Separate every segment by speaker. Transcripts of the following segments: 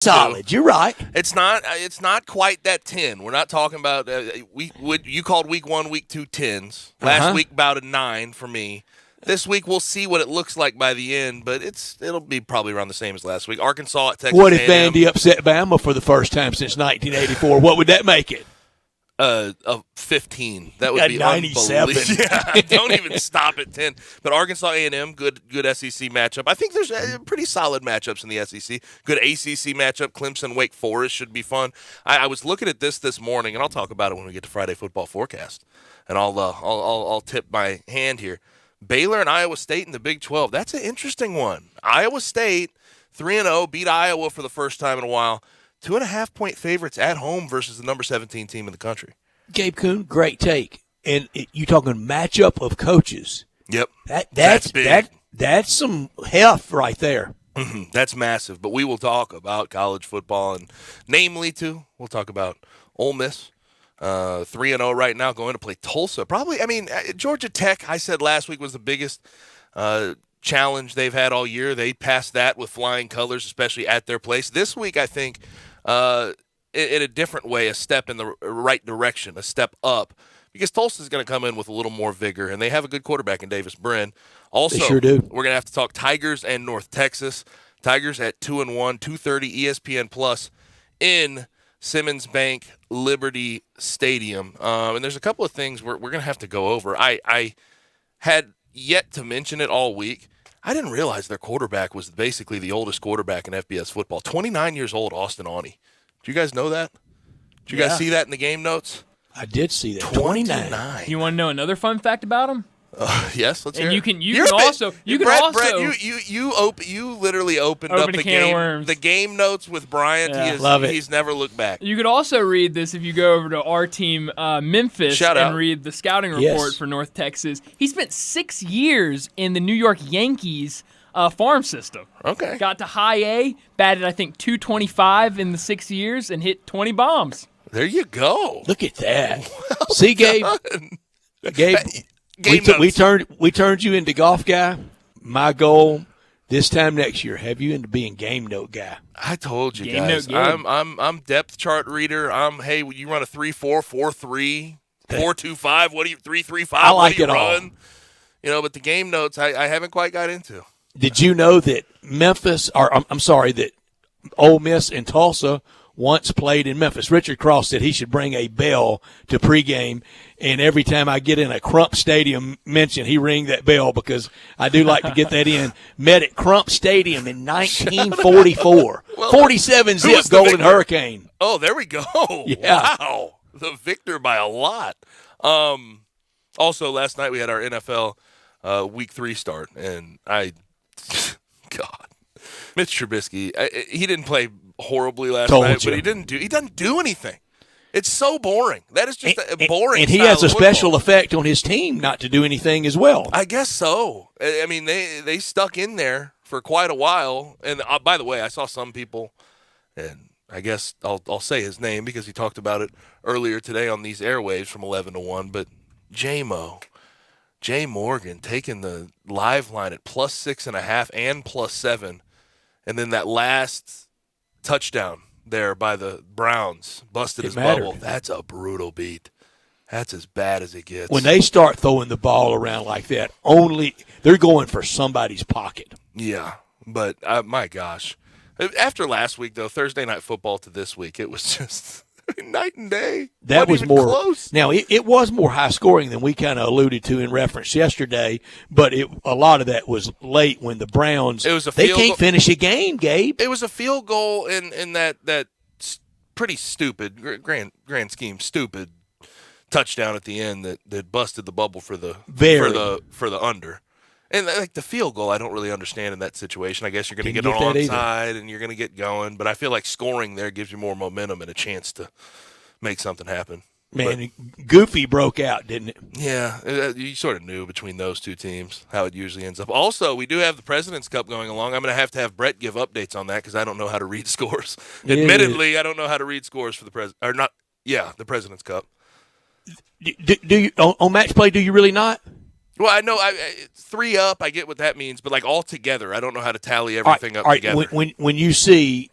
Speaker 1: Solid. You're right.
Speaker 2: It's not quite that 10. We're not talking about you called week 1, week 2 10s. Last week about a 9 for me. This week we'll see what it looks like by the end, but it'll be probably around the same as last week. Arkansas at Texas.
Speaker 1: What if Vandy upset Bama for the first time since 1984? What would that make it?
Speaker 2: A 15. That would be
Speaker 1: 97.
Speaker 2: Unbelievable. Yeah, don't even stop at 10. But Arkansas A&M, good SEC matchup. I think there's pretty solid matchups in the SEC. Good ACC matchup. Clemson, Wake Forest should be fun. I was looking at this morning, and I'll talk about it when we get to Friday Football Forecast. And I'll tip my hand here. Baylor and Iowa State in the Big 12. That's an interesting one. Iowa State 3-0 beat Iowa for the first time in a while. 2.5-point favorites at home versus the number 17 team in the country.
Speaker 1: Gabe Kuhn, great take. And you talking matchup of coaches.
Speaker 2: Yep.
Speaker 1: That's
Speaker 2: big.
Speaker 1: That's some heft right there.
Speaker 2: Mm-hmm. That's massive. But we will talk about college football, and namely, too, we'll talk about Ole Miss. 3-0 right now, going to play Tulsa. Georgia Tech, I said last week, was the biggest challenge they've had all year. They passed that with flying colors, especially at their place. This week, I think, in a different way, a step in the right direction, a step up, because Tulsa's going to come in with a little more vigor, and they have a good quarterback in Davis Brin. Also,
Speaker 1: they sure do.
Speaker 2: We're going to have to talk Tigers and North Texas. Tigers at 2-1, 2:30 ESPN Plus in Simmons Bank Liberty Stadium. And there's a couple of things we're going to have to go over. I had yet to mention it all week. I didn't realize their quarterback was basically the oldest quarterback in FBS football. 29 years old, Austin Aune. Do you guys know that? Did you guys see that in the game notes?
Speaker 1: I did see that. 29.
Speaker 3: You want to know another fun fact about him?
Speaker 2: Yes, let's hear it.
Speaker 3: You can also
Speaker 2: Brett, you literally opened up the
Speaker 3: can of worms.
Speaker 2: The game notes with Bryant.
Speaker 3: Yeah.
Speaker 1: Love it.
Speaker 2: He's never looked back.
Speaker 3: You could also read this if you go over to our team, Memphis,
Speaker 2: Shout
Speaker 3: and
Speaker 2: out.
Speaker 3: read the scouting report for North Texas. He spent 6 years in the New York Yankees farm system.
Speaker 2: Okay.
Speaker 3: Got to high A, batted I think 225 in the 6 years, and hit 20 bombs.
Speaker 2: There you go.
Speaker 1: Look at that. See, Gabe? Gabe, we turned you into golf guy. My goal this time next year, have you into being game note guy.
Speaker 2: I told you
Speaker 3: Game
Speaker 2: guys.
Speaker 3: note
Speaker 2: I'm depth chart reader. Hey, you run a 3-4, 4-3, 4-2-5. What do you 3-3-5?
Speaker 1: I like
Speaker 2: what do you
Speaker 1: it all.
Speaker 2: run? But the game notes I haven't quite got into.
Speaker 1: Did you know that that Ole Miss and Tulsa once played in Memphis? Richard Cross said he should bring a bell to pregame, and every time I get in a Crump Stadium mention, he ring that bell because I do like to get that in. Met at Crump Stadium in 1944. 47-zip Golden Hurricane.
Speaker 2: Oh, there we go.
Speaker 1: Yeah.
Speaker 2: Wow. The victor by a lot. Also, last night we had our NFL Week 3 start, and God. Mitch Trubisky, he didn't play horribly last night, but he doesn't do anything. It's so boring. That is just a boring.
Speaker 1: And he has a special effect on his team not to do anything as well.
Speaker 2: I guess so. I mean, they stuck in there for quite a while. And by the way, I saw some people, and I guess I'll say his name because he talked about it earlier today on these airwaves from 11 to 1. But Jay Morgan taking the live line at +6.5 and +7, and then that last touchdown there by the Browns busted his bubble. That's a brutal beat. That's as bad as it gets.
Speaker 1: When they start throwing the ball around like that, they're going for somebody's pocket.
Speaker 2: Yeah, but my gosh. After last week, though, Thursday Night Football to this week, it was just night and day.
Speaker 1: That was more
Speaker 2: close.
Speaker 1: Now, it was more high scoring than we kind of alluded to in reference yesterday, but a lot of that was late when the Browns can't finish a game, Gabe.
Speaker 2: It was a field goal in that pretty stupid grand scheme stupid touchdown at the end that busted the bubble for the under. And like the field goal, I don't really understand in that situation. I guess you're going to get on onside and you're going to get going, but I feel like scoring there gives you more momentum and a chance to make something happen.
Speaker 1: Man, Goofy broke out, didn't it?
Speaker 2: Yeah, you sort of knew between those two teams how it usually ends up. Also, we do have the President's Cup going along. I'm going to have Brett give updates on that because I don't know how to read scores. Yeah. Admittedly, I don't know how to read scores for the the President's Cup.
Speaker 1: Do you on match play? Do you really not?
Speaker 2: Well, I know 3 up. I get what that means, but like all together, I don't know how to tally everything up
Speaker 1: all right.
Speaker 2: together.
Speaker 1: When you see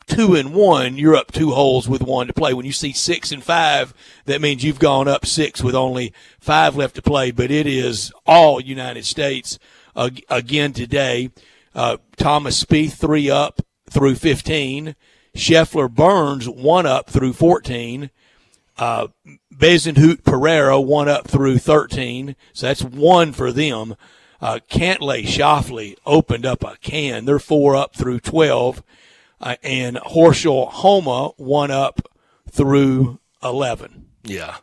Speaker 1: 2 and 1, you're up 2 holes with 1 to play. When you see 6 and 5, that means you've gone up 6 with only 5 left to play. But it is all United States again today. Thomas Spieth 3 up through 15. Scheffler Burns 1 up through 14. Bezenhout Pereira 1 up through 13, so that's 1 for them. Cantlay Schauffele opened up a can. They're 4 up through 12. And Horschel Homa 1 up through 11.
Speaker 2: Yeah,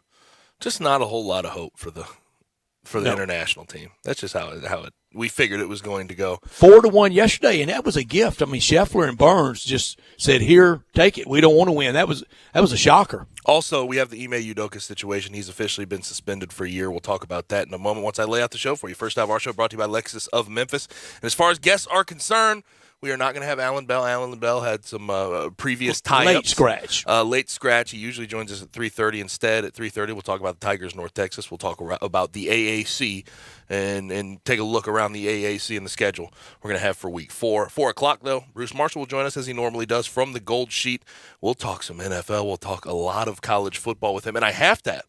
Speaker 2: just not a whole lot of hope for the international team. That's just how it we figured it was going to go.
Speaker 1: 4-1 yesterday, and that was a gift. I mean, Scheffler and Burns just said, "Here, take it. We don't want to win." That was a shocker.
Speaker 2: Also, we have the Ime Udoka situation. He's officially been suspended for a year. We'll talk about that in a moment once I lay out the show for you. First half of our show brought to you by Lexus of Memphis. And as far as guests are concerned, we are not going to have Alan Bell. Alan Bell had some previous tie-ups. Late scratch. He usually joins us at 3:30 instead. At 3:30, we'll talk about the Tigers, North Texas. We'll talk about the AAC and take a look around the AAC and the schedule we're going to have for week 4. 4 o'clock, though, Bruce Marshall will join us as he normally does from the Gold Sheet. We'll talk some NFL. We'll talk a lot of college football with him. And I have to,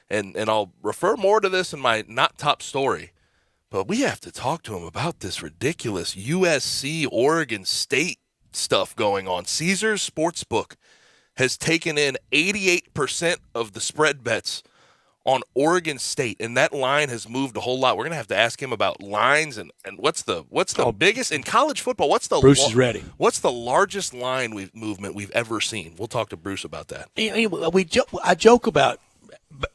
Speaker 2: and I'll refer more to this in my not top story, but we have to talk to him about this ridiculous USC Oregon State stuff going on. Caesars Sportsbook has taken in 88% of the spread bets on Oregon State, and that line has moved a whole lot. We're going to have to ask him about lines and what's the biggest in college football.
Speaker 1: Bruce is ready.
Speaker 2: What's the largest line movement we've ever seen? We'll talk to Bruce about that.
Speaker 1: I joke about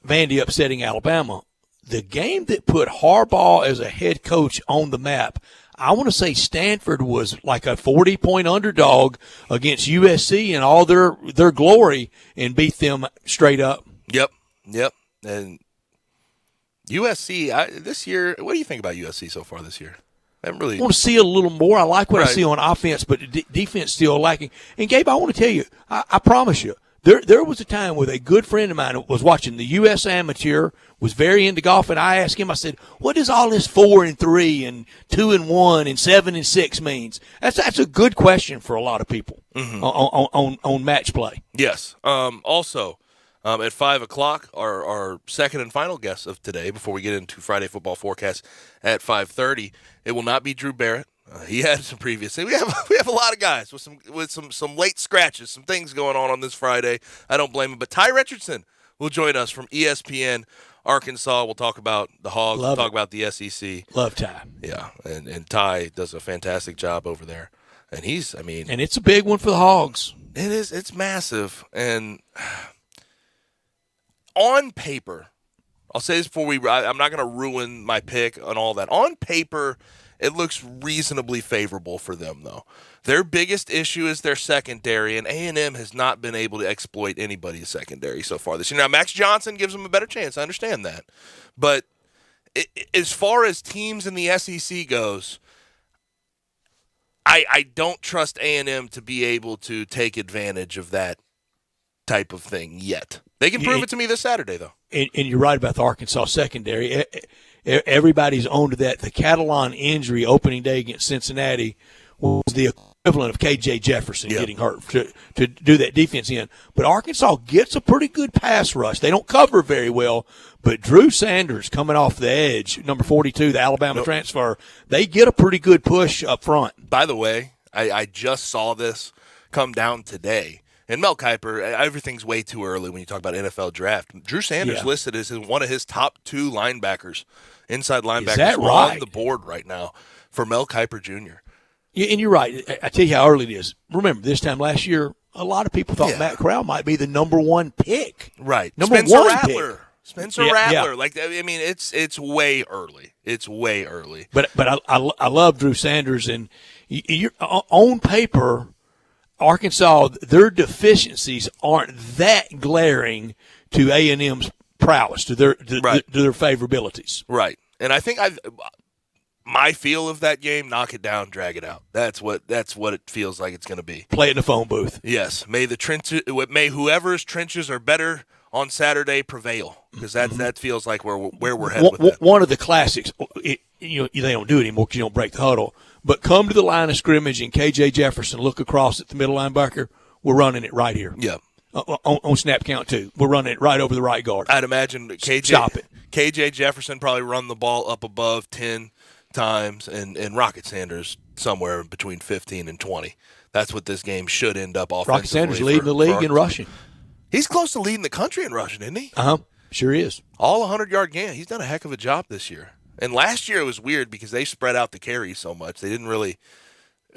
Speaker 1: Vandy upsetting Alabama. The game that put Harbaugh as a head coach on the map, I want to say Stanford was like a 40-point underdog against USC in all their glory and beat them straight up.
Speaker 2: Yep. And USC, this year, what do you think about USC so far this year? I want
Speaker 1: to see a little more. I like what I see on offense, but defense still lacking. And, Gabe, I want to tell you, I promise you, there was a time with a good friend of mine was watching the U.S. Amateur, was very into golf, and I asked him, I said, what does all this 4-3 and 2-1 and 7-6 means? That's a good question for a lot of people on match play.
Speaker 2: Yes. Also, at 5 o'clock, our second and final guest of today, before we get into Friday football forecast at 5:30, it will not be Drew Barrett. He had some previous. We have a lot of guys with some late scratches, some things going on this Friday. I don't blame him. But Ty Richardson will join us from ESPN Arkansas. We'll talk about the Hogs. We'll talk about the SEC.
Speaker 1: Love Ty.
Speaker 2: Yeah, and Ty does a fantastic job over there. And
Speaker 1: and it's a big one for the Hogs.
Speaker 2: It is. It's massive. And on paper, I'll say this before I'm not going to ruin my pick and all that. On paper, it looks reasonably favorable for them, though. Their biggest issue is their secondary, and A&M has not been able to exploit anybody's secondary so far this year. Now, Max Johnson gives them a better chance. I understand that. But as far as teams in the SEC goes, I don't trust A&M to be able to take advantage of that type of thing yet. They can prove it to me this Saturday, though.
Speaker 1: And you're right about the Arkansas secondary. Everybody's owned to that. The Catalan injury opening day against Cincinnati was the equivalent of K.J. Jefferson getting hurt to do that defense in. But Arkansas gets a pretty good pass rush. They don't cover very well, but Drew Sanders coming off the edge, number 42, the Alabama transfer, they get a pretty good push up front.
Speaker 2: By the way, I just saw this come down today. And Mel Kiper, everything's way too early when you talk about NFL draft. Drew Sanders listed as one of his top 2 linebackers, inside linebackers on the board right now for Mel Kiper Jr.
Speaker 1: Yeah, and you're right. I tell you how early it is. Remember, this time last year, a lot of people thought Matt Corral might be the number 1 pick.
Speaker 2: Right.
Speaker 1: Spencer Rattler.
Speaker 2: It's way early. It's way early.
Speaker 1: But I love Drew Sanders, and you're, on paper, Arkansas, their deficiencies aren't that glaring to A&M's prowess, to their favorabilities.
Speaker 2: Right. And I think my feel of that game, knock it down, drag it out. That's what it feels like it's going to be.
Speaker 1: Play it in the phone booth.
Speaker 2: Yes. May whoever's trenches are better on Saturday prevail, because that feels like where we're headed with it.
Speaker 1: One of the classics, they don't do it anymore because you don't break the huddle, but come to the line of scrimmage and KJ Jefferson look across at the middle linebacker, we're running it right here.
Speaker 2: Yeah.
Speaker 1: On snap count, too. We're running it right over the right guard.
Speaker 2: I'd imagine KJ Jefferson probably run the ball up above 10 times, and Rocket Sanders somewhere between 15 and 20. That's what this game should end up offensively.
Speaker 1: Rocket Sanders leading the league in rushing.
Speaker 2: He's close to leading the country in rushing, isn't he?
Speaker 1: Sure is.
Speaker 2: All 100-yard game. He's done a heck of a job this year. And last year it was weird because they spread out the carries so much. They didn't really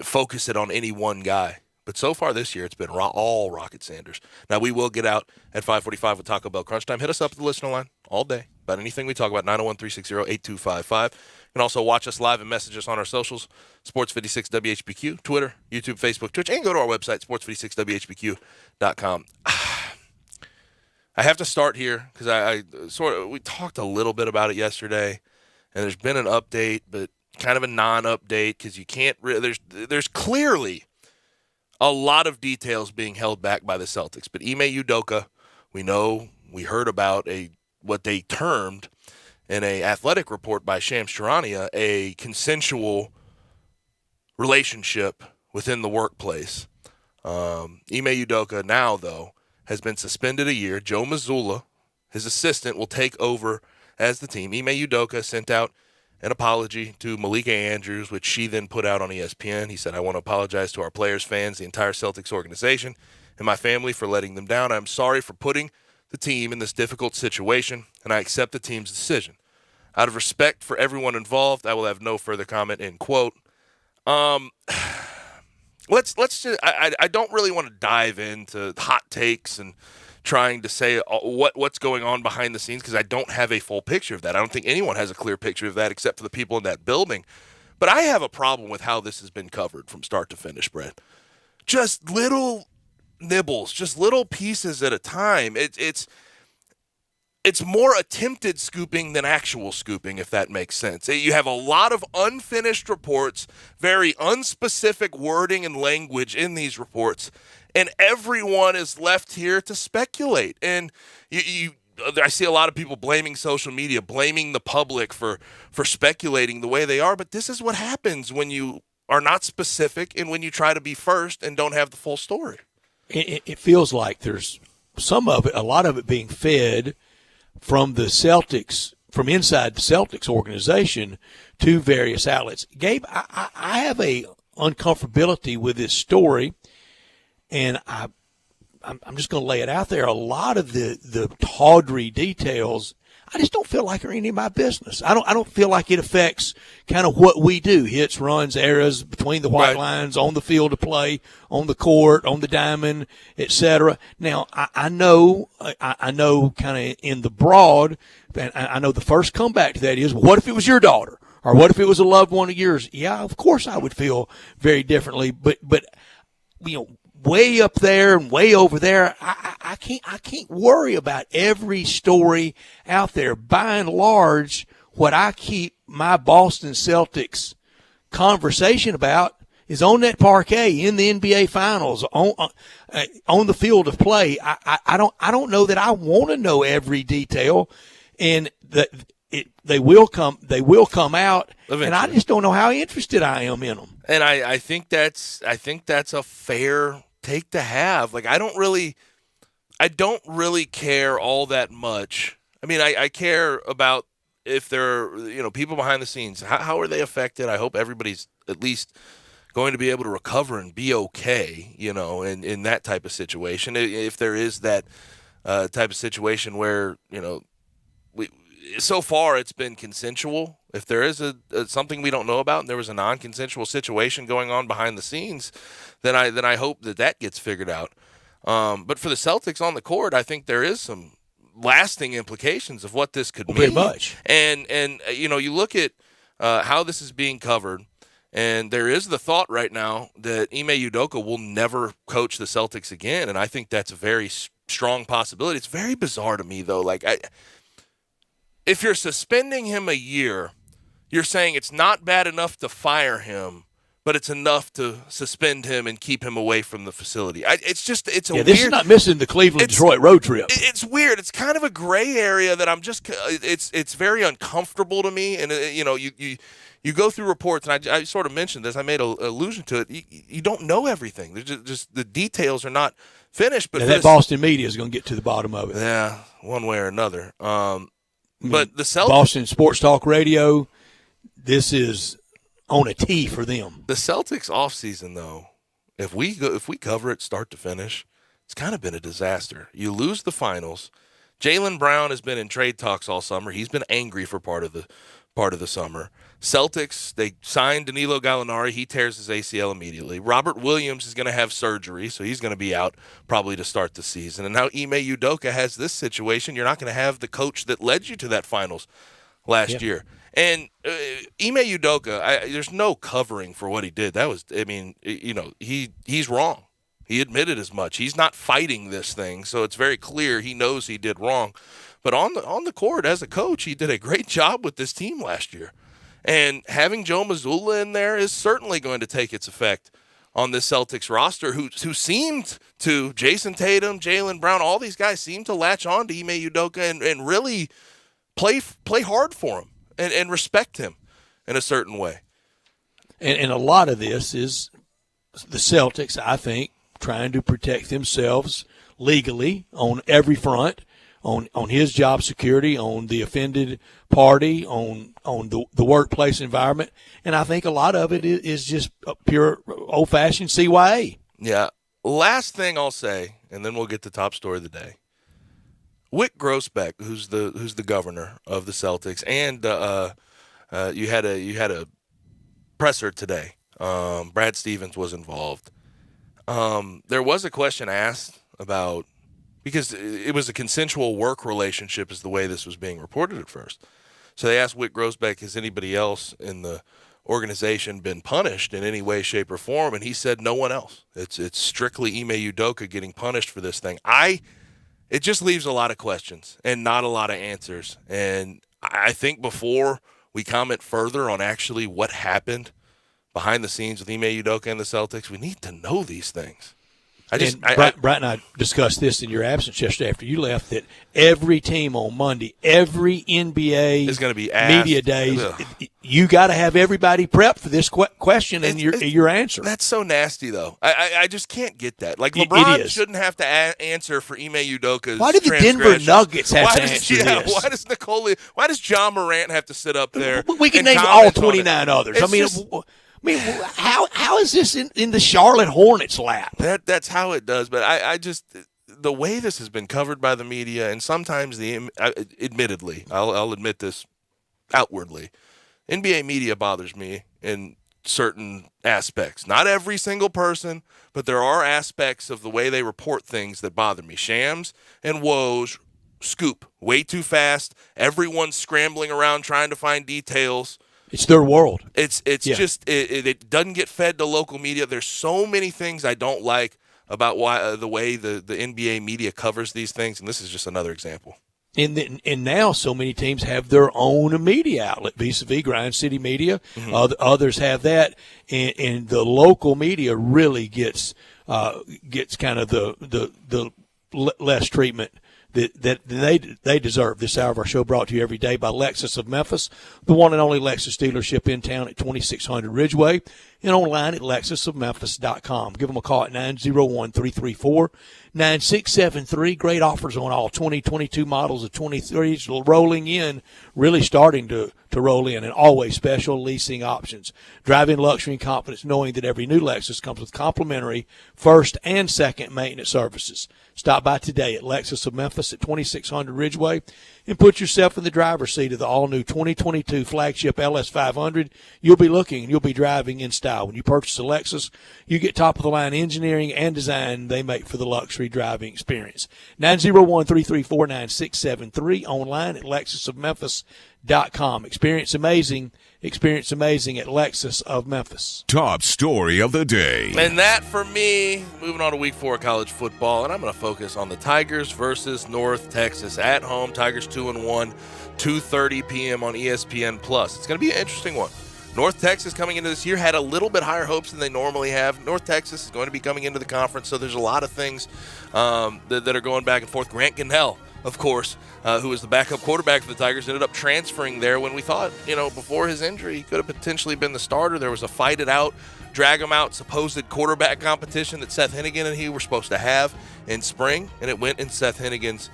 Speaker 2: focus it on any one guy. But so far this year, it's been all Rocket Sanders. Now, we will get out at 5:45 with Taco Bell Crunch Time. Hit us up at the listener line all day about anything we talk about, 901-360-8255. You can also watch us live and message us on our socials, Sports56 WHBQ, Twitter, YouTube, Facebook, Twitch, and go to our website, sports56whbq.com. I have to start here because we talked a little bit about it yesterday, and there's been an update, but kind of a non-update because you can't there's clearly a lot of details being held back by the Celtics. But Ime Udoka, we heard about what they termed in an athletic report by Shams Charania, a consensual relationship within the workplace. Ime Udoka now, though, has been suspended a year. Joe Mazzulla, his assistant, will take over as the team. Ime Udoka sent out an apology to Malika Andrews, which she then put out on ESPN. He said, I want to apologize to our players, fans, the entire Celtics organization, and my family for letting them down. I'm sorry for putting the team in this difficult situation, and I accept the team's decision. Out of respect for everyone involved, I will have no further comment, end quote. Let's just, I don't really want to dive into hot takes and trying to say what's going on behind the scenes because I don't have a full picture of that. I don't think anyone has a clear picture of that except for the people in that building. But I have a problem with how this has been covered from start to finish, Brett. Just little nibbles, just little pieces at a time. It's more attempted scooping than actual scooping, if that makes sense. You have a lot of unfinished reports, very unspecific wording and language in these reports, and everyone is left here to speculate. And I see a lot of people blaming social media, blaming the public for speculating the way they are, but this is what happens when you are not specific and when you try to be first and don't have the full story.
Speaker 1: It feels like there's a lot of it being fed from the Celtics, from inside the Celtics organization to various outlets. Gabe, I have a uncomfortability with this story, and I'm just going to lay it out there. A lot of the tawdry details, I just don't feel like are any of my business. I don't feel like it affects kind of what we do: hits, runs, errors between the white lines, on the field of play, on the court, on the diamond, etc. Now, I know kind of in the broad, and I know the first comeback to that is, what if it was your daughter, or what if it was a loved one of yours? Yeah, of course I would feel very differently, but way up there and way over there, I can't worry about every story out there. By and large, what I keep my Boston Celtics conversation about is on that parquet in the NBA Finals, on the field of play. I don't know that I want to know every detail, and they will come out, eventually. And I just don't know how interested I am in them.
Speaker 2: And I think that's a fair take to have. Like, I don't really care all that much. I mean, I care about if there are, people behind the scenes. How are they affected? I hope everybody's at least going to be able to recover and be okay, in that type of situation. If there is that type of situation where, so far it's been consensual. If there is something we don't know about and there was a non-consensual situation going on behind the scenes, then I hope that gets figured out. But for the Celtics on the court, I think there is some lasting implications of what this could mean.
Speaker 1: Pretty much.
Speaker 2: And you look at how this is being covered, and there is the thought right now that Ime Udoka will never coach the Celtics again, and I think that's a very strong possibility. It's very bizarre to me, though. If you're suspending him a year, you're saying it's not bad enough to fire him, but it's enough to suspend him and keep him away from the facility. It's a weird.
Speaker 1: This is not missing the Cleveland-Detroit road trip.
Speaker 2: It's weird. It's kind of a gray area that I'm just. It's very uncomfortable to me, and you go through reports, and I sort of mentioned this. I made an allusion to it. You don't know everything. There's just the details are not finished. But
Speaker 1: that Boston media is going to get to the bottom of it.
Speaker 2: Yeah, one way or another. But the Celtics,
Speaker 1: Boston Sports Talk Radio, this is on a tee for them.
Speaker 2: The Celtics offseason, though, if we cover it start to finish, it's kind of been a disaster. You lose the finals. Jaylen Brown has been in trade talks all summer. He's been angry for part of the summer. Celtics, they signed Danilo Gallinari. He tears his ACL immediately. Robert Williams is going to have surgery, so he's going to be out probably to start the season. And now Ime Udoka has this situation. You're not going to have the coach that led you to that finals last year. And Ime Udoka, there's no covering for what he did. He's wrong. He admitted as much. He's not fighting this thing, so it's very clear he knows he did wrong. But on the court as a coach, he did a great job with this team last year. And having Joe Mazzulla in there is certainly going to take its effect on this Celtics roster, who seemed to, Jason Tatum, Jaylen Brown, all these guys seem to latch on to Ime Udoka and really play hard for him and respect him in a certain way.
Speaker 1: And a lot of this is the Celtics, I think, trying to protect themselves legally on every front, on his job security, on the offended party, on the workplace environment. And I think a lot of it is just pure old-fashioned CYA.
Speaker 2: Yeah. Last thing I'll say, and then we'll get to top story of the day. Wyc Grousbeck, who's the governor of the Celtics, and you had a presser today. Brad Stevens was involved. There was a question asked about, because it was a consensual work relationship is the way this was being reported at first. So they asked Wyc Grousbeck, has anybody else in the organization been punished in any way, shape, or form? And he said no one else. It's strictly Ime Udoka getting punished for this thing. It just leaves a lot of questions and not a lot of answers. And I think before we comment further on actually what happened behind the scenes with Ime Udoka and the Celtics, we need to know these things.
Speaker 1: Brett and I discussed this in your absence yesterday after you left, that every team on Monday, every NBA
Speaker 2: is going to be asked,
Speaker 1: media days, you got to have everybody prepped for this question and your answer.
Speaker 2: That's so nasty, though. I just can't get that. Like, LeBron shouldn't have to answer for Ime Udoka's.
Speaker 1: Why did the Denver Nuggets have to answer this?
Speaker 2: Why does John Morant have to sit up there?
Speaker 1: We can name all 29 others. How is this in the Charlotte Hornets lap?
Speaker 2: That's how it does. But I just, the way this has been covered by the media, and sometimes admittedly, I'll admit this outwardly, NBA media bothers me in certain aspects. Not every single person, but there are aspects of the way they report things that bother me. Shams and Woj scoop way too fast. Everyone's scrambling around trying to find details.
Speaker 1: It's their world.
Speaker 2: It's just it doesn't get fed to local media. There's so many things I don't like about the way the NBA media covers these things, and this is just another example.
Speaker 1: And now so many teams have their own media outlet, vis-a-vis Grind City Media. Mm-hmm. Others have that, and the local media really gets kind of the less treatment that they deserve. This hour of our show brought to you every day by Lexus of Memphis, the one and only Lexus dealership in town at 2600 Ridgeway, and online at lexusofmemphis.com. Give them a call at 901-334-9673. Great offers on all 2022 models of 23s rolling in, really starting to roll in, and always special leasing options. Drive in luxury and confidence knowing that every new Lexus comes with complimentary first and second maintenance services. Stop by today at Lexus of Memphis at 2600 Ridgeway and put yourself in the driver's seat of the all-new 2022 flagship LS500. You'll be looking and you'll be driving in style. When you purchase a Lexus, you get top-of-the-line engineering and design they make for the luxury driving experience. 901-334-9673, online at lexusofmemphis.com. Experience amazing at Lexus of Memphis.
Speaker 4: Top story of the day.
Speaker 2: And that for me, moving on to week 4 of college football, and I'm going to focus on the Tigers versus North Texas at home. Tigers 2-1, 2:30 p.m. on ESPN+. It's going to be an interesting one. North Texas coming into this year had a little bit higher hopes than they normally have. North Texas is going to be coming into the conference, so there's a lot of things that are going back and forth. Grant Gunnell, of course, who was the backup quarterback for the Tigers, ended up transferring there when we thought, before his injury, he could have potentially been the starter. There was a fight it out, drag him out supposed quarterback competition that Seth Hennigan and he were supposed to have in spring, and it went in Seth Hennigan's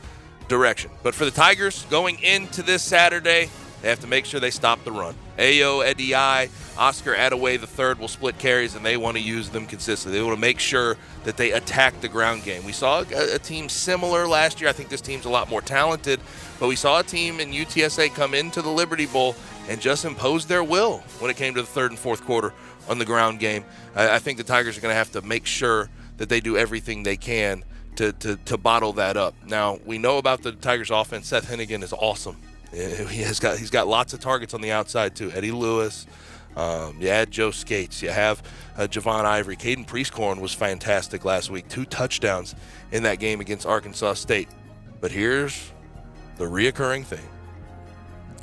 Speaker 2: direction. But for the Tigers, going into this Saturday, they have to make sure they stop the run. Ayo Edii, Oscar Adaway III will split carries, and they want to use them consistently. They want to make sure that they attack the ground game. We saw a team similar last year. I think this team's a lot more talented, but we saw a team in UTSA come into the Liberty Bowl and just impose their will when it came to the third and fourth quarter on the ground game. I think the Tigers are going to have to make sure that they do everything they can to bottle that up. Now, we know about the Tigers offense. Seth Hennigan is awesome. He's got lots of targets on the outside too. Eddie Lewis, you add Joe Skates, you have Javon Ivory. Caden Priestcorn was fantastic last week. 2 touchdowns in that game against Arkansas State. But here's the reoccurring thing.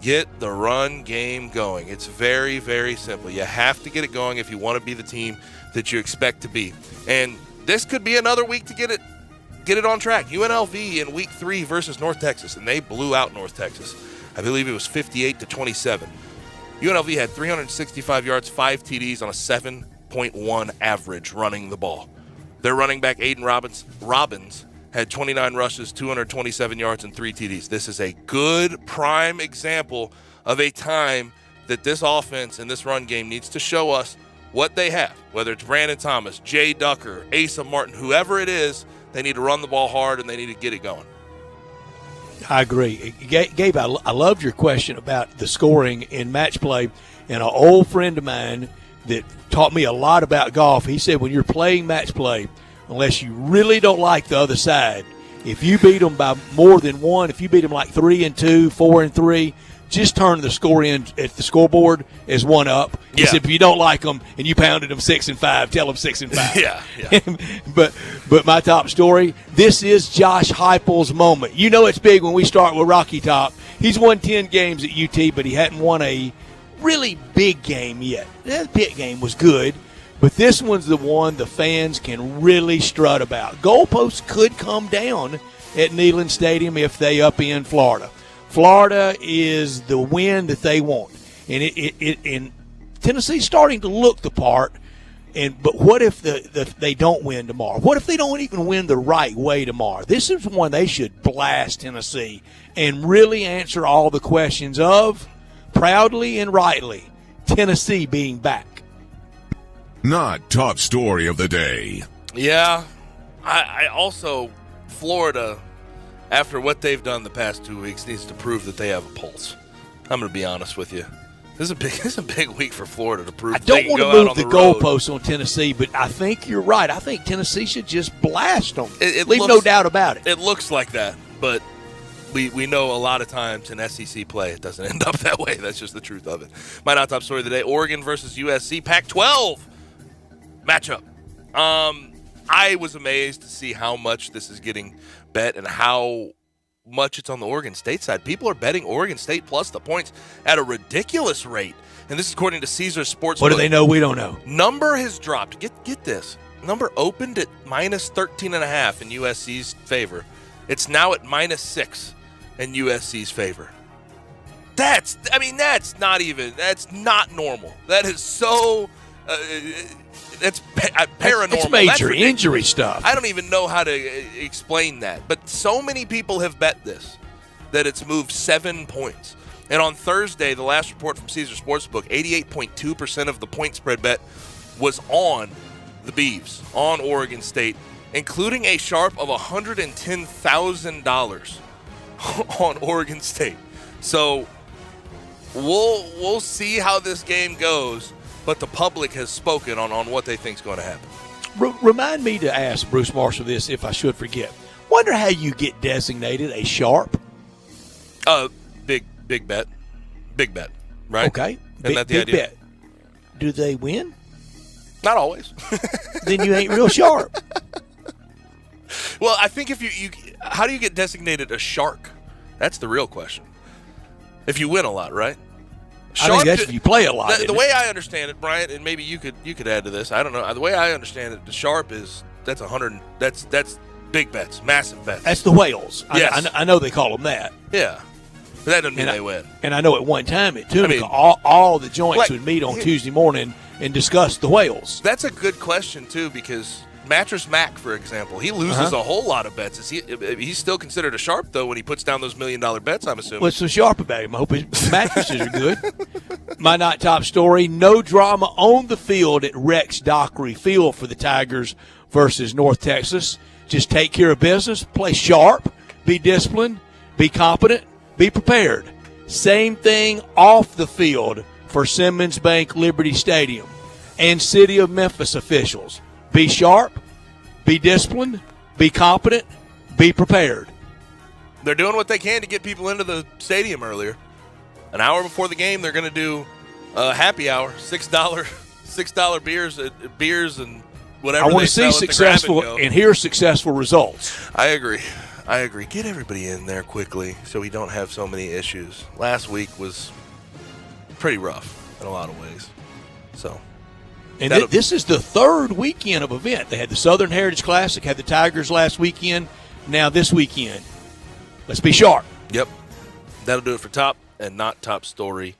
Speaker 2: Get the run game going. It's very, very simple. You have to get it going if you want to be the team that you expect to be. And this could be another week to get it on track. UNLV in week 3 versus North Texas, and they blew out North Texas. I believe it was 58-27. UNLV had 365 yards, 5 TDs on a 7.1 average running the ball. Their running back, Aiden Robbins, had 29 rushes, 227 yards, and 3 TDs. This is a good prime example of a time that this offense and this run game needs to show us what they have. Whether it's Brandon Thomas, Jay Ducker, Asa Martin, whoever it is, they need to run the ball hard and they need to get it going.
Speaker 1: I agree. Gabe, I loved your question about the scoring in match play. And an old friend of mine that taught me a lot about golf, he said when you're playing match play, unless you really don't like the other side, if you beat them by more than one, if you beat them like 3-2, 4-3, just turn the score in at the scoreboard as 1 up. He said if you don't like them and you pounded them 6-5, tell them 6-5.
Speaker 2: Yeah.
Speaker 1: But my top story, this is Josh Heupel's moment. You know it's big when we start with Rocky Top. He's won 10 games at UT, but he hadn't won a really big game yet. That Pitt game was good, but this one's the one the fans can really strut about. Goalposts could come down at Neyland Stadium if they upend Florida. Florida is the win that they want, and Tennessee's starting to look the part. But what if they don't win tomorrow? What if they don't even win the right way tomorrow? This is one they should blast Tennessee and really answer all the questions of, proudly and rightly, Tennessee being back.
Speaker 4: Not top story of the day.
Speaker 2: Yeah, I also, Florida, after what they've done the past 2 weeks, needs to prove that they have a pulse. I'm going to be honest with you. This is a big week for Florida to prove.
Speaker 1: I don't want to move the goalposts on Tennessee, but I think you're right. I think Tennessee should just blast them. Leave no doubt about it.
Speaker 2: It looks like that, but we know a lot of times in SEC play it doesn't end up that way. That's just the truth of it. My not top story of the day, Oregon versus USC, Pac-12 matchup. I was amazed to see how much this is getting bet and how much it's on the Oregon State side. People are betting Oregon State plus the points at a ridiculous rate. And this is according to Caesars Sportsbook.
Speaker 1: What do they know? We don't know.
Speaker 2: Number has dropped. Get this. Number opened at minus 13.5 in USC's favor. It's now at minus 6 in USC's favor. That's not normal. That is so that's paranormal.
Speaker 1: It's major injury stuff.
Speaker 2: I don't even know how to explain that. But so many people have bet this, that it's moved 7 points. And on Thursday, the last report from Caesars Sportsbook, 88.2% of the point spread bet was on the Beavs, on Oregon State, including a sharp of $110,000 on Oregon State. So we'll see how this game goes, but the public has spoken on what they think is going to happen.
Speaker 1: Remind me to ask Bruce Marshall this if I should forget. Wonder how you get designated a sharp?
Speaker 2: Big bet. Big bet, right?
Speaker 1: Okay.
Speaker 2: Isn't that the idea?
Speaker 1: Bet. Do they win?
Speaker 2: Not always.
Speaker 1: Then you ain't real sharp.
Speaker 2: Well, I think if you how do you get designated a shark? That's the real question. If you win a lot, right?
Speaker 1: I think that's if you play a lot.
Speaker 2: The way I understand it, Bryant, and maybe you could add to this. I don't know. The way I understand it, the sharp that's 100. That's big bets, massive bets.
Speaker 1: That's the whales.
Speaker 2: Yes.
Speaker 1: I know they call them that.
Speaker 2: Yeah. But that doesn't mean they win.
Speaker 1: And I know at one time all the joints would meet on Tuesday morning and discuss the whales.
Speaker 2: That's a good question, too, because Mattress Mac, for example, he loses a whole lot of bets. He's still considered a sharp, though, when he puts down those $1 million bets, I'm assuming.
Speaker 1: What's so sharp about him? I hope his mattresses are good. My not top story, no drama on the field at Rex Dockery Field for the Tigers versus North Texas. Just take care of business, play sharp, be disciplined, be competent, be prepared. Same thing off the field for Simmons Bank Liberty Stadium and City of Memphis officials. Be sharp, be disciplined, be competent, be prepared.
Speaker 2: They're doing what they can to get people into the stadium earlier. An hour before the game, they're going to do a happy hour, $6 beers and whatever.
Speaker 1: I want to see successful and hear successful results.
Speaker 2: I agree. Get everybody in there quickly so we don't have so many issues. Last week was pretty rough in a lot of ways. So,
Speaker 1: and this is the third weekend of event. They had the Southern Heritage Classic, had the Tigers last weekend, now this weekend. Let's be sharp.
Speaker 2: Yep. That'll do it for top and not top story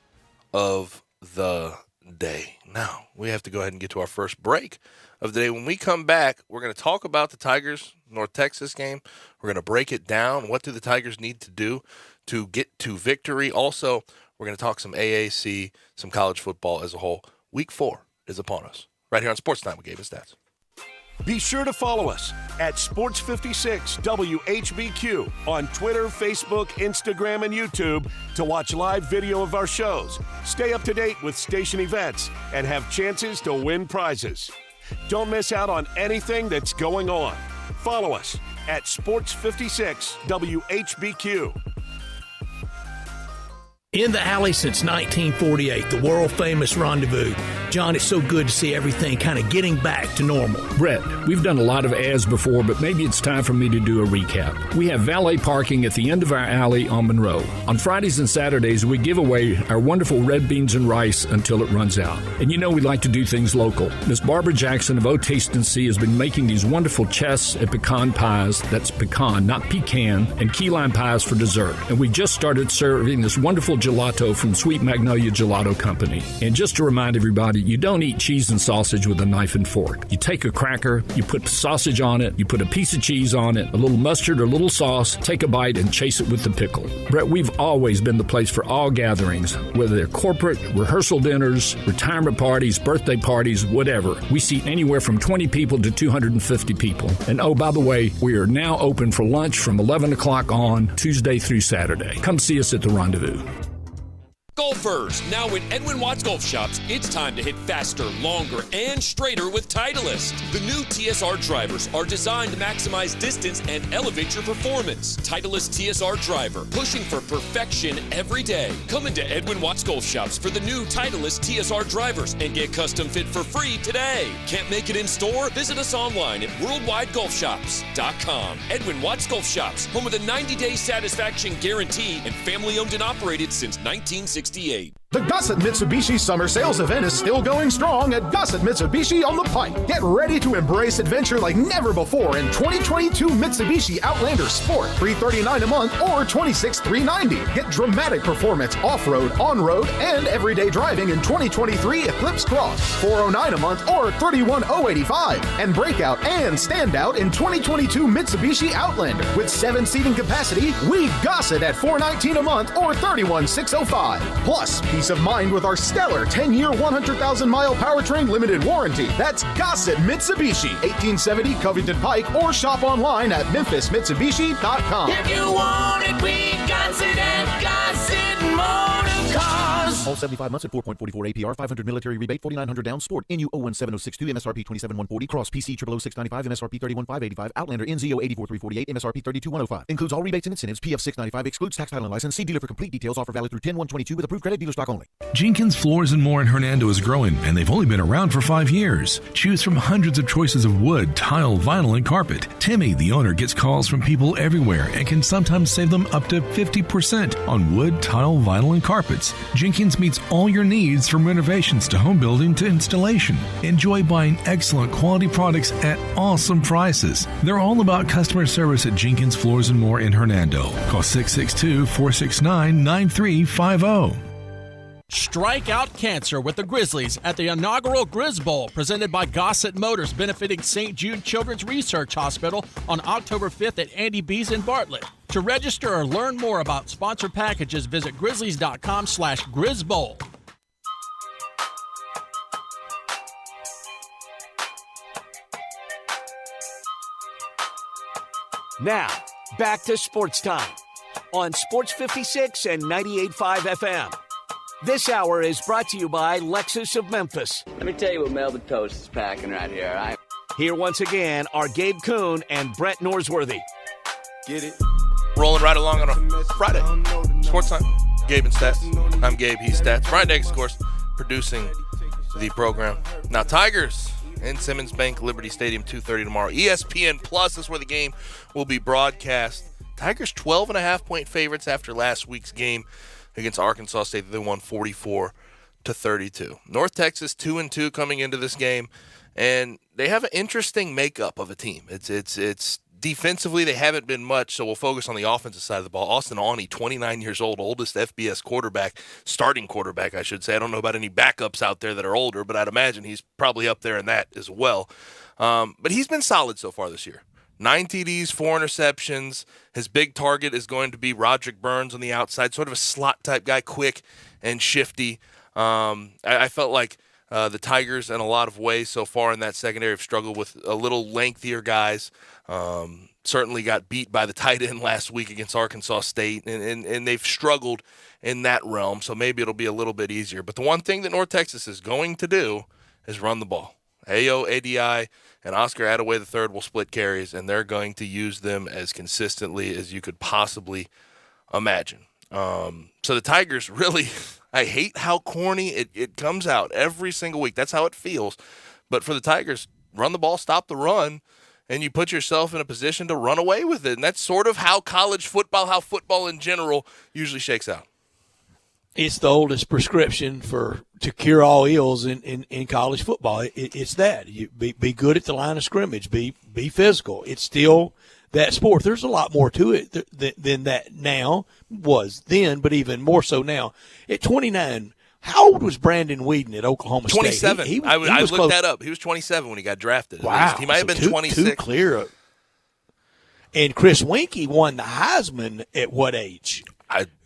Speaker 2: of the day. Now, we have to go ahead and get to our first break of the day. When we come back, we're going to talk about the Tigers North Texas game. We're going to break it down. What do the Tigers need to do to get to victory? Also, we're going to talk some AAC, some college football as a whole. Week 4 is upon us. Right here on Sportstime with Gabe and Stats.
Speaker 5: Be sure to follow us at Sports56 WHBQ on Twitter, Facebook, Instagram, and YouTube to watch live video of our shows, stay up to date with station events, and have chances to win prizes. Don't miss out on anything that's going on. Follow us at Sports56 WHBQ.
Speaker 6: In the alley since 1948, the world-famous Rendezvous. John, it's so good to see everything kind of getting back to normal.
Speaker 7: Brett, we've done a lot of ads before, but maybe it's time for me to do a recap. We have valet parking at the end of our alley on Monroe. On Fridays and Saturdays, we give away our wonderful red beans and rice until it runs out. And you know we like to do things local. Miss Barbara Jackson of O-Taste&See has been making these wonderful chess and pecan pies, that's pecan, not pecan, and key lime pies for dessert. And we just started serving this wonderful gelato from Sweet Magnolia Gelato Company. And just to remind everybody, you don't eat cheese and sausage with a knife and fork. You take a cracker, you put sausage on it, you put a piece of cheese on it, a little mustard or a little sauce, take a bite and chase it with the pickle. Brett, we've always been the place for all gatherings, whether they're corporate, rehearsal dinners, retirement parties, birthday parties, whatever. We seat anywhere from 20 people to 250 people. And oh, by the way, we are now open for lunch from 11 o'clock on Tuesday through Saturday. Come see us at the Rendezvous.
Speaker 8: Golfers, now in Edwin Watts Golf Shops, it's time to hit faster, longer, and straighter with Titleist. The new TSR drivers are designed to maximize distance and elevate your performance. Titleist TSR driver, pushing for perfection every day. Come into Edwin Watts Golf Shops for the new Titleist TSR drivers and get custom fit for free today. Can't make it in store? Visit us online at worldwidegolfshops.com. Edwin Watts Golf Shops, home of the 90-day satisfaction guarantee and family owned and operated since 1968.
Speaker 9: The Gossett Mitsubishi Summer Sales Event is still going strong at Gossett Mitsubishi on the Pike. Get ready to embrace adventure like never before in 2022 Mitsubishi Outlander Sport, $339 a month or $26,390. Get dramatic performance off-road, on-road, and everyday driving in 2023 Eclipse Cross, $409 a month or $31,085. And breakout and standout in 2022 Mitsubishi Outlander with 7 seating capacity. We Gossett at $419 a month or $31,605. Plus, peace of mind with our stellar 10-year, 100,000-mile powertrain limited warranty. That's Gossett Mitsubishi, 1870 Covington Pike, or shop online at memphismitsubishi.com.
Speaker 10: If you want it, we Gossett at Gossett Motor Cars.
Speaker 11: All 75 months at 4.44 APR, 500 military rebate, 4,900 down. Sport, NU 017062, MSRP 27,140. Cross, PC 000695, MSRP 31,585. Outlander, NZO 84,348, MSRP 32,105. Includes all rebates and incentives. PF 695 excludes tax, title, and license. See dealer for complete details. Offer valid through 10/1/22 with approved credit. Dealer stock only.
Speaker 12: Jenkins Floors and More in Hernando is growing, and they've only been around for 5 years. Choose from hundreds of choices of wood, tile, vinyl, and carpet. Timmy, the owner, gets calls from people everywhere and can sometimes save them up to 50% on wood, tile, vinyl, and carpets. Jenkins Jenkins meets all your needs from renovations to home building to installation. Enjoy buying excellent quality products at awesome prices. They're all about customer service at Jenkins Floors and More in Hernando. Call 662-469-9350.
Speaker 13: Strike out cancer with the Grizzlies at the inaugural Grizz Bowl presented by Gossett Motors, benefiting St. Jude Children's Research Hospital on October 5th at Andy B's in Bartlett. To register or learn more about sponsored packages, visit grizzlies.com/GrizzBowl.
Speaker 5: Now, back to Sports Time on Sports 56 and 98.5 FM. This hour is brought to you by Lexus of Memphis.
Speaker 14: Let me tell you what Melvin Toast is packing right here, all right?
Speaker 5: Here once again are Gabe Kuhn and Brett Norsworthy.
Speaker 2: Get it? Rolling right along on a Friday. Sports Time. Gabe and Stats. I'm Gabe, he's Stats. Brian Degas, of course, producing the program. Now, Tigers in Simmons Bank Liberty Stadium, 2:30 tomorrow. ESPN Plus is where the game will be broadcast. Tigers 12.5-point favorites after last week's game against Arkansas State. They won 44-32. North Texas 2-2 coming into this game, and they have an interesting makeup of a team. It's defensively they haven't been much, so we'll focus on the offensive side of the ball. Austin Awney, 29 years old, oldest FBS quarterback, starting quarterback, I should say. I don't know about any backups out there that are older, but I'd imagine he's probably up there in that as well. But he's been solid so far this year. 9 TDs, 4 interceptions. His big target is going to be Roderick Burns on the outside, sort of a slot-type guy, quick and shifty. I felt like the Tigers, in a lot of ways so far in that secondary, have struggled with a little lengthier guys. Certainly got beat by the tight end last week against Arkansas State, and they've struggled in that realm, so maybe it'll be a little bit easier. But the one thing that North Texas is going to do is run the ball. Ayo, ADI, and Oscar Attaway III will split carries, and they're going to use them as consistently as you could possibly imagine. So the Tigers really, I hate how corny it comes out every single week. That's how it feels. But for the Tigers, run the ball, stop the run, and you put yourself in a position to run away with it. And that's sort of how college football, how football in general usually shakes out.
Speaker 1: It's the oldest prescription to cure all ills in college football. It's that. You be good at the line of scrimmage. Be physical. It's still that sport. There's a lot more to it than that now was then, but even more so now. At 29, how old was Brandon Whedon at Oklahoma State?
Speaker 2: 27.
Speaker 1: He
Speaker 2: I
Speaker 1: was
Speaker 2: looked that up. He was 27 when he got drafted.
Speaker 1: Wow.
Speaker 2: He might have been 26.
Speaker 1: Too clear. And Chris Winkie won the Heisman at what age?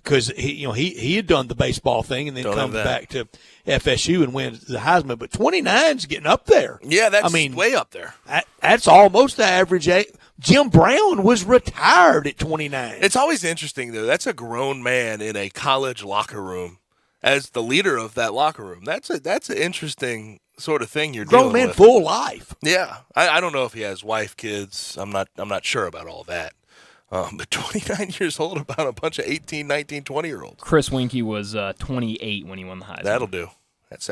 Speaker 1: Because he had done the baseball thing and then comes back to FSU and wins the Heisman. But 29's getting up there.
Speaker 2: Yeah, that's way up there.
Speaker 1: That's almost the average age. Jim Brown was retired at 29.
Speaker 2: It's always interesting, though. That's a grown man in a college locker room as the leader of that locker room. That's an interesting sort of thing you're
Speaker 1: dealing with. Grown man, full life.
Speaker 2: Yeah, I don't know if he has wife, kids. I'm not sure about all that. But 29 years old about a bunch of 18, 19, 20-year-olds.
Speaker 3: Chris Winkie was 28 when he won the Heisman.
Speaker 2: That'll do. It's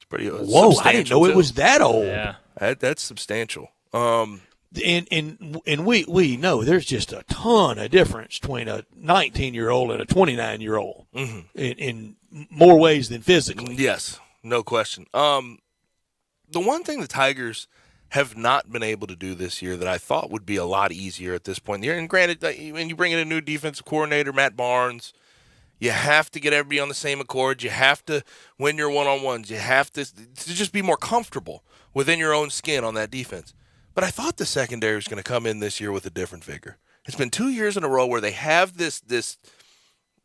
Speaker 2: pretty.
Speaker 1: Whoa, I didn't know it was that old.
Speaker 3: Yeah,
Speaker 2: that's substantial.
Speaker 1: And we know there's just a ton of difference between a 19-year-old and a 29-year-old in more ways than physically.
Speaker 2: Yes, no question. The one thing the Tigers have not been able to do this year that I thought would be a lot easier at this point in the year, and granted, when you bring in a new defensive coordinator, Matt Barnes, you have to get everybody on the same accord. You have to win your one-on-ones. You have to just be more comfortable within your own skin on that defense. But I thought the secondary was going to come in this year with a different vigor. It's been 2 years in a row where they have this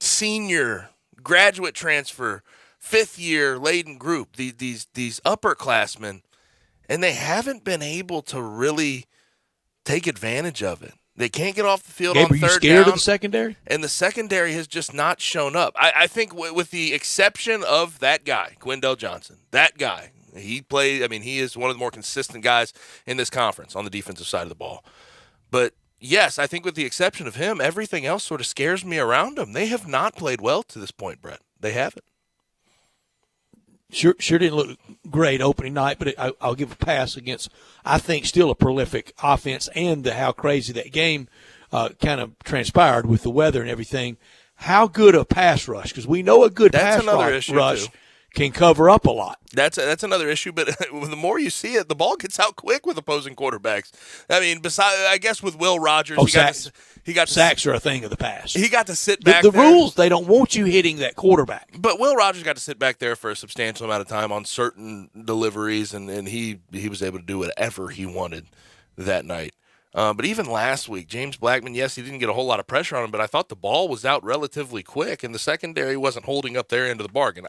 Speaker 2: senior graduate transfer, fifth-year laden group, these upperclassmen, and they haven't been able to really take advantage of it. They can't get off the field on third down.
Speaker 1: Are you scared of the secondary?
Speaker 2: And the secondary has just not shown up. I think with the exception of that guy, Quindell Johnson, that guy, he is one of the more consistent guys in this conference on the defensive side of the ball. But, yes, I think with the exception of him, everything else sort of scares me around them. They have not played well to this point, Brett. They haven't.
Speaker 1: Sure didn't look great opening night, but I'll give a pass against, I think, still a prolific offense and how crazy that game kind of transpired with the weather and everything. how good a pass rush, because we know a good
Speaker 2: That's
Speaker 1: pass
Speaker 2: another
Speaker 1: rush
Speaker 2: issue, too.
Speaker 1: can cover up a lot.
Speaker 2: That's another issue, but the more you see it, the ball gets out quick with opposing quarterbacks. I mean, I guess with Will Rogers, he got
Speaker 1: sacks are a thing of the past.
Speaker 2: He got to sit back.
Speaker 1: The
Speaker 2: there.
Speaker 1: rules, they don't want you hitting that quarterback.
Speaker 2: But Will Rogers got to sit back there for a substantial amount of time on certain deliveries, and he was able to do whatever he wanted that night. But even last week, James Blackman, yes, he didn't get a whole lot of pressure on him, but I thought the ball was out relatively quick, and the secondary wasn't holding up their end of the bargain.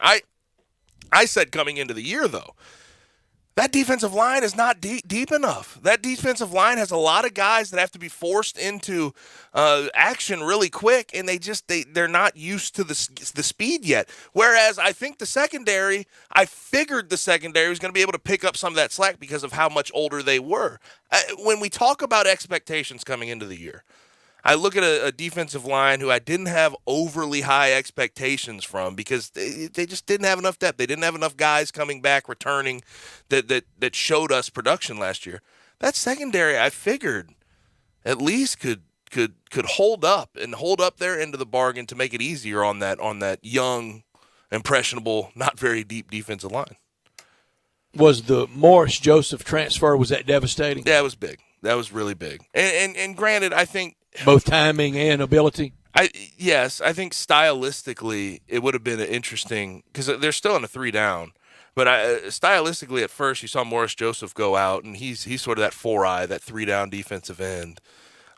Speaker 2: I said coming into the year, though, that defensive line is not deep enough. That defensive line has a lot of guys that have to be forced into action really quick, and they're not used to the speed yet. Whereas I think I figured the secondary was going to be able to pick up some of that slack because of how much older they were. When we talk about expectations coming into the year, I look at a defensive line who I didn't have overly high expectations from because they just didn't have enough depth. They didn't have enough guys coming back, returning, that showed us production last year. That secondary, I figured, at least could hold up their end of the bargain to make it easier on that young, impressionable, not very deep defensive line.
Speaker 1: Was the Morris Joseph transfer, was that devastating?
Speaker 2: Yeah, it was big. That was really big. And granted, I think
Speaker 1: both timing and ability.
Speaker 2: Yes, I think stylistically it would have been an interesting because they're still in a 3-down. But stylistically, at first, you saw Morris Joseph go out, and he's sort of that 4-eye, that 3-down defensive end.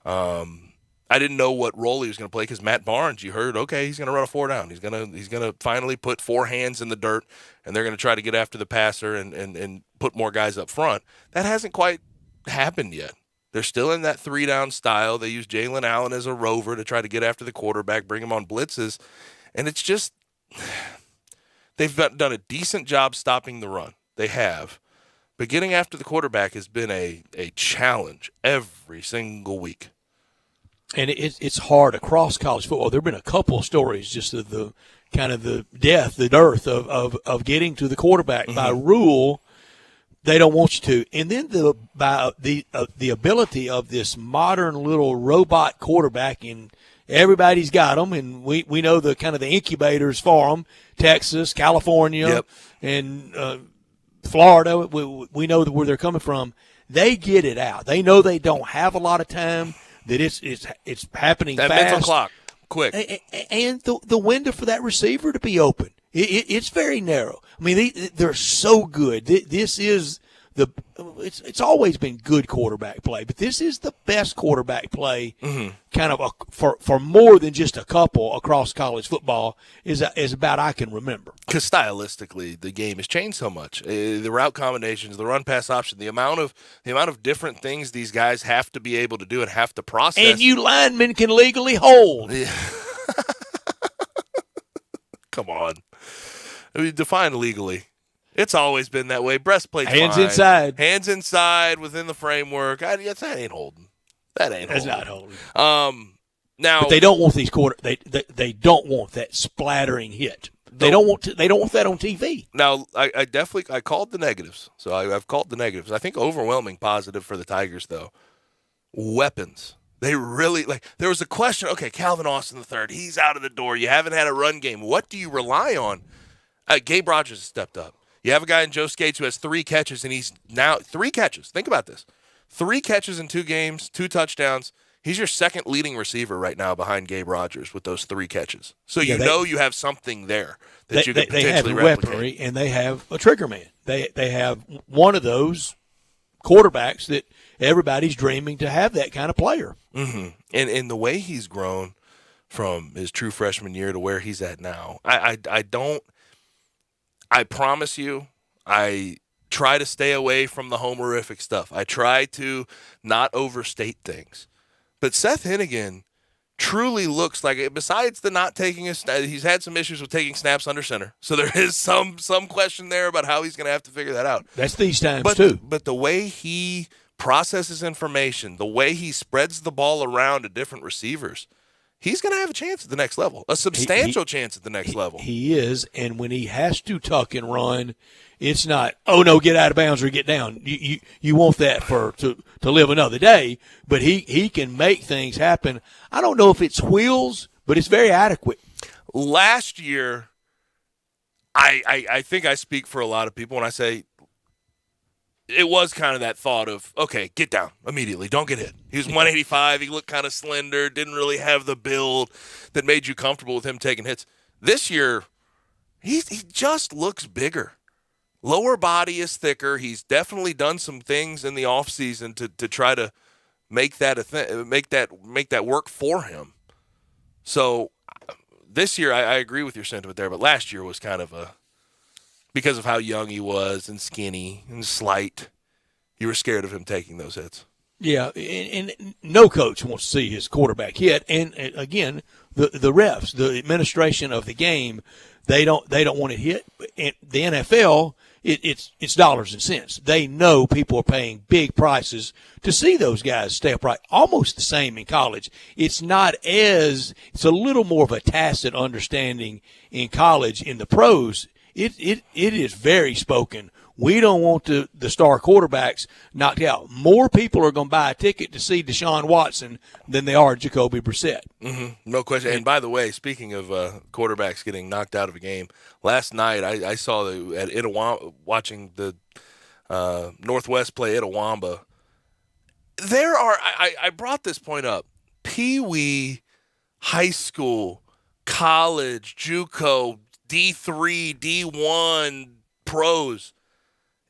Speaker 2: I didn't know what role he was going to play because Matt Barnes, you heard, okay, he's going to run a 4-down. He's going to finally put 4 hands in the dirt, and they're going to try to get after the passer and put more guys up front. That hasn't quite happened yet. They're still in that 3-down style. They use Jalen Allen as a rover to try to get after the quarterback, bring him on blitzes. And it's just they've done a decent job stopping the run. They have. But getting after the quarterback has been a challenge every single week.
Speaker 1: And it's hard across college football. There have been a couple of stories just of the kind of the dearth of getting to the quarterback. By rule, they don't want you to. And then the ability of this modern little robot quarterback, and everybody's got them, and we know the kind of the incubators for them, Texas, California, and Florida. We know where they're coming from. They get it out. They know they don't have a lot of time, that it's happening
Speaker 2: that
Speaker 1: fast.
Speaker 2: That mental clock, quick.
Speaker 1: And the window for that receiver to be open. It's very narrow. I mean, they're so good. This is it's always been good quarterback play, but this is the best quarterback play kind of for more than just a couple across college football is about I can remember.
Speaker 2: Because stylistically, the game has changed so much. The route combinations, the run pass option, the amount of different things these guys have to be able to do and have to process.
Speaker 1: And you linemen can legally hold.
Speaker 2: Yeah. Come on. I mean, define legally. It's always been that way. Breastplate's
Speaker 1: hands
Speaker 2: fine.
Speaker 1: inside.
Speaker 2: Hands inside within the framework. That ain't holding.
Speaker 1: That's not holding.
Speaker 2: Now,
Speaker 1: but they don't want these they don't want that splattering hit. They don't want that on TV.
Speaker 2: Now, I definitely called the negatives. So I've called the negatives. I think overwhelming positive for the Tigers though. Weapons. They really there was a question, okay, Calvin Austin III, he's out of the door. You haven't had a run game. What do you rely on? Gabe Rogers has stepped up. You have a guy in Joe Skates who has 3 catches, and he's now 3 catches. Think about this. 3 catches in 2 games, 2 touchdowns. He's your second leading receiver right now behind Gabe Rogers with those 3 catches. So you have something there that you could potentially replicate. They have
Speaker 1: weaponry, and they have a trigger man. They have one of those quarterbacks that everybody's dreaming to have that kind of player.
Speaker 2: Mm-hmm. And the way he's grown from his true freshman year to where he's at now, I promise you, I try to stay away from the homerific stuff. I try to not overstate things. But Seth Hennigan truly looks like, besides the not taking he's had some issues with taking snaps under center. So there is some question there about how he's going to have to figure that out.
Speaker 1: That's these times too.
Speaker 2: But the way he processes information, the way he spreads the ball around to different receivers, he's going to have a chance at the next level, a substantial chance at the next level.
Speaker 1: He is, and when he has to tuck and run, it's not, oh, no, get out of bounds or get down. You want that to live another day, but he can make things happen. I don't know if it's wheels, but it's very adequate.
Speaker 2: Last year, I think I speak for a lot of people when I say it was kind of that thought of, okay, get down immediately. Don't get hit. He was 185. He looked kind of slender, didn't really have the build that made you comfortable with him taking hits. This year, he just looks bigger. Lower body is thicker. He's definitely done some things in the offseason to try to make that make that work for him. So this year, I agree with your sentiment there, but last year was kind of because of how young he was and skinny and slight, you were scared of him taking those hits.
Speaker 1: Yeah, and no coach wants to see his quarterback hit. And again, the refs, the administration of the game, they don't want it hit. And the NFL, it's dollars and cents. They know people are paying big prices to see those guys stay upright. Almost the same in college. It's a little more of a tacit understanding in college. In the pros, it is very spoken. We don't want the star quarterbacks knocked out. More people are going to buy a ticket to see Deshaun Watson than they are Jacoby Brissett.
Speaker 2: Mm-hmm. No question. And by the way, speaking of quarterbacks getting knocked out of a game, last night I saw at Itawamba, watching the Northwest play Itawamba. I brought this point up. Pee-wee, high school, college, JUCO, D3, D1, pros.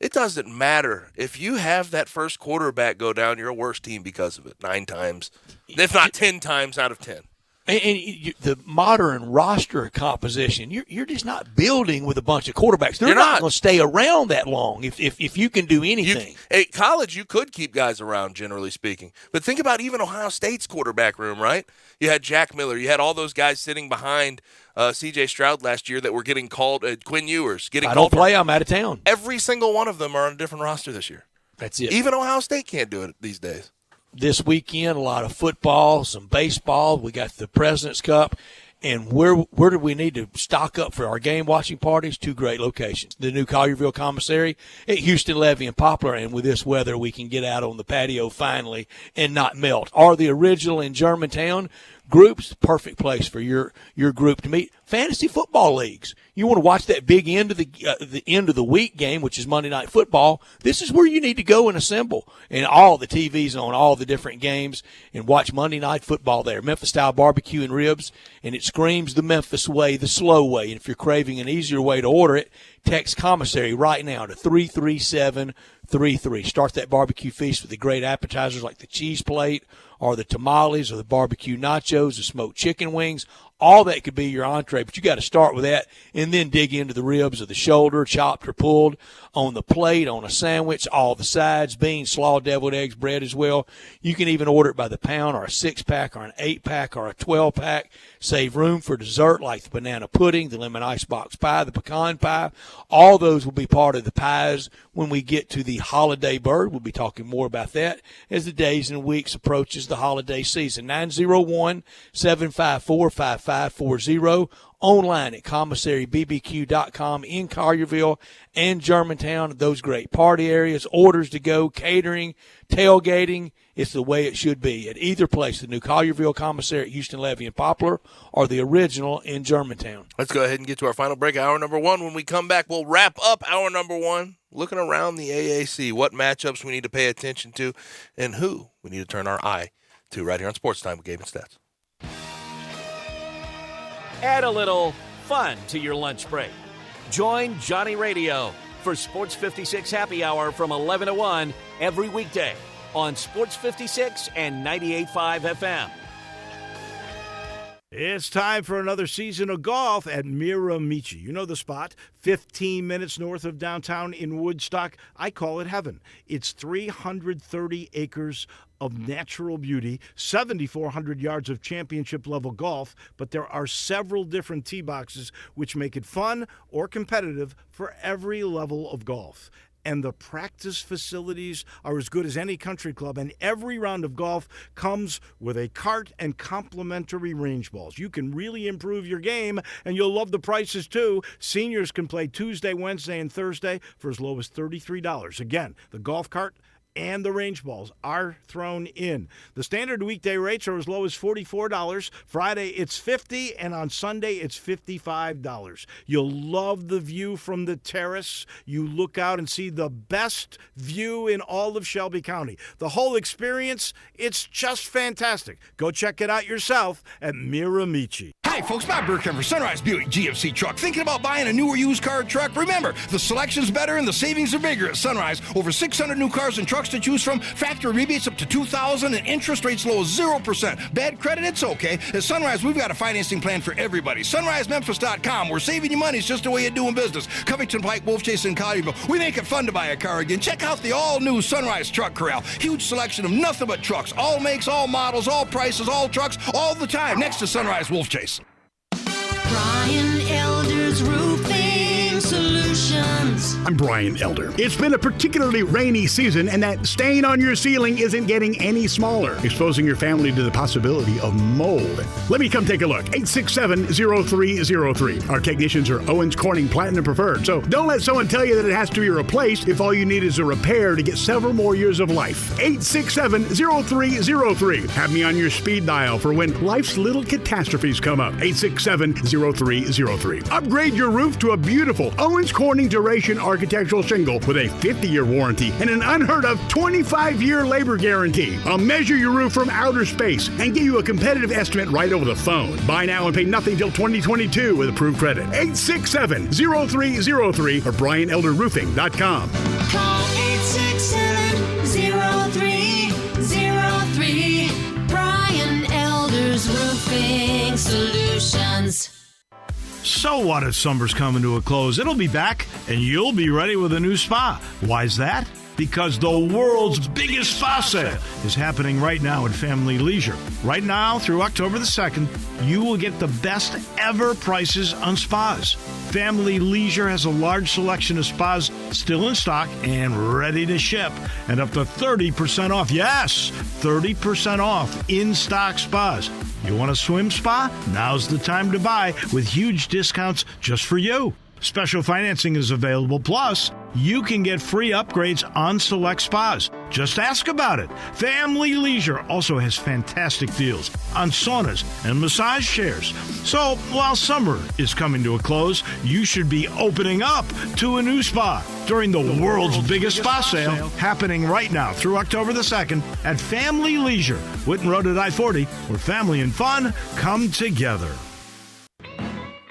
Speaker 2: It doesn't matter. If you have that first quarterback go down, you're a worse team because of it 9 times, if not 10 times out of 10.
Speaker 1: And the modern roster composition, you're just not building with a bunch of quarterbacks. They're not going to stay around that long if you can do anything.
Speaker 2: At college, you could keep guys around, generally speaking. But think about even Ohio State's quarterback room, right? You had Jack Miller. You had all those guys sitting behind C.J. Stroud last year that were getting called, Quinn Ewers.
Speaker 1: I don't play, I'm out of town.
Speaker 2: Every single one of them are on a different roster this year.
Speaker 1: That's it.
Speaker 2: Even Ohio State can't do it these days.
Speaker 1: This weekend, a lot of football, some baseball. We got the President's Cup. And where do we need to stock up for our game watching parties? 2 great locations. The new Collierville Commissary at Houston, Levy, and Poplar. And with this weather, we can get out on the patio finally and not melt. Or the original in Germantown. Groups, perfect place for your group to meet. Fantasy football leagues. You want to watch that big end of the end of the week game, which is Monday Night Football. This is where you need to go and assemble. And all the TVs on all the different games and watch Monday Night Football there. Memphis style barbecue and ribs, and it screams the Memphis way, the slow way. And if you're craving an easier way to order it, text commissary right now to 33733. Start that barbecue feast with the great appetizers like the cheese plate or the tamales or the barbecue nachos, the smoked chicken wings. All that could be your entree, but you got to start with that and then dig into the ribs or the shoulder, chopped or pulled, on the plate, on a sandwich, all the sides, beans, slaw, deviled eggs, bread as well. You can even order it by the pound or a 6-pack or an 8-pack or a 12-pack. Save room for dessert like the banana pudding, the lemon icebox pie, the pecan pie. All those will be part of the pies when we get to the holiday bird. We'll be talking more about that as the days and weeks approaches the holiday season. 901-754-5540. Online at commissarybbq.com in Collierville and Germantown. Those great party areas, orders to go, catering, tailgating. It's the way it should be at either place, the new Collierville Commissary at Houston, Levy, and Poplar, or the original in Germantown.
Speaker 2: Let's go ahead and get to our final break, hour number 1. When we come back, we'll wrap up hour number 1, looking around the AAC, what matchups we need to pay attention to, and who we need to turn our eye to right here on Sports Time with Gabe and Stats.
Speaker 15: Add a little fun to your lunch break. Join Johnny Radio for Sports 56 Happy Hour from 11 to 1 every weekday on Sports 56 and 98.5 FM.
Speaker 16: It's time for another season of golf at Miramichi. You know the spot, 15 minutes north of downtown in Woodstock. I call it heaven. It's 330 acres of natural beauty, 7,400 yards of championship-level golf, but there are several different tee boxes which make it fun or competitive for every level of golf. And the practice facilities are as good as any country club, and every round of golf comes with a cart and complimentary range balls. You can really improve your game, and you'll love the prices too. Seniors can play Tuesday, Wednesday, and Thursday for as low as $33. Again, the golf cart and the range balls are thrown in. The standard weekday rates are as low as $44. Friday, it's $50, and on Sunday, it's $55. You'll love the view from the terrace. You look out and see the best view in all of Shelby County. The whole experience, it's just fantastic. Go check it out yourself at Miramichi.
Speaker 17: Hi, folks. Bob Burkham for Sunrise Buick GMC Truck. Thinking about buying a new or used car or truck? Remember, the selection's better and the savings are bigger at Sunrise. Over 600 new cars and trucks to choose from. Factory rebates up to $2,000 and interest rates low as 0%. Bad credit? It's okay. At Sunrise, we've got a financing plan for everybody. SunriseMemphis.com. We're saving you money. It's just the way of doing business. Covington Pike, Wolf Chase, and Collierville. We make it fun to buy a car again. Check out the all-new Sunrise Truck Corral. Huge selection of nothing but trucks. All makes, all models, all prices, all trucks, all the time. Next to Sunrise Wolf Chase.
Speaker 10: Brian Elder's Roofing Solutions.
Speaker 18: I'm Brian Elder. It's been a particularly rainy season, and that stain on your ceiling isn't getting any smaller, exposing your family to the possibility of mold. Let me come take a look. 867-0303. Our technicians are Owens Corning Platinum Preferred, so don't let someone tell you that it has to be replaced if all you need is a repair to get several more years of life. 867-0303. Have me on your speed dial for when life's little catastrophes come up. 867-0303. Upgrade your roof to a beautiful Owens Corning Duration Architectural Shingle with a 50-year warranty and an unheard of 25-year labor guarantee. I'll measure your roof from outer space and give you a competitive estimate right over the phone. Buy now and pay nothing till 2022 with approved credit. 867-0303 or BrianElderRoofing.com.
Speaker 10: Call 867-0303. Brian Elder's Roofing Solutions.
Speaker 16: So what if summer's coming to a close? It'll be back, and you'll be ready with a new spa. Why's that? Because the world's biggest spa sale is happening right now at Family Leisure. Right now, through October the 2nd, you will get the best ever prices on spas. Family Leisure has a large selection of spas still in stock and ready to ship, and up to 30% off. Yes, 30% off in-stock spas. You want a swim spa? Now's the time to buy with huge discounts just for you. Special financing is available. Plus, you can get free upgrades on select spas. Just ask about it. Family Leisure also has fantastic deals on saunas and massage chairs. So, while summer is coming to a close, you should be opening up to a new spa during the world's biggest spa sale happening right now through October the 2nd at Family Leisure, Whitten Road at I-40, where family and fun come together.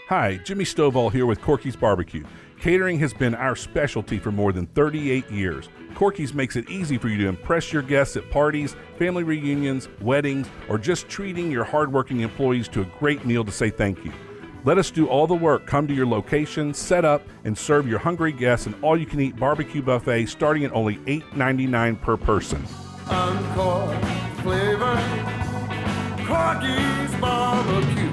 Speaker 19: Hi, Jimmy Stovall here with Corky's Barbecue. Catering has been our specialty for more than 38 years. Corky's makes it easy for you to impress your guests at parties, family reunions, weddings, or just treating your hardworking employees to a great meal to say thank you. Let us do all the work. Come to your location, set up, and serve your hungry guests an all-you-can-eat barbecue buffet starting at only $8.99 per person.
Speaker 10: Encore flavor, Corky's Barbecue.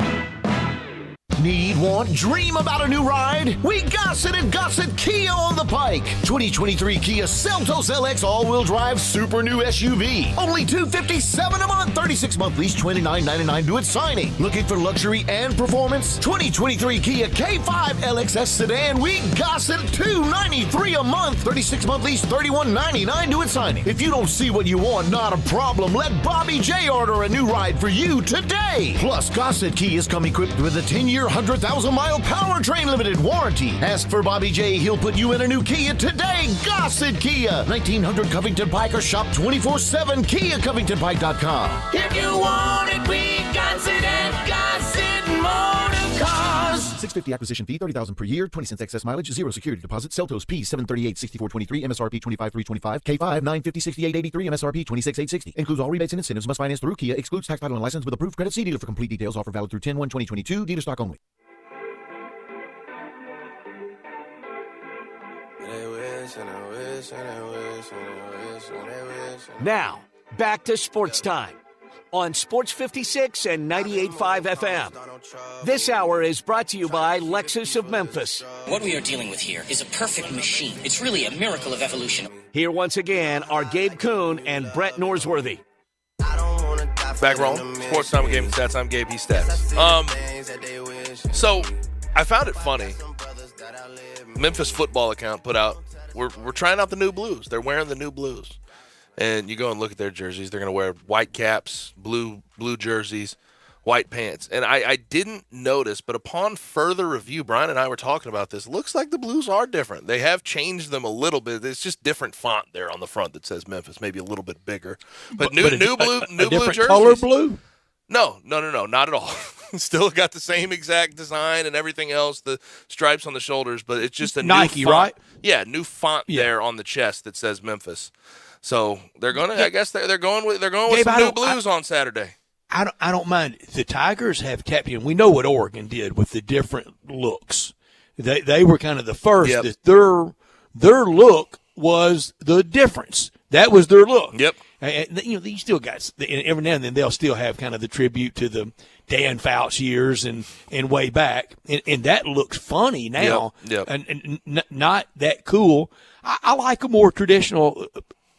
Speaker 20: Need, want, dream about a new ride? We got it at Gossett Kia on the Pike. 2023 Kia Seltos LX all-wheel drive super new SUV. Only $257 a month. 36-month lease, $29.99 due at signing. Looking for luxury and performance? 2023 Kia K5 LXS sedan. We got it at $293 a month. 36-month lease, $31.99 due at signing. If you don't see what you want, not a problem. Let Bobby J order a new ride for you today. Plus, Gossett Kias come equipped with a 10-year 100,000-mile powertrain limited warranty. Ask for Bobby J. He'll put you in a new Kia today. Gossett Kia, 1900 Covington Pike, or shop 24/7 KiaCovingtonPike.com.
Speaker 10: If you want it, we got it at Gossett Motor Cars.
Speaker 11: $650 acquisition fee, $30,000 per year, 20 cents excess mileage, 0 security deposit. Seltos P 738-6423, MSRP 25,325, K5 950-6883, MSRP 26,860. Includes all rebates and incentives. Must finance through Kia. Excludes tax, title, and license with approved credit. See dealer for complete details. Offer valid through 10/1/2022. Dealer stock only.
Speaker 15: Now, back to Sports Time on Sports 56 and 98.5 FM. This hour is brought to you by Lexus of Memphis.
Speaker 21: What we are dealing with here is a perfect machine. It's really a miracle of evolution.
Speaker 15: Here once again are Gabe Kuhn and Brett Norsworthy.
Speaker 2: Back rolling. Sports Time with Gabe and Stats. I'm Gabe, he's Stats. So, I found it funny. Memphis football account put out, we're trying out the new blues. They're wearing the new blues. And you go and look at their jerseys. They're going to wear white caps, blue jerseys, white pants. And I didn't notice, but upon further review, Brian and I were talking about this. Looks like the blues are different. They have changed them a little bit. It's just different font there on the front that says Memphis, maybe a little bit bigger. But new blue jerseys.
Speaker 1: Color blue?
Speaker 2: No, not at all. Still got the same exact design and everything else, the stripes on the shoulders, but it's just a
Speaker 1: Nike,
Speaker 2: new font.
Speaker 1: right?
Speaker 2: Yeah, new font there on the chest that says Memphis. So they're gonna. I guess they're going with some new blues on Saturday.
Speaker 1: I don't mind. The Tigers have tapped in. We know what Oregon did with the different looks. They were kind of the first.
Speaker 2: Yep.
Speaker 1: That their look was the difference. That was their look.
Speaker 2: Yep.
Speaker 1: And, you still got every now and then they'll still have kind of the tribute to the Dan Fouts years and way back, and that looks funny now.
Speaker 2: Yep.
Speaker 1: And not that cool. I like a more traditional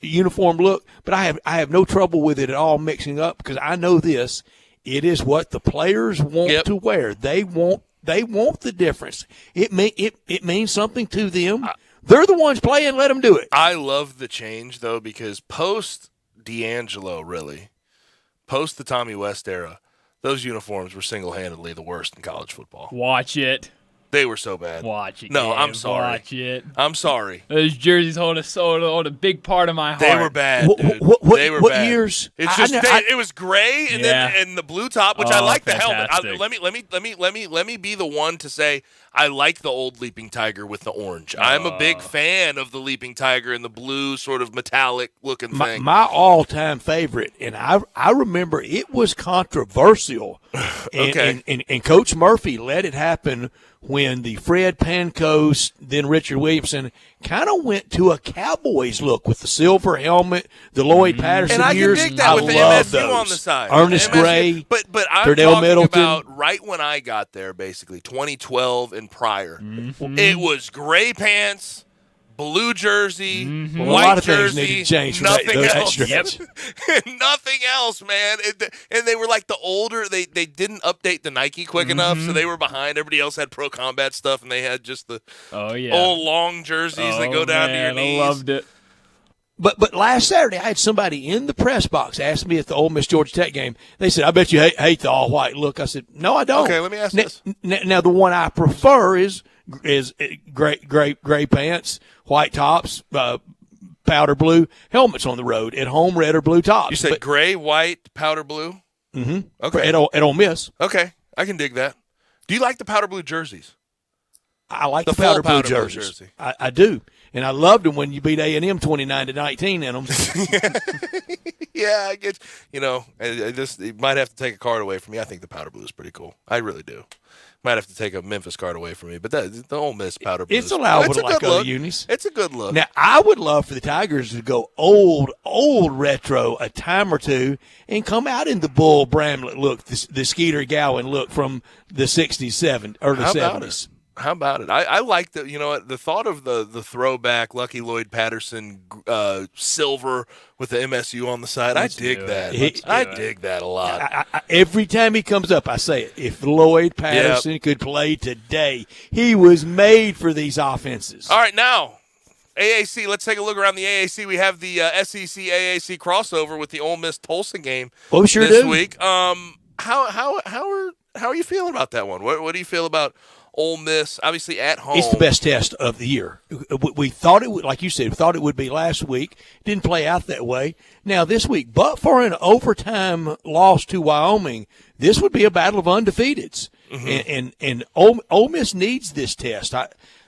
Speaker 1: uniform look, but I have no trouble with it at all mixing up because I know this. It is what the players want to wear. They want the difference. It means something to them. They're the ones playing. Let them do it.
Speaker 2: I love the change though because post D'Angelo, really, post the Tommy West era, those uniforms were single-handedly the worst in college football.
Speaker 3: Watch it.
Speaker 2: They were so bad.
Speaker 3: Watch it.
Speaker 2: No,
Speaker 3: Gabe.
Speaker 2: I'm sorry.
Speaker 3: Watch it.
Speaker 2: I'm sorry.
Speaker 3: Those jerseys hold a big part of my heart.
Speaker 2: They were bad, dude. They were
Speaker 1: what
Speaker 2: bad.
Speaker 1: Years?
Speaker 2: It's just it was gray and then the blue top, which I like the helmet. Let me be the one to say I like the old Leaping Tiger with the orange. I'm a big fan of the Leaping Tiger and the blue sort of metallic looking thing.
Speaker 1: My all-time favorite, and I remember it was controversial. And Coach Murphy let it happen when the Fred Pankos, then Richard Williamson, kind of went to a Cowboys look with the silver helmet, the Lloyd Patterson
Speaker 2: and I
Speaker 1: years.
Speaker 2: can dig that with the
Speaker 1: love
Speaker 2: MSU
Speaker 1: those.
Speaker 2: on the side.
Speaker 1: Ernest Gray,
Speaker 2: but I'm
Speaker 1: Turdell
Speaker 2: talking
Speaker 1: Middleton.
Speaker 2: about right when I got there, basically 2012 and prior.
Speaker 1: Mm-hmm.
Speaker 2: It was gray pants, blue jersey,
Speaker 1: Well, a
Speaker 2: white
Speaker 1: lot of things
Speaker 2: jersey,
Speaker 1: need to change from
Speaker 2: nothing
Speaker 1: that
Speaker 2: else.
Speaker 1: stretch.
Speaker 2: Nothing else, man. And they were like the older. They didn't update the Nike quick enough, so they were behind. Everybody else had Pro Combat stuff, and they had just the old long jerseys that go down to your knees.
Speaker 3: I loved it.
Speaker 1: But last Saturday, I had somebody in the press box ask me at the Ole Miss Georgia Tech game. They said, "I bet you hate the all white look." I said, "No, I don't."
Speaker 2: Okay, let me ask this.
Speaker 1: Now the one I prefer is gray pants, white tops, powder blue helmets on the road. At home, red or blue tops.
Speaker 2: You said gray, white, powder blue.
Speaker 1: Mm-hmm.
Speaker 2: Okay.
Speaker 1: At Ole Miss.
Speaker 2: Okay, I can dig that. Do you like the powder blue jerseys?
Speaker 1: I like
Speaker 2: the
Speaker 1: the powder blue
Speaker 2: blue
Speaker 1: jerseys.
Speaker 2: jersey.
Speaker 1: I do, and I loved them when you beat A&M 29-19 in them.
Speaker 2: Yeah, I get. I just you might have to take a card away from me. I think the powder blue is pretty cool. I really do. Might have to take a Memphis card away from me, but the Ole Miss powder blue.
Speaker 1: It's allowable
Speaker 2: it's a
Speaker 1: like
Speaker 2: good
Speaker 1: other
Speaker 2: look.
Speaker 1: unis.
Speaker 2: It's a good look.
Speaker 1: Now, I would love for the Tigers to go old retro a time or two and come out in the Bull Bramlett look, the Skeeter Gowan look from the 60s, early 70s.
Speaker 2: How about it? I like the thought of the throwback Lucky Lloyd Patterson silver with the MSU on the side. I dig that. I dig that a lot.
Speaker 1: Every time he comes up, I say it. If Lloyd Patterson could play today, he was made for these offenses.
Speaker 2: All right, now AAC. Let's take a look around the AAC. We have the SEC AAC crossover with the Ole Miss Tulsa game.
Speaker 1: Well, we sure
Speaker 2: this
Speaker 1: do.
Speaker 2: week. How are you feeling about that one? What do you feel about Ole Miss, obviously at home?
Speaker 1: It's the best test of the year. We thought it would, like you said, we thought it would be last week. Didn't play out that way. Now this week, but for an overtime loss to Wyoming, this would be a battle of undefeateds. Mm-hmm. And Ole Miss needs this test.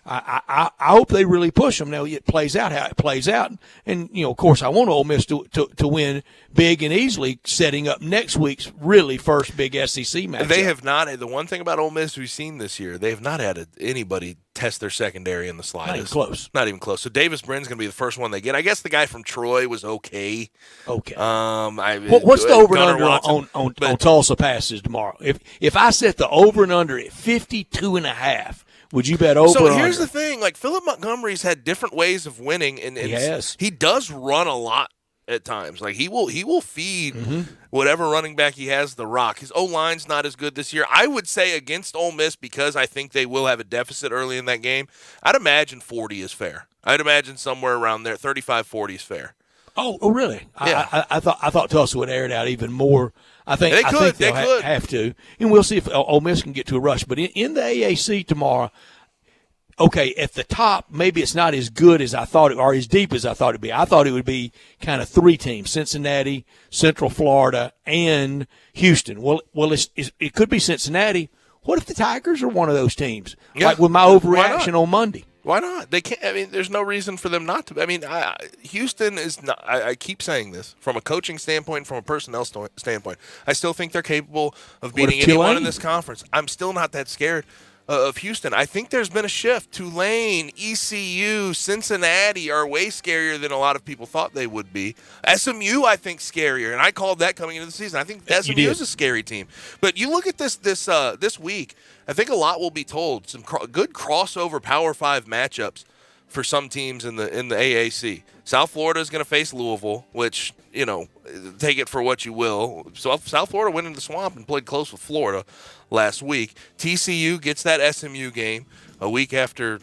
Speaker 1: I hope they really push them. Now it plays out how it plays out, and of course, I want Ole Miss to win big and easily, setting up next week's really first big SEC match.
Speaker 2: They have not. The one thing about Ole Miss we've seen this year, they have not had anybody test their secondary in the slightest.
Speaker 1: Not even close.
Speaker 2: So Davis Brin's going to be the first one they get. I guess the guy from Troy was okay.
Speaker 1: Okay.
Speaker 2: What's
Speaker 1: the over and under on Tulsa passes tomorrow? If I set the over and under at 52.5. Would you bet over?
Speaker 2: So here's the thing: like Philip Montgomery's had different ways of winning, and he does run a lot at times. Like he will feed whatever running back he has the rock. His O-line's not as good this year. I would say against Ole Miss, because I think they will have a deficit early in that game. I'd imagine 40 is fair. I'd imagine somewhere around there, 35-40 is fair.
Speaker 1: Oh, really?
Speaker 2: Yeah.
Speaker 1: I thought Tulsa would air it out even more. I think
Speaker 2: They could.
Speaker 1: they'll have to, and we'll see if Ole Miss can get to a rush. But in the AAC tomorrow, okay, at the top, maybe it's not as good as I thought it, or as deep as I thought it'd be. I thought it would be kind of three teams: Cincinnati, Central Florida, and Houston. Well, it could be Cincinnati. What if the Tigers are one of those teams?
Speaker 2: Yeah.
Speaker 1: Like with my overreaction on Monday.
Speaker 2: Why not? They can't. I mean, there's no reason for them not to. I mean, Houston is not. I keep saying this from a coaching standpoint, from a personnel standpoint. I still think they're capable of beating anyone in this conference. I'm still not that scared of Houston. I think there's been a shift. Tulane, ECU, Cincinnati are way scarier than a lot of people thought they would be. SMU, I think, scarier, and I called that coming into the season. I think SMU is a scary team. But you look at this week. I think a lot will be told. Some good crossover Power 5 matchups for some teams in the AAC. South Florida is going to face Louisville, which, take it for what you will. So South Florida went into the swamp and played close with Florida last week. TCU gets that SMU game a week after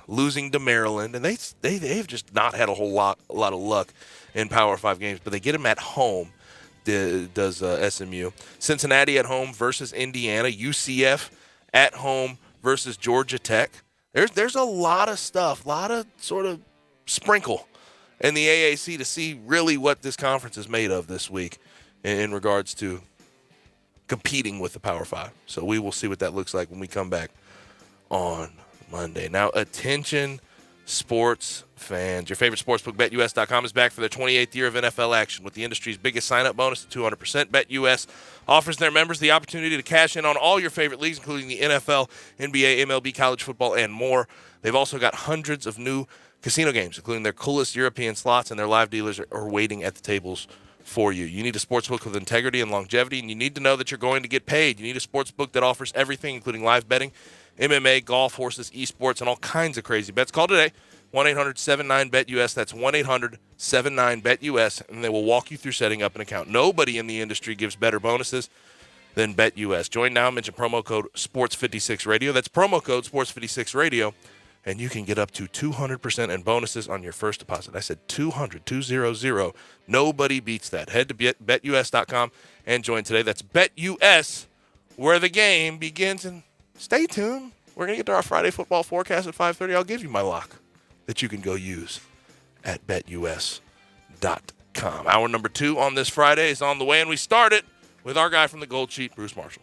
Speaker 2: losing to Maryland, and they've just not had a lot of luck in Power 5 games, but they get them at home. Does SMU. Cincinnati at home versus Indiana. UCF at home versus Georgia Tech. There's a lot of stuff, a lot of sort of sprinkle in the AAC to see really what this conference is made of this week in regards to competing with the Power 5. So we will see what that looks like when we come back on Monday. Now, attention sports fans. Your favorite sportsbook, BetUS.com, is back for their 28th year of NFL action with the industry's biggest sign-up bonus of 200%. BetUS offers their members the opportunity to cash in on all your favorite leagues, including the NFL, NBA, MLB, college football, and more. They've also got hundreds of new casino games, including their coolest European slots, and their live dealers are waiting at the tables for you. You need a sportsbook with integrity and longevity, and you need to know that you're going to get paid. You need a sportsbook that offers everything, including live betting, MMA, golf, horses, esports, and all kinds of crazy bets. Call today, 1-800-79-BET-US. That's 1-800-79-BET-US, and they will walk you through setting up an account. Nobody in the industry gives better bonuses than BetUS. Join now, mention promo code Sports56Radio. That's promo code Sports56Radio, and you can get up to 200% in bonuses on your first deposit. I said 200, 200. Nobody beats that. Head to BetUS.com and join today. That's BetUS, where the game begins. And stay tuned. We're going to get to our Friday football forecast at 5:30. I'll give you my lock that you can go use at BetUS.com. Hour number 2 on this Friday is on the way, and we start it with our guy from the Gold Sheet, Bruce Marshall.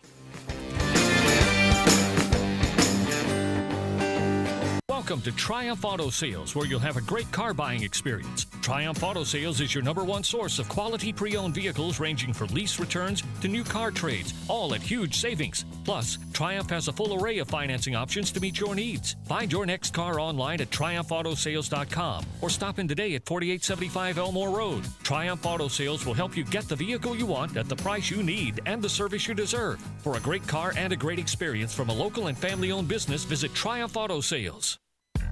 Speaker 7: Welcome to Triumph Auto Sales, where you'll have a great car buying experience. Triumph Auto Sales is your #1 source of quality pre-owned vehicles ranging from lease returns to new car trades, all at huge savings. Plus, Triumph has a full array of financing options to meet your needs. Find your next car online at TriumphAutoSales.com or stop in today at 4875 Elmore Road. Triumph Auto Sales will help you get the vehicle you want at the price you need and the service you deserve. For a great car and a great experience from a local and family-owned business, visit Triumph Auto Sales.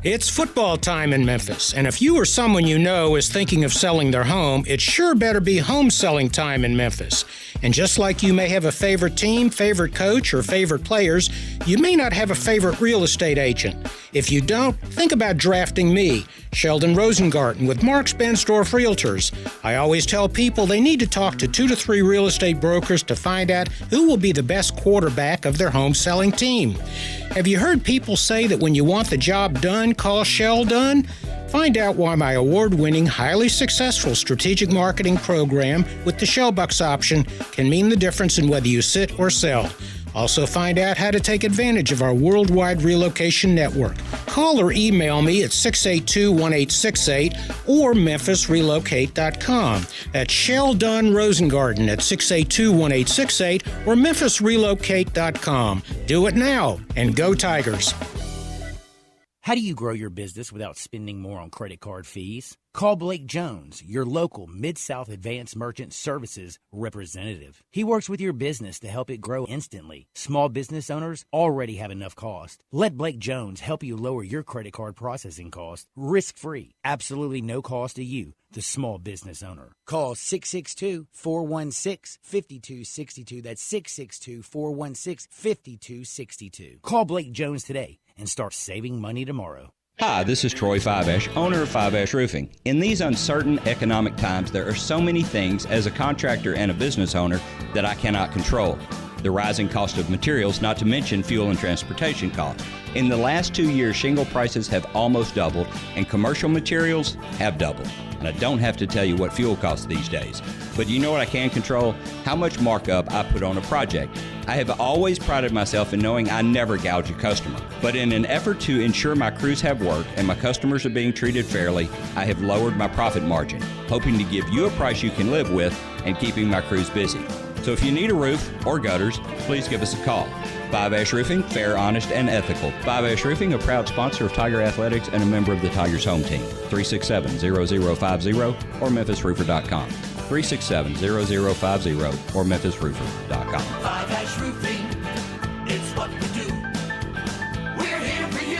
Speaker 4: It's football time in Memphis, and if you or someone you know is thinking of selling their home, it sure better be home selling time in Memphis. And just like you may have a favorite team, favorite coach, or favorite players, you may not have a favorite real estate agent. If you don't, think about drafting me, Sheldon Rosengarten, with Mark's Bensdorf Realtors. I always tell people they need to talk to 2 to 3 real estate brokers to find out who will be the best quarterback of their home selling team. Have you heard people say that when you want the job done, call Sheldon? Find out why my award-winning, highly successful strategic marketing program with the Shellbucks option can mean the difference in whether you sit or sell. Also find out how to take advantage of our worldwide relocation network. Call or email me at 682-1868 or memphisrelocate.com. That's Sheldon Rosengarten at 682-1868 or memphisrelocate.com. Do it now, and go Tigers.
Speaker 22: How do you grow your business without spending more on credit card fees? Call Blake Jones, your local Mid-South Advanced Merchant Services representative. He works with your business to help it grow instantly. Small business owners already have enough cost. Let Blake Jones help you lower your credit card processing cost risk-free. Absolutely no cost to you, the small business owner. Call 662-416-5262. That's 662-416-5262. Call Blake Jones today and start saving money tomorrow.
Speaker 6: Hi, this is Troy Fiveash, owner of Fiveash Roofing. In these uncertain economic times, there are so many things as a contractor and a business owner that I cannot control. The rising cost of materials, not to mention fuel and transportation costs. In the last 2 years, shingle prices have almost doubled and commercial materials have doubled. And I don't have to tell you what fuel costs these days. But you know what I can control? How much markup I put on a project. I have always prided myself in knowing I never gouge a customer. But in an effort to ensure my crews have work and my customers are being treated fairly, I have lowered my profit margin, hoping to give you a price you can live with and keeping my crews busy. So if you need a roof or gutters, please give us a call. Fiveash Roofing, fair, honest, and ethical. Fiveash Roofing, a proud sponsor of Tiger Athletics and a member of the Tigers home team. 367-0050 or memphisroofer.com. 367-0050 or memphisroofer.com.
Speaker 10: Fiveash Roofing, it's what we do. We're here for you.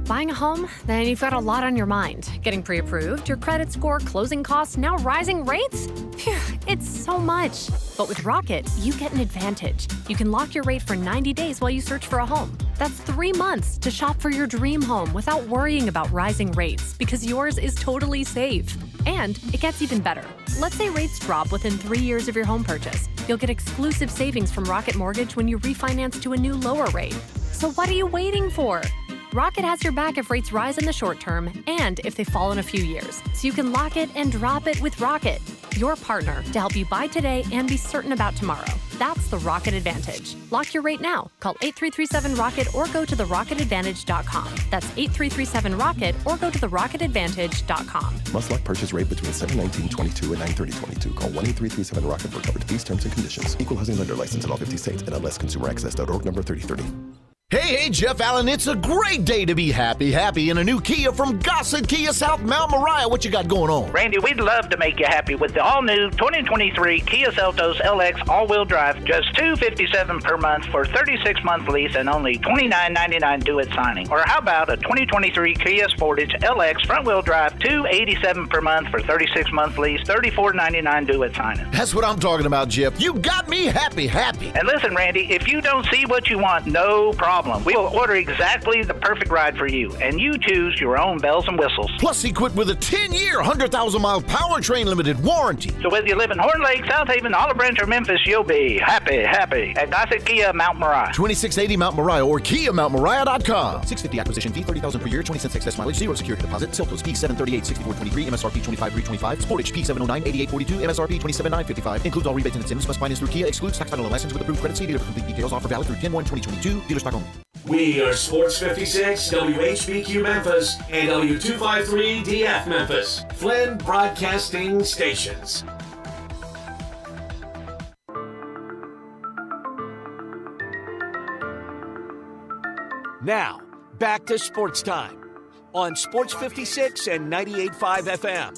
Speaker 8: Buying a home? Then you've got a lot on your mind. Getting pre-approved, your credit score, closing costs, now rising rates? Phew, it's so much. But with Rocket, you get an advantage. You can lock your rate for 90 days while you search for a home. That's 3 months to shop for your dream home without worrying about rising rates because yours is totally safe. And it gets even better. Let's say rates drop within 3 years of your home purchase. You'll get exclusive savings from Rocket Mortgage when you refinance to a new lower rate. So what are you waiting for? Rocket has your back if rates rise in the short term and if they fall in a few years. So you can lock it and drop it with Rocket, your partner to help you buy today and be certain about tomorrow. That's the Rocket Advantage. Lock your rate now. Call 8337-ROCKET or go to therocketadvantage.com. That's 8337-ROCKET or go to therocketadvantage.com.
Speaker 23: Must lock purchase rate between 7/19/22 and 9/30/22. Call 1-8337-ROCKET for coverage fees, terms, and conditions. Equal housing lender license in all 50 states and MLSConsumerAccess.org number 3030.
Speaker 20: Hey, Jeff Allen, it's a great day to be happy in a new Kia from Gossett Kia South Mount Moriah. What you got going on?
Speaker 24: Randy, we'd love to make you happy with the all-new 2023 Kia Seltos LX all-wheel drive. Just $257 per month for 36-month lease and only $29.99 due at signing. Or how about a 2023 Kia Sportage LX front-wheel drive, $287 per month for 36-month lease, $34.99 due at signing.
Speaker 20: That's what I'm talking about, Jeff. You got me happy.
Speaker 24: And listen, Randy, if you don't see what you want, no problem. We'll order exactly the perfect ride for you, and you choose your own bells and whistles.
Speaker 20: Plus, equipped with a 10-year, 100,000-mile powertrain limited warranty.
Speaker 24: So whether you live in Horn Lake, South Haven, Olive Branch, or Memphis, you'll be happy at Gossett Kia Mount Moriah.
Speaker 20: 2680 Mount Moriah or KiaMountMoriah.com. $650 acquisition fee, $30,000 per year, 20 cents excess mileage, 0 security deposit. Seltos P738, 6423, MSRP 25325. Sportage P709, 8842, MSRP 27955. Includes all rebates and incentives. Must finance through Kia. Excludes tax title and license with approved credit. See dealer for complete details. Offer valid through 10/1/2022. Dealer stock only.
Speaker 25: We are Sports 56, WHBQ Memphis, and W253DF Memphis, Flynn Broadcasting Stations.
Speaker 15: Now, back to Sports Time on Sports 56 and 98.5 FM.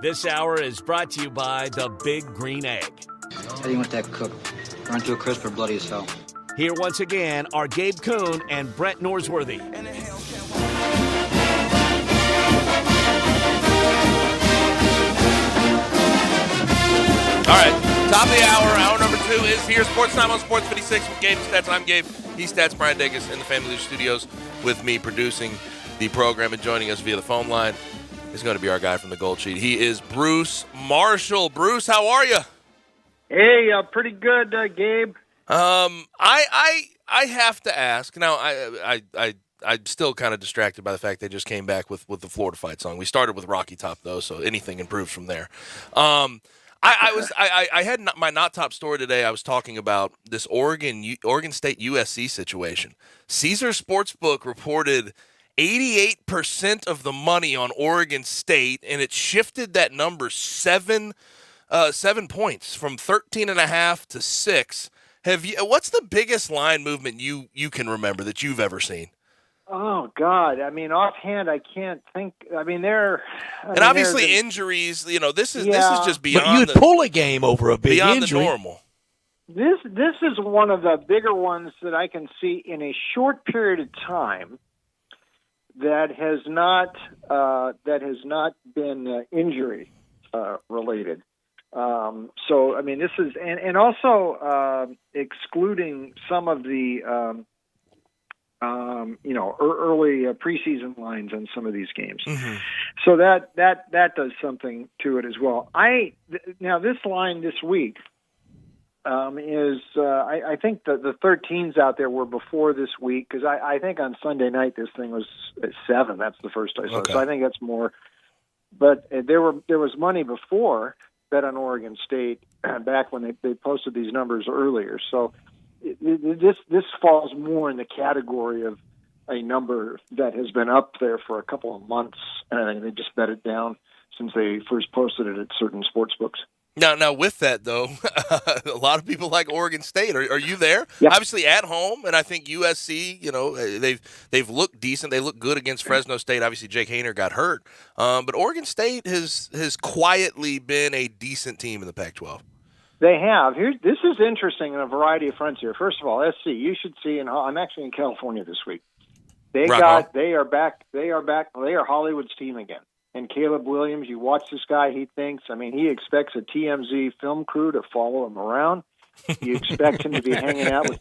Speaker 15: This hour is brought to you by the Big Green Egg.
Speaker 26: How do you want that cooked? Burnt to a crisp or bloody as hell?
Speaker 15: Here once again are Gabe Kuhn and Brett Norsworthy.
Speaker 2: All right, top of the hour number 2 is here. Sports Time on Sports 56 with Gabe Stats. I'm Gabe. He's Stats. Brian Degas in the Family Leader Studios with me producing the program, and joining us via the phone line is going to be our guy from the Gold Sheet. He is Bruce Marshall. Bruce, how are you?
Speaker 27: Hey, pretty good, Gabe.
Speaker 2: I have to ask now. I'm still kind of distracted by the fact they just came back with the Florida Fight song. We started with Rocky Top though, so anything improves from there. I had my not top story today. I was talking about this Oregon State USC situation. Caesar Sportsbook reported 88% of the money on Oregon State, and it shifted that number 7 points from 13.5 to 6. What's the biggest line movement you can remember that you've ever seen?
Speaker 27: Oh God! I mean, offhand, I can't think. I mean,
Speaker 2: obviously injuries. This is just beyond.
Speaker 1: But you'd pull a game over a big
Speaker 2: beyond
Speaker 1: injury.
Speaker 2: the normal.
Speaker 27: This is one of the bigger ones that I can see in a short period of time that has not been injury related. So I mean, this is and also excluding some of the early preseason lines on some of these games.
Speaker 2: Mm-hmm.
Speaker 27: So that does something to it as well. Now this line this week is I think the 13s out there were before this week, because I think on Sunday night this thing was at 7. That's the first I saw.
Speaker 2: Okay.
Speaker 27: So I think that's more. But there was money before bet on Oregon State back when they posted these numbers earlier. So this falls more in the category of a number that has been up there for a couple of months, and I think they just bet it down since they first posted it at certain sports books.
Speaker 2: Now with that though, a lot of people like Oregon State. Are you there?
Speaker 27: Yep.
Speaker 2: Obviously at home, and I think USC. They've looked decent. They look good against Fresno State. Obviously Jake Haener got hurt, but Oregon State has quietly been a decent team in the Pac-12.
Speaker 27: They have. This is interesting in a variety of fronts here. First of all, SC, you should see. I'm actually in California this week. They are back. They are Hollywood's team again. And Caleb Williams, you watch this guy, he expects a TMZ film crew to follow him around. You expect him to be hanging out with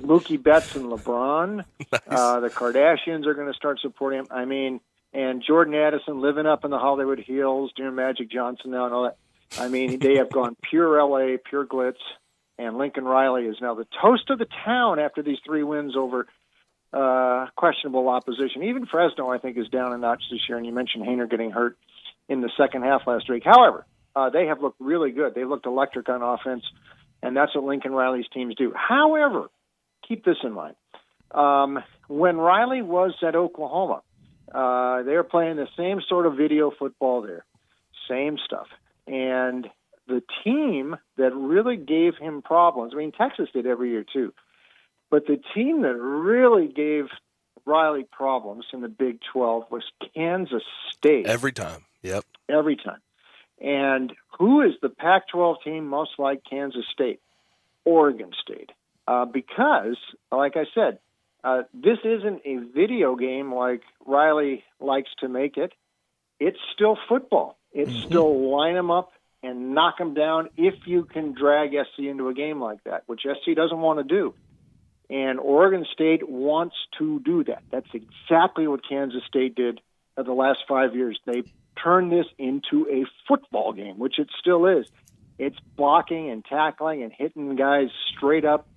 Speaker 27: Mookie Betts and LeBron.
Speaker 2: Nice.
Speaker 27: The Kardashians are going to start supporting him. And Jordan Addison living up in the Hollywood Hills, doing Magic Johnson now and all that. They have gone pure LA, pure glitz. And Lincoln Riley is now the toast of the town after these 3 wins over questionable opposition. Even Fresno, I think, is down a notch this year, and you mentioned Haener getting hurt in the second half last week. However, they have looked really good. They looked electric on offense, and that's what Lincoln Riley's teams do. However, keep this in mind. When Riley was at Oklahoma, they were playing the same sort of video football there, same stuff. And the team that really gave him problems, Texas did every year too, but the team that really gave Riley problems in the Big 12 was Kansas State.
Speaker 2: Every time. Yep.
Speaker 27: Every time. And who is the Pac-12 team most like Kansas State? Oregon State. Because, like I said, this isn't a video game like Riley likes to make it. It's still football. It's still line them up and knock them down if you can drag SC into a game like that, which SC doesn't want to do. And Oregon State wants to do that. That's exactly what Kansas State did the last 5 years. They turned this into a football game, which it still is. It's blocking and tackling and hitting guys straight up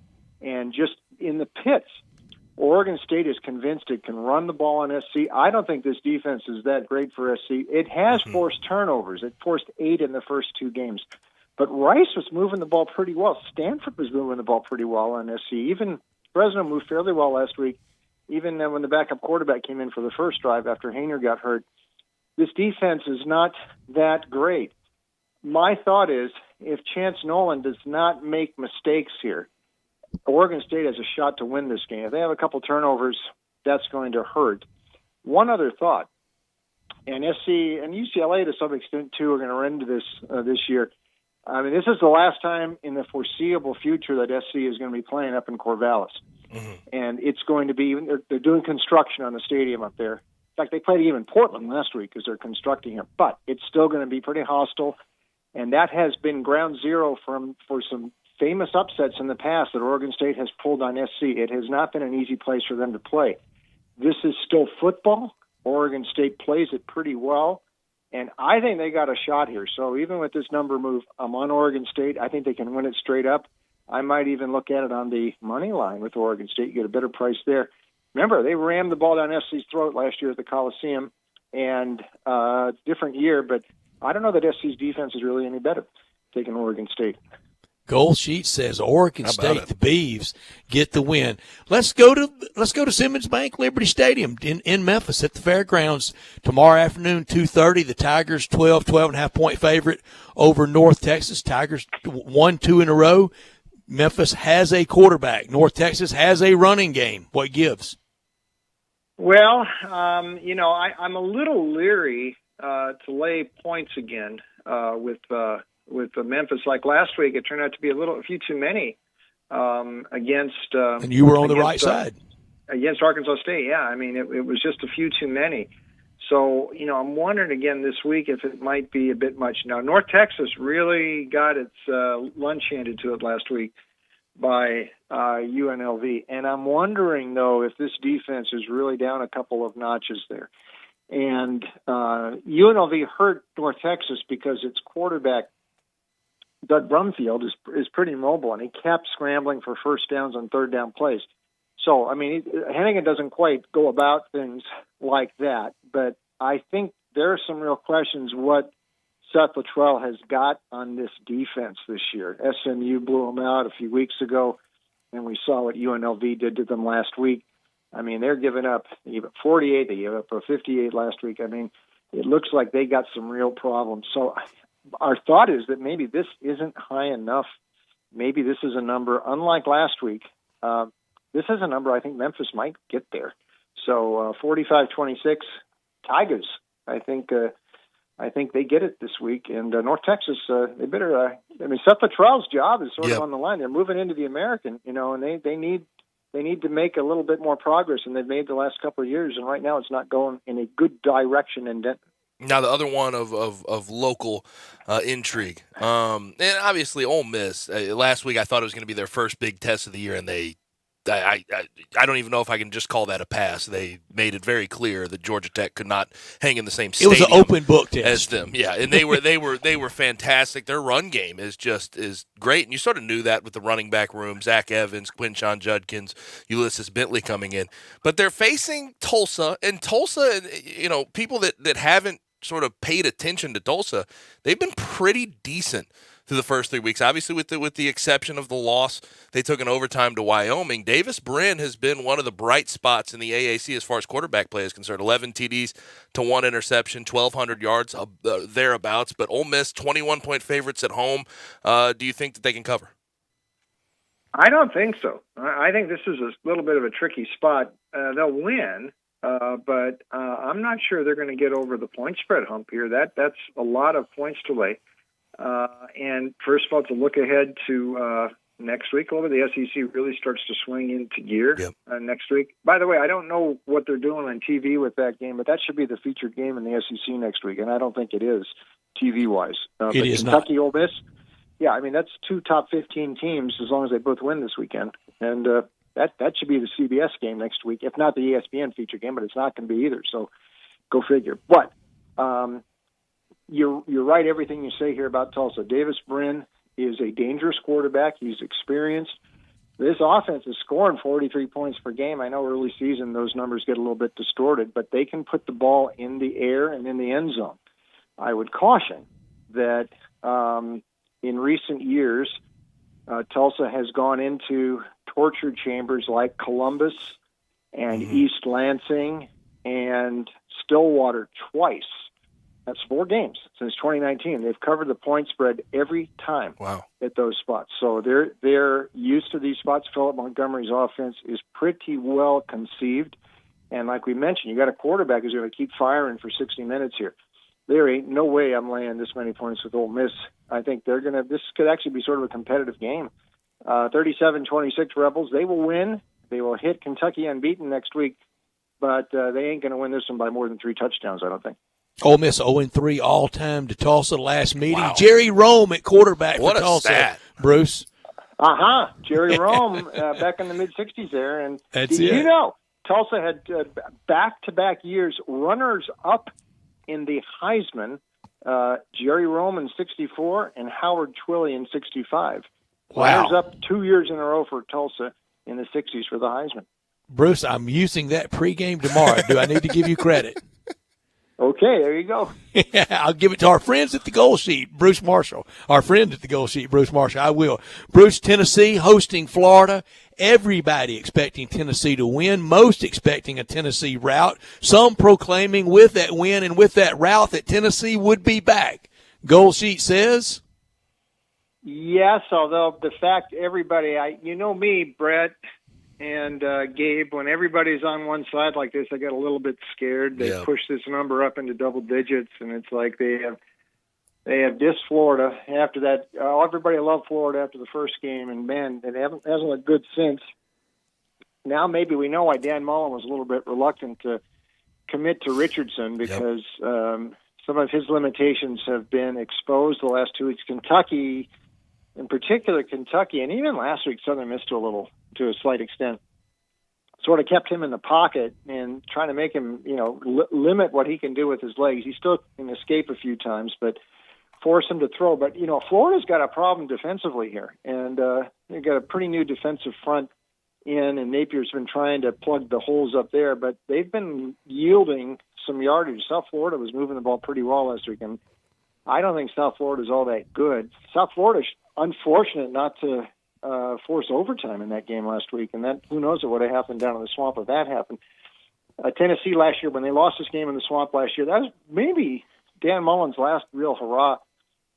Speaker 27: and just in the pits. Oregon State is convinced it can run the ball on SC. I don't think this defense is that great for SC. It has forced turnovers. It forced 8 in the first 2 games. But Rice was moving the ball pretty well. Stanford was moving the ball pretty well on SC. Even Fresno moved fairly well last week, even when the backup quarterback came in for the first drive after Haener got hurt. This defense is not that great. My thought is, if Chance Nolan does not make mistakes here, Oregon State has a shot to win this game. If they have a couple turnovers, that's going to hurt. One other thought, and SC and UCLA to some extent too are going to run into this year. This is the last time in the foreseeable future that SC is going to be playing up in Corvallis. And it's going to be, they're doing construction on the stadium up there. In fact, they played a game in Portland last week because they're constructing it. But it's still going to be pretty hostile, and that has been ground zero for some famous upsets in the past that Oregon State has pulled on SC. It has not been an easy place for them to play. This is still football. Oregon State plays it pretty well. And I think they got a shot here. So even with this number move, I'm on Oregon State. I think they can win it straight up. I might even look at it on the money line with Oregon State. You get a better price there. Remember, they rammed the ball down SC's throat last year at the Coliseum. And different year, but I don't know that SC's defense is really any better taking Oregon State.
Speaker 1: Goal sheet says Oregon State, the Beavs, get the win. Let's go to Simmons Bank Liberty Stadium in Memphis at the Fairgrounds tomorrow afternoon, 2:30. The Tigers 12.5 point favorite over North Texas. Tigers 1-2 in a row. Memphis has a quarterback. North Texas has a running game. What gives?
Speaker 27: Well, I'm a little leery to lay points again with Memphis. Like last week, it turned out to be a few too many against.
Speaker 1: And you were on the right side
Speaker 27: against Arkansas State. Yeah, it was just a few too many. So I'm wondering again this week if it might be a bit much. Now North Texas really got its lunch handed to it last week by UNLV. And I'm wondering, though, if this defense is really down a couple of notches there. And UNLV hurt North Texas because its quarterback, Doug Brumfield, is pretty mobile, and he kept scrambling for first downs on third down plays. So, I mean, Hennigan doesn't quite go about things like that, but I think there are some real questions what Seth Luttrell has got on this defense this year. SMU blew them out a few weeks ago, and we saw what UNLV did to them last week. I mean, they're giving up 48. They gave up a 58 last week. I mean, it looks like they got some real problems. So our thought is that maybe this isn't high enough. Maybe this is a number, unlike last week, this is a number I think Memphis might get there. So 45-26, Tigers. I think they get it this week. And North Texas, they better. I mean, Seth Luttrell's job is sort of on the line. They're moving into the American, and they need to make a little bit more progress than they've made the last couple of years. And right now, it's not going in a good direction in Denton.
Speaker 2: Now, the other one of local intrigue, and obviously Ole Miss. Last week, I thought it was going to be their first big test of the year, and I don't even know if I can just call that a pass. They made it very clear that Georgia Tech could not hang in the same stadium.
Speaker 1: It was an open book test
Speaker 2: as them. Yeah, and they were fantastic. Their run game is great, and you sort of knew that with the running back room: Zach Evans, Quinshon Judkins, Ulysses Bentley coming in. But they're facing Tulsa, and Tulsa, people that haven't sort of paid attention to Tulsa, they've been pretty decent through the first 3 weeks. Obviously, with the exception of the loss, they took an overtime to Wyoming. Davis Brin has been one of the bright spots in the AAC as far as quarterback play is concerned. 11 TDs to 1 interception, 1,200 yards thereabouts. But Ole Miss, 21-point favorites at home. Do you think that they can cover?
Speaker 27: I don't think so. I think this is a little bit of a tricky spot. They'll win, but I'm not sure they're going to get over the point spread hump here. That's a lot of points to lay. And first of all, to look ahead to next week, the SEC really starts to swing into gear next week. By the way, I don't know what they're doing on TV with that game, but that should be the featured game in the SEC next week, and I don't think it is TV-wise.
Speaker 1: It is
Speaker 27: Kentucky, Ole Miss, yeah, I mean, that's two top 15 teams as long as they both win this weekend. And that should be the CBS game next week, if not the ESPN feature game, but it's not going to be either, so go figure. But you're right, everything you say here about Tulsa. Davis Brin is a dangerous quarterback. He's experienced. This offense is scoring 43 points per game. I know early season those numbers get a little bit distorted, but they can put the ball in the air and in the end zone. I would caution that in recent years, Tulsa has gone into torture chambers like Columbus and East Lansing and Stillwater twice. That's 4 games since 2019. They've covered the point spread every time at those spots. So they're used to these spots. Philip Montgomery's offense is pretty well conceived. And like we mentioned, you got a quarterback who's going to keep firing for 60 minutes here. There ain't no way I'm laying this many points with Ole Miss. I think this could actually be sort of a competitive game. 37-26 Rebels. They will win. They will hit Kentucky unbeaten next week, but they ain't going to win this one by more than 3 touchdowns, I don't think.
Speaker 1: Ole Miss 0-3 all-time to Tulsa last meeting. Jerry Rome at quarterback for Tulsa.
Speaker 2: Stat.
Speaker 1: Bruce.
Speaker 27: Jerry Rome back in the mid-'60s there. And
Speaker 1: That's
Speaker 27: did
Speaker 1: it.
Speaker 27: you know Tulsa had back-to-back years runners-up in the Heisman, Jerry Rome in 64 and Howard Twilley in 65.
Speaker 1: Wow.
Speaker 27: Runners-up 2 years in a row for Tulsa in the 60s for the Heisman.
Speaker 1: Bruce, I'm using that pregame tomorrow. Do I need to give you credit?
Speaker 27: Okay, there you go.
Speaker 1: Yeah, I'll give it to our friends at the Goal Sheet, Bruce Marshall. Our friend at the Goal Sheet, Bruce Marshall. I will. Bruce, Tennessee hosting Florida. Everybody expecting Tennessee to win, most expecting a Tennessee rout. Some proclaiming with that win and with that rout that Tennessee would be back. Goal Sheet says?
Speaker 27: Yes, although the fact everybody, you know me, Brett and Gabe, when everybody's on one side like this, I get a little bit scared. They push this number up into double digits, and it's like they have dissed Florida after that. Everybody loved Florida after the first game, and man, it hasn't looked good since. Now maybe we know why Dan Mullen was a little bit reluctant to commit to Richardson because some of his limitations have been exposed the last 2 weeks. Kentucky in particular Kentucky, and even last week Southern Miss to a slight extent, sort of kept him in the pocket and trying to make him, limit what he can do with his legs. He still can escape a few times, but force him to throw. But, Florida's got a problem defensively here, and they've got a pretty new defensive front in, and Napier's been trying to plug the holes up there, but they've been yielding some yardage. South Florida was moving the ball pretty well last week, and I don't think South Florida's all that good. South Florida's unfortunate not to force overtime in that game last week, and that who knows what would have happened down in the Swamp if that happened. Tennessee last year, when they lost this game in the Swamp last year, that was maybe Dan Mullen's last real hurrah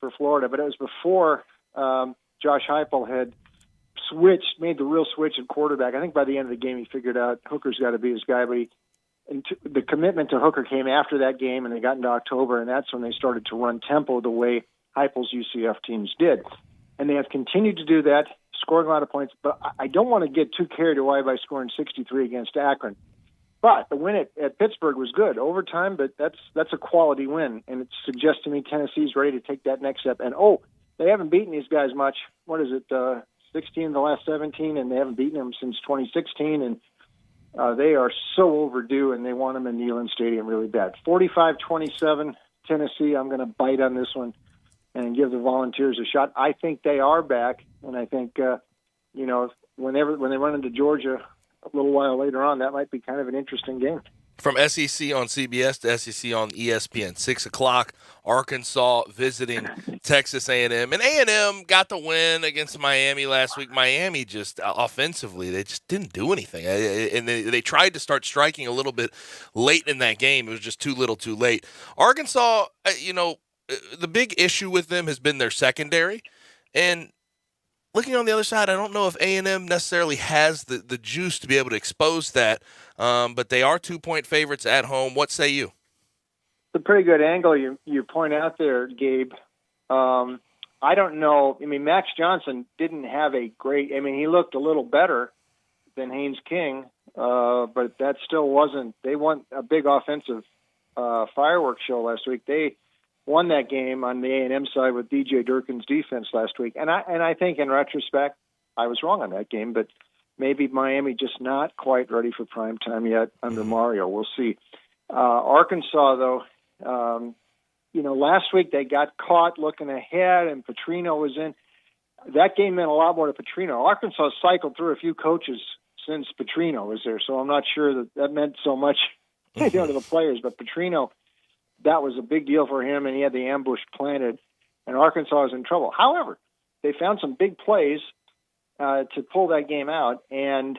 Speaker 27: for Florida, but it was before Josh Heupel had made the real switch at quarterback. I think by the end of the game he figured out Hooker's got to be his guy, but the commitment to Hooker came after that game, and they got into October, and that's when they started to run tempo the way Heupel's UCF teams did. And they have continued to do that, scoring a lot of points, but I don't want to get too carried away by scoring 63 against Akron. But the win at Pittsburgh was good. Overtime, but that's a quality win, and it suggests to me Tennessee's ready to take that next step. And, they haven't beaten these guys much. What is it, 16 the last 17, and they haven't beaten them since 2016, and they are so overdue, and they want them in Neyland Stadium really bad. 45-27, Tennessee. I'm going to bite on this one and give the Volunteers a shot. I think they are back, and I think, when they run into Georgia a little while later on, that might be kind of an interesting game.
Speaker 2: From SEC on CBS to SEC on ESPN, 6 o'clock, Arkansas visiting Texas A&M. And A&M got the win against Miami last week. Miami just offensively, they just didn't do anything. And they tried to start striking a little bit late in that game. It was just too little too late. Arkansas, the big issue with them has been their secondary. And looking on the other side, I don't know if A&M necessarily has the juice to be able to expose that, but they are 2-point favorites at home. What say you?
Speaker 27: It's a pretty good angle you point out there, Gabe. I don't know. Max Johnson didn't have a great – he looked a little better than Haynes King, but that still wasn't – they won a big offensive fireworks show last week. They won that game on the A&M side with DJ Durkin's defense last week. And I think in retrospect, I was wrong on that game, but maybe Miami just not quite ready for prime time yet under Mario. We'll see. Arkansas, though, last week they got caught looking ahead and Petrino was in. That game meant a lot more to Petrino. Arkansas cycled through a few coaches since Petrino was there, so I'm not sure that meant so much to the players, but Petrino, that was a big deal for him, and he had the ambush planted, and Arkansas was in trouble. However, they found some big plays to pull that game out, and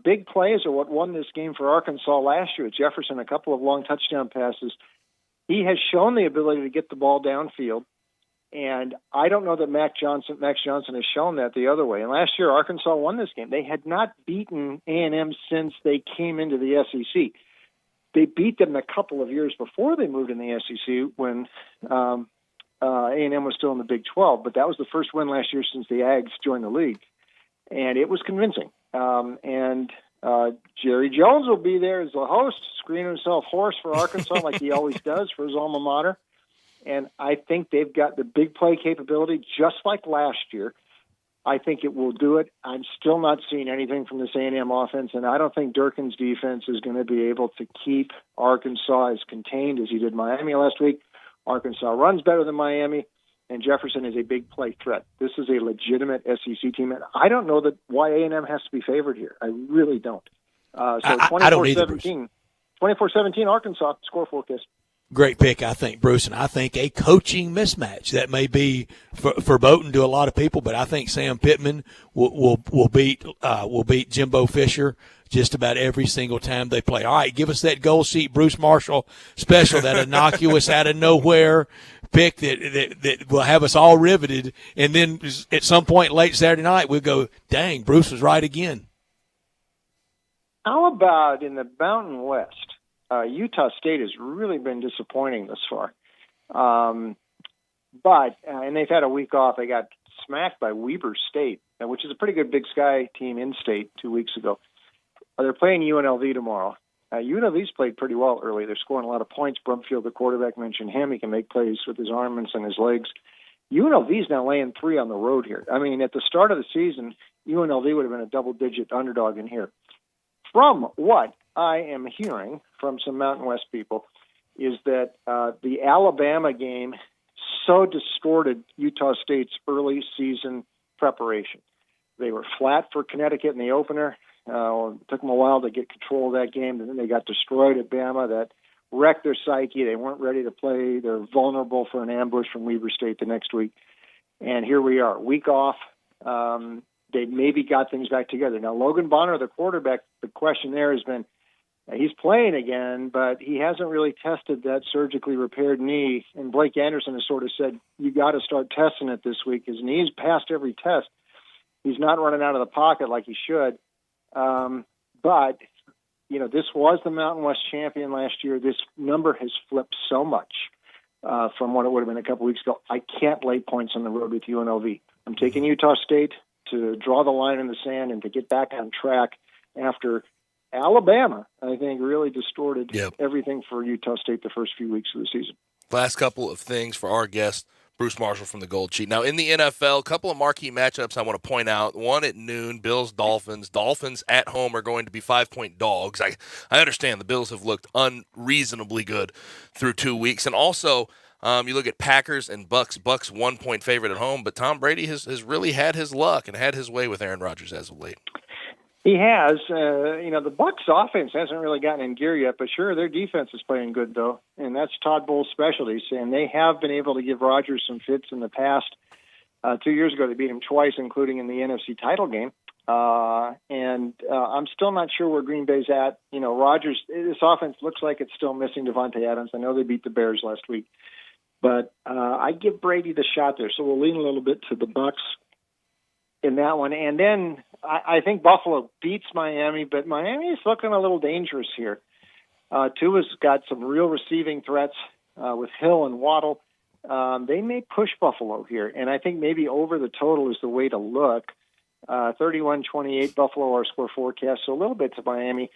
Speaker 27: big plays are what won this game for Arkansas last year. Jefferson, a couple of long touchdown passes. He has shown the ability to get the ball downfield, and I don't know that Max Johnson has shown that the other way. And last year, Arkansas won this game. They had not beaten A&M since they came into the SEC. They beat them a couple of years before they moved in the SEC when A&M was still in the Big 12, but that was the first win last year since the Ags joined the league, and it was convincing. And Jerry Jones will be there as the host, screaming himself hoarse for Arkansas like he always does for his alma mater, and I think they've got the big play capability just like last year. I think it will do it. I'm still not seeing anything from this A&M offense, and I don't think Durkin's defense is going to be able to keep Arkansas as contained as he did Miami last week. Arkansas runs better than Miami, and Jefferson is a big play threat. This is a legitimate SEC team, and I don't know why A&M has to be favored here. I really don't. So 24-17 Arkansas, score forecast.
Speaker 1: Great pick, I think, Bruce, and I think a coaching mismatch. That may be verboten to a lot of people, but I think Sam Pittman will beat Jimbo Fisher just about every single time they play. All right, give us that goal sheet Bruce Marshall special, that innocuous out of nowhere pick that will have us all riveted, and then at some point late Saturday night we'll go, dang, Bruce was right again.
Speaker 27: How about in the Mountain West? Utah State has really been disappointing this far. But they've had a week off. They got smacked by Weber State, which is a pretty good Big Sky team in state 2 weeks ago. They're playing UNLV tomorrow. UNLV's played pretty well early. They're scoring a lot of points. Brumfield, the quarterback, mentioned him. He can make plays with his arms and his legs. UNLV's now laying 3 on the road here. I mean, at the start of the season, UNLV would have been a double-digit underdog in here. From what I am hearing from some Mountain West people is that the Alabama game so distorted Utah State's early season preparation. They were flat for Connecticut in the opener. It took them a while to get control of that game, and then they got destroyed at Bama. That wrecked their psyche. They weren't ready to play. They're vulnerable for an ambush from Weber State the next week. And here we are, week off. They maybe got things back together. Now, Logan Bonner, the quarterback, the question there has been, he's playing again, but he hasn't really tested that surgically repaired knee. And Blake Anderson has sort of said, you got to start testing it this week. His knee's passed every test. He's not running out of the pocket like he should. But, this was the Mountain West champion last year. This number has flipped so much from what it would have been a couple weeks ago. I can't lay points on the road with UNLV. I'm taking Utah State to draw the line in the sand and to get back on track after Alabama, I think, really distorted everything for Utah State the first few weeks of the season.
Speaker 2: Last couple of things for our guest, Bruce Marshall from the Gold Sheet. Now, in the NFL, a couple of marquee matchups I want to point out. One at noon, Bills-Dolphins. Dolphins at home are going to be 5-point dogs. I understand the Bills have looked unreasonably good through 2 weeks. And also, you look at Packers and Bucks. Bucks 1-point favorite at home, but Tom Brady has really had his luck and had his way with Aaron Rodgers as of late.
Speaker 27: He has. The Bucs offense hasn't really gotten in gear yet, but sure, their defense is playing good, though, and that's Todd Bowles' specialties, and they have been able to give Rodgers some fits in the past. 2 years ago, they beat him twice, including in the NFC title game, and I'm still not sure where Green Bay's at. Rodgers, this offense looks like it's still missing Devontae Adams. I know they beat the Bears last week, but I give Brady the shot there, so we'll lean a little bit to the Bucs in that one. And then I think Buffalo beats Miami, but Miami is looking a little dangerous here. Tua's got some real receiving threats with Hill and Waddle. They may push Buffalo here, and I think maybe over the total is the way to look. 31-28 Buffalo, our score forecast, so a little bit to Miami,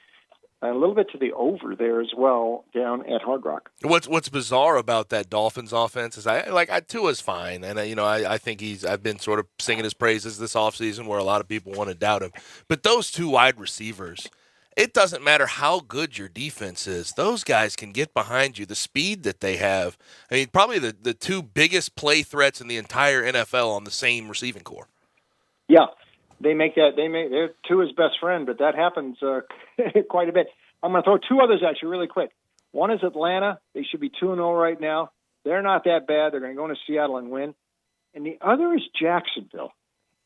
Speaker 27: a little bit to the over there as well down at Hard Rock.
Speaker 2: What's bizarre about that Dolphins offense is Tua's fine, and I think I've been sort of singing his praises this offseason where a lot of people want to doubt him. But those two wide receivers, it doesn't matter how good your defense is; those guys can get behind you. The speed that they have, I mean, probably the two biggest play threats in the entire NFL on the same receiving core.
Speaker 27: Yeah. They're Tua's best friend, but that happens quite a bit. I'm going to throw two others at you really quick. One is Atlanta. They should be 2-0 right now. They're not that bad. They're going to go into Seattle and win. And the other is Jacksonville.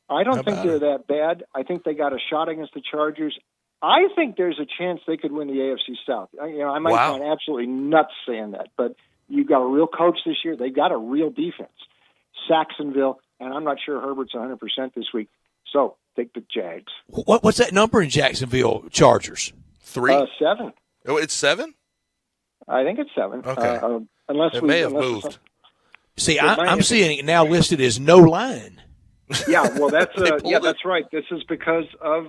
Speaker 27: I don't think they're that bad. I think they got a shot against the Chargers. I think there's a chance they could win the AFC South. I might sound absolutely nuts saying that, but you've got a real coach this year. They've got a real defense. Saxonville, and I'm not sure Herbert's 100% this week. So take the Jags.
Speaker 1: What's that number in Jacksonville Chargers?
Speaker 2: 3?
Speaker 27: 7.
Speaker 2: Oh, it's 7?
Speaker 27: I think it's 7.
Speaker 2: Okay.
Speaker 27: Unless
Speaker 2: it may have moved.
Speaker 1: See, I'm seeing it now listed as no line.
Speaker 27: Yeah, well, that's that's right. This is because of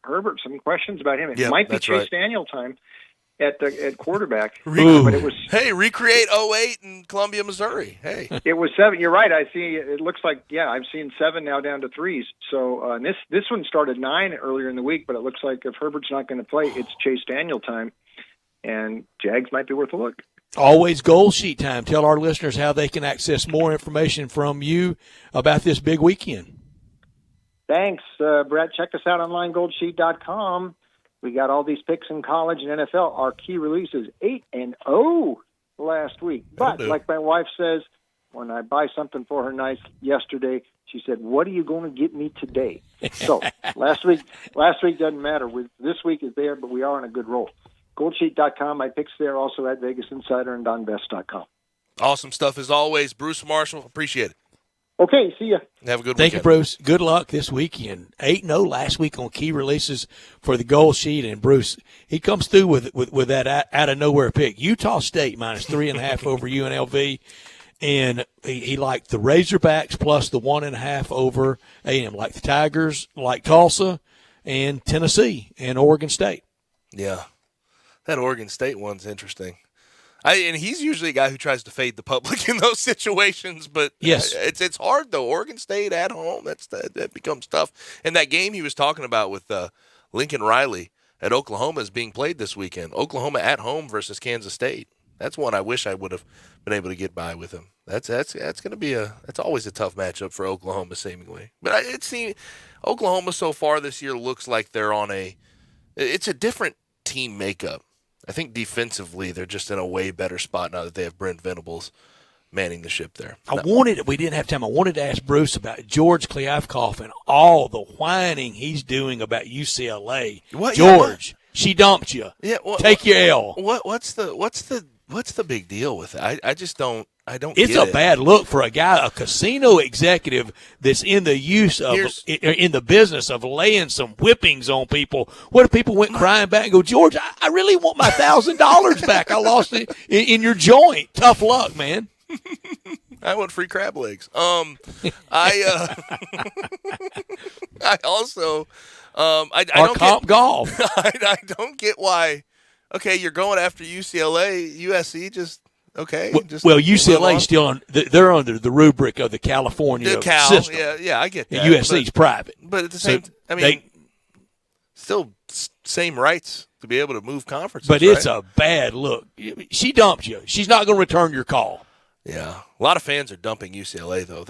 Speaker 27: Herbert. Some questions about him. It might be Chase Daniel time at quarterback. But it was
Speaker 2: recreate 08 in Columbia, Missouri. Hey,
Speaker 27: it was 7. You're right. I see. It looks like I've seen 7 now down to 3s. So and this one started 9 earlier in the week, but it looks like if Herbert's not going to play, it's Chase Daniel time, and Jags might be worth a look.
Speaker 1: Always Gold Sheet time. Tell our listeners how they can access more information from you about this big weekend.
Speaker 27: Thanks, Brett. Check us out online, goldsheet.com. We got all these picks in college and NFL. Our key release is 8-0 last week. But like my wife says, when I buy something for her nice yesterday, she said, "What are you going to get me today?" So last week doesn't matter. This week is there, but we are on a good roll. Goldsheet.com. My picks there, also at Vegas Insider and DonBest.com.
Speaker 2: Awesome stuff as always. Bruce Marshall, appreciate it.
Speaker 27: Okay, see ya.
Speaker 2: Have a good weekend.
Speaker 1: Thank you, Bruce. Good luck this weekend. 8-0 last week on key releases for the Gold Sheet, and Bruce, he comes through with that out of nowhere pick. Utah State minus 3.5 over UNLV, and he liked the Razorbacks plus the 1.5 over A&M, like the Tigers, like Tulsa, and Tennessee and Oregon State.
Speaker 2: Yeah, that Oregon State one's interesting. And he's usually a guy who tries to fade the public in those situations, but
Speaker 1: yes,
Speaker 2: it's hard though. Oregon State at home, that becomes tough. And that game he was talking about with Lincoln Riley at Oklahoma is being played this weekend. Oklahoma at home versus Kansas State. That's one I wish I would have been able to get by with him. That's going to be that's always a tough matchup for Oklahoma, seemingly. But it seems Oklahoma so far this year looks like they're on it's a different team makeup. I think defensively they're just in a way better spot now that they have Brent Venables manning the ship there.
Speaker 1: We didn't have time. I wanted to ask Bruce about George Kliavkoff and all the whining he's doing about UCLA.
Speaker 2: What,
Speaker 1: George, she dumped you.
Speaker 2: Yeah,
Speaker 1: take your L.
Speaker 2: What's the big deal with it? I just don't. I don't.
Speaker 1: It's
Speaker 2: get
Speaker 1: a bad look for a casino executive that's in the in the business of laying some whippings on people. What if people went crying back and go, George, I really want my $1,000 back. I lost it in your joint. Tough luck, man.
Speaker 2: I want free crab legs. I also I don't
Speaker 1: comp
Speaker 2: get,
Speaker 1: golf.
Speaker 2: I don't get why. Okay, you're going after UCLA, USC. Just okay.
Speaker 1: Well, UCLA still they're under the rubric of the California system.
Speaker 2: Yeah, I get that.
Speaker 1: And USC's private,
Speaker 2: but at the same, still same rights to be able to move conferences.
Speaker 1: But it's a bad look. She dumped you. She's not going to return your call.
Speaker 2: Yeah, a lot of fans are dumping UCLA though.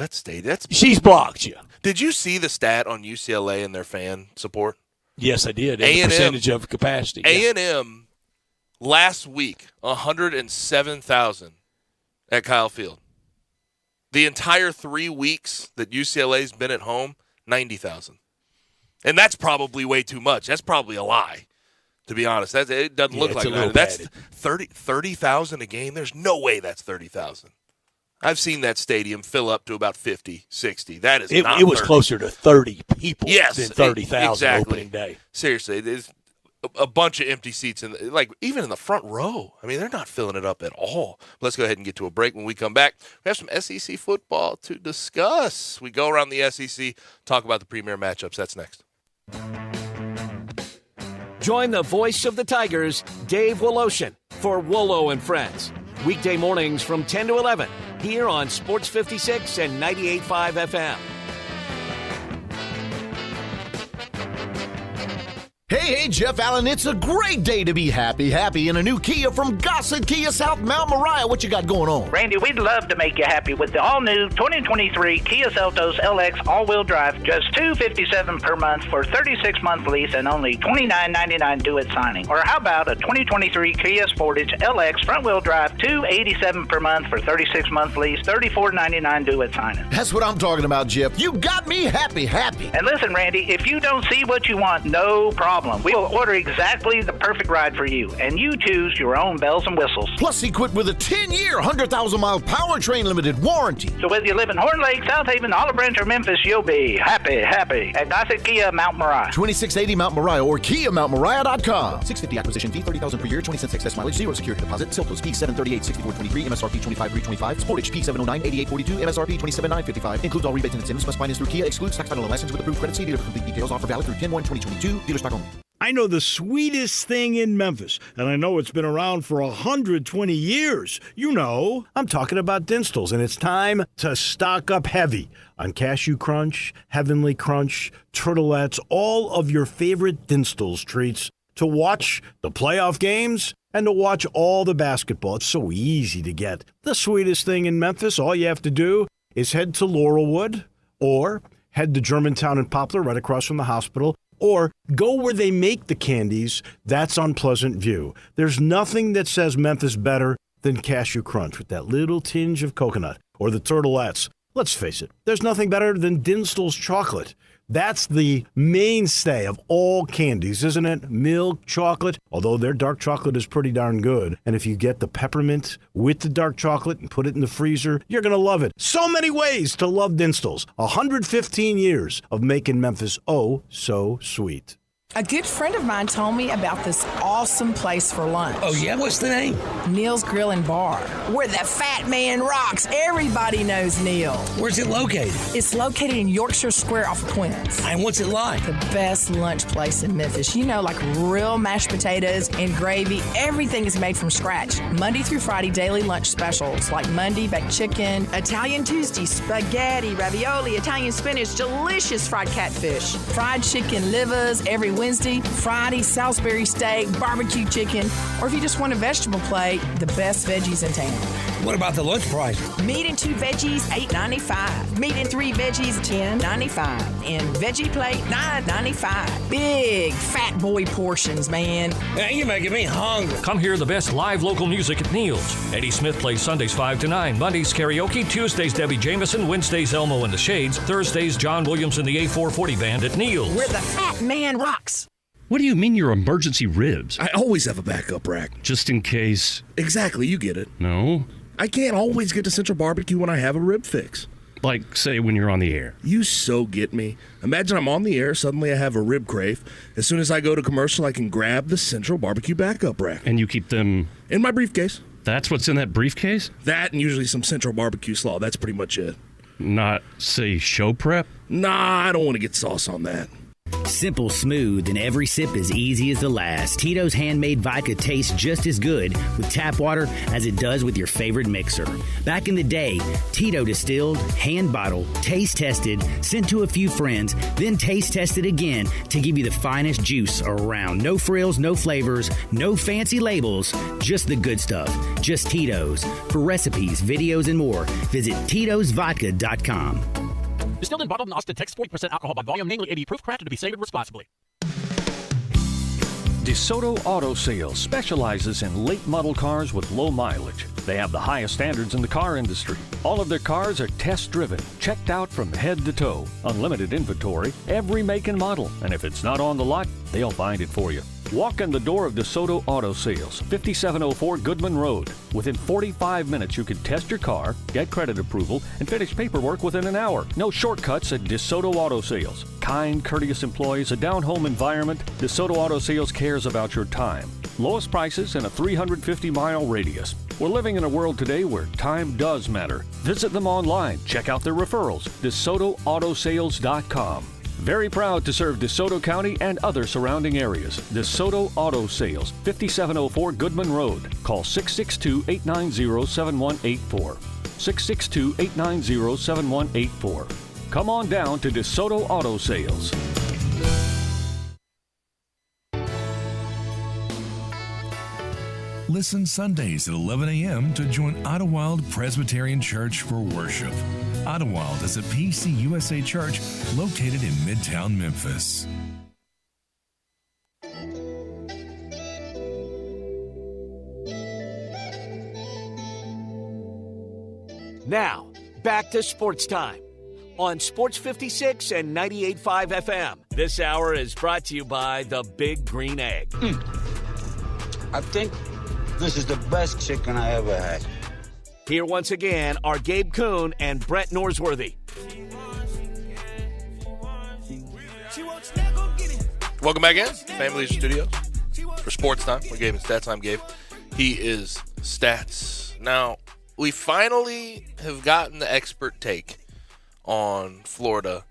Speaker 1: She's blocked you.
Speaker 2: Did you see the stat on UCLA and their fan support?
Speaker 1: Yes, I did. The percentage of capacity.
Speaker 2: A&M last week 107,000 at Kyle Field. The entire 3 weeks that UCLA's been at home, 90,000. And that's probably way too much. That's probably a lie, to be honest. It doesn't look like that. That's 30,000 a game. There's no way that's 30,000. I've seen that stadium fill up to about 50, 60. That is not
Speaker 1: it was closer to 30 people than 30,000
Speaker 2: exactly.
Speaker 1: opening day.
Speaker 2: Seriously, there's a bunch of empty seats, even in the front row. I mean, they're not filling it up at all. Let's go ahead and get to a break. When we come back, we have some SEC football to discuss. We go around the SEC, talk about the premier matchups. That's next.
Speaker 15: Join the voice of the Tigers, Dave Woloshin, for Wolo and Friends. Weekday mornings from 10 to 11 here on Sports 56 and 98.5 FM.
Speaker 20: Hey, Jeff Allen, it's a great day to be happy in a new Kia from Gossett Kia South Mount Moriah. What you got going on?
Speaker 24: Randy, we'd love to make you happy with the all-new 2023 Kia Seltos LX all-wheel drive. Just $257 per month for 36-month lease and only $29.99 due at signing. Or how about a 2023 Kia Sportage LX front-wheel drive, $287 per month for 36-month lease, $34.99 due at signing.
Speaker 20: That's what I'm talking about, Jeff. You got me happy.
Speaker 24: And listen, Randy, if you don't see what you want, no problem. We will order exactly the perfect ride for you, and you choose your own bells and whistles.
Speaker 20: Plus, equipped with a 10-year, 100,000-mile powertrain limited warranty.
Speaker 24: So whether you live in Horn Lake, South Haven, Olive Branch, or Memphis, you'll be happy at Gossett Kia Mount Moriah.
Speaker 20: 2680 Mount Moriah or KiaMountMoriah.com. $650 acquisition fee, $30,000 per year, 20 cents excess mileage, 0 security deposit. Siltos P738 6423, MSRP 25325. Sportage P709 8842, MSRP 27955. Includes all rebates and incentives. Must finance through Kia. Excludes tax final license with approved credit. See dealer for complete details. Offer valid through 10/1/2022. Dealer stock only.
Speaker 16: I know the sweetest thing in Memphis, and I know it's been around for 120 years. You know, I'm talking about Dinstall's, and it's time to stock up heavy on Cashew Crunch, Heavenly Crunch, Turtlettes, all of your favorite Dinstall's treats to watch the playoff games and to watch all the basketball. It's so easy to get. The sweetest thing in Memphis, all you have to do is head to Laurelwood or head to Germantown and Poplar right across from the hospital, or go where they make the candies. That's on Pleasant View. There's nothing that says Memphis better than Cashew Crunch with that little tinge of coconut, or the Turtlettes. Let's face it, there's nothing better than Dinstall's chocolate. That's the mainstay of all candies, isn't it? Milk, chocolate, although their dark chocolate is pretty darn good. And if you get the peppermint with the dark chocolate and put it in the freezer, you're going to love it. So many ways to love Dinstall's. 115 years of making Memphis oh so sweet.
Speaker 5: A good friend of mine told me about this awesome place for lunch.
Speaker 9: Oh, yeah? What's the name?
Speaker 5: Neil's Grill and Bar, where the fat man rocks. Everybody knows Neil.
Speaker 9: Where's it located?
Speaker 5: It's located in Yorkshire Square off Quince.
Speaker 9: And what's it like?
Speaker 5: The best lunch place in Memphis. You know, like real mashed potatoes and gravy. Everything is made from scratch. Monday through Friday, daily lunch specials like Monday baked chicken, Italian Tuesday, spaghetti, ravioli, Italian spinach, delicious fried catfish, fried chicken livers every Wednesday, Friday, Salisbury steak, barbecue chicken, or if you just want a vegetable plate, the best veggies in town.
Speaker 9: What about the lunch price?
Speaker 5: Meat and 2 veggies, $8.95. Meat and 3 veggies, $10.95. And veggie plate, $9.95. Big fat boy portions, man.
Speaker 9: Man, you're making me hungry.
Speaker 7: Come hear the best live local music at Neil's. Eddie Smith plays Sundays 5 to 9, Mondays karaoke, Tuesdays Debbie Jameson, Wednesdays Elmo and the Shades, Thursdays John Williams and the A440 Band at Neil's.
Speaker 5: Where the fat man rocks.
Speaker 12: What do you mean your emergency ribs?
Speaker 13: I always have a backup rack.
Speaker 12: Just in case.
Speaker 13: Exactly, you get it.
Speaker 12: No.
Speaker 13: I can't always get to Central Barbecue when I have a rib fix.
Speaker 12: Like, say, when you're on the air.
Speaker 13: You so get me. Imagine I'm on the air, suddenly I have a rib crave. As soon as I go to commercial, I can grab the Central Barbecue backup rack.
Speaker 12: And you keep them...
Speaker 13: in my briefcase.
Speaker 12: That's what's in that briefcase?
Speaker 13: That and usually some Central Barbecue slaw. That's pretty much it.
Speaker 12: Not, say, show prep?
Speaker 13: Nah, I don't want to get sauce on that.
Speaker 22: Simple, smooth, and every sip as easy as the last. Tito's handmade vodka tastes just as good with tap water as it does with your favorite mixer. Back in the day, Tito distilled, hand bottled, taste tested, sent to a few friends, then taste tested again to give you the finest juice around. No frills, no flavors, no fancy labels, just the good stuff. Just Tito's. For recipes, videos, and more, visit Tito'sVodka.com.
Speaker 14: Distilled and bottled in Austin, Texas, 40% alcohol by volume, namely 80 proof, crafted to be savored responsibly.
Speaker 7: DeSoto Auto Sales specializes in late model cars with low mileage. They have the highest standards in the car industry. All of their cars are test-driven, checked out from head to toe, unlimited inventory, every make and model. And if it's not on the lot, they'll find it for you. Walk in the door of DeSoto Auto Sales, 5704 Goodman Road. Within 45 minutes, you can test your car, get credit approval, and finish paperwork within an hour. No shortcuts at DeSoto Auto Sales. Kind, courteous employees, a down-home environment. DeSoto Auto Sales cares about your time. Lowest prices in a 350-mile radius. We're living in a world today where time does matter. Visit them online. Check out their referrals. DeSotoAutosales.com. Very proud to serve DeSoto County and other surrounding areas. DeSoto Auto Sales, 5704 Goodman Road. Call 662-890-7184. 662-890-7184. Come on down to DeSoto Auto Sales.
Speaker 17: Listen Sundays at 11 a.m. to join Idlewild Presbyterian Church for worship. Idlewild is a PCUSA church located in Midtown Memphis.
Speaker 15: Now, back to Sports Time on Sports 56 and 98.5 FM. This hour is brought to you by the Big Green Egg.
Speaker 18: I think this is the best chicken I ever had.
Speaker 15: Here once again are Gabe Kuhn and Brett Norsworthy.
Speaker 2: Welcome back in, Family Leisure Studios for Sports Time. We're Gabe and Stats. I'm Gabe. He is Stats. Now, we finally have gotten the expert take on Florida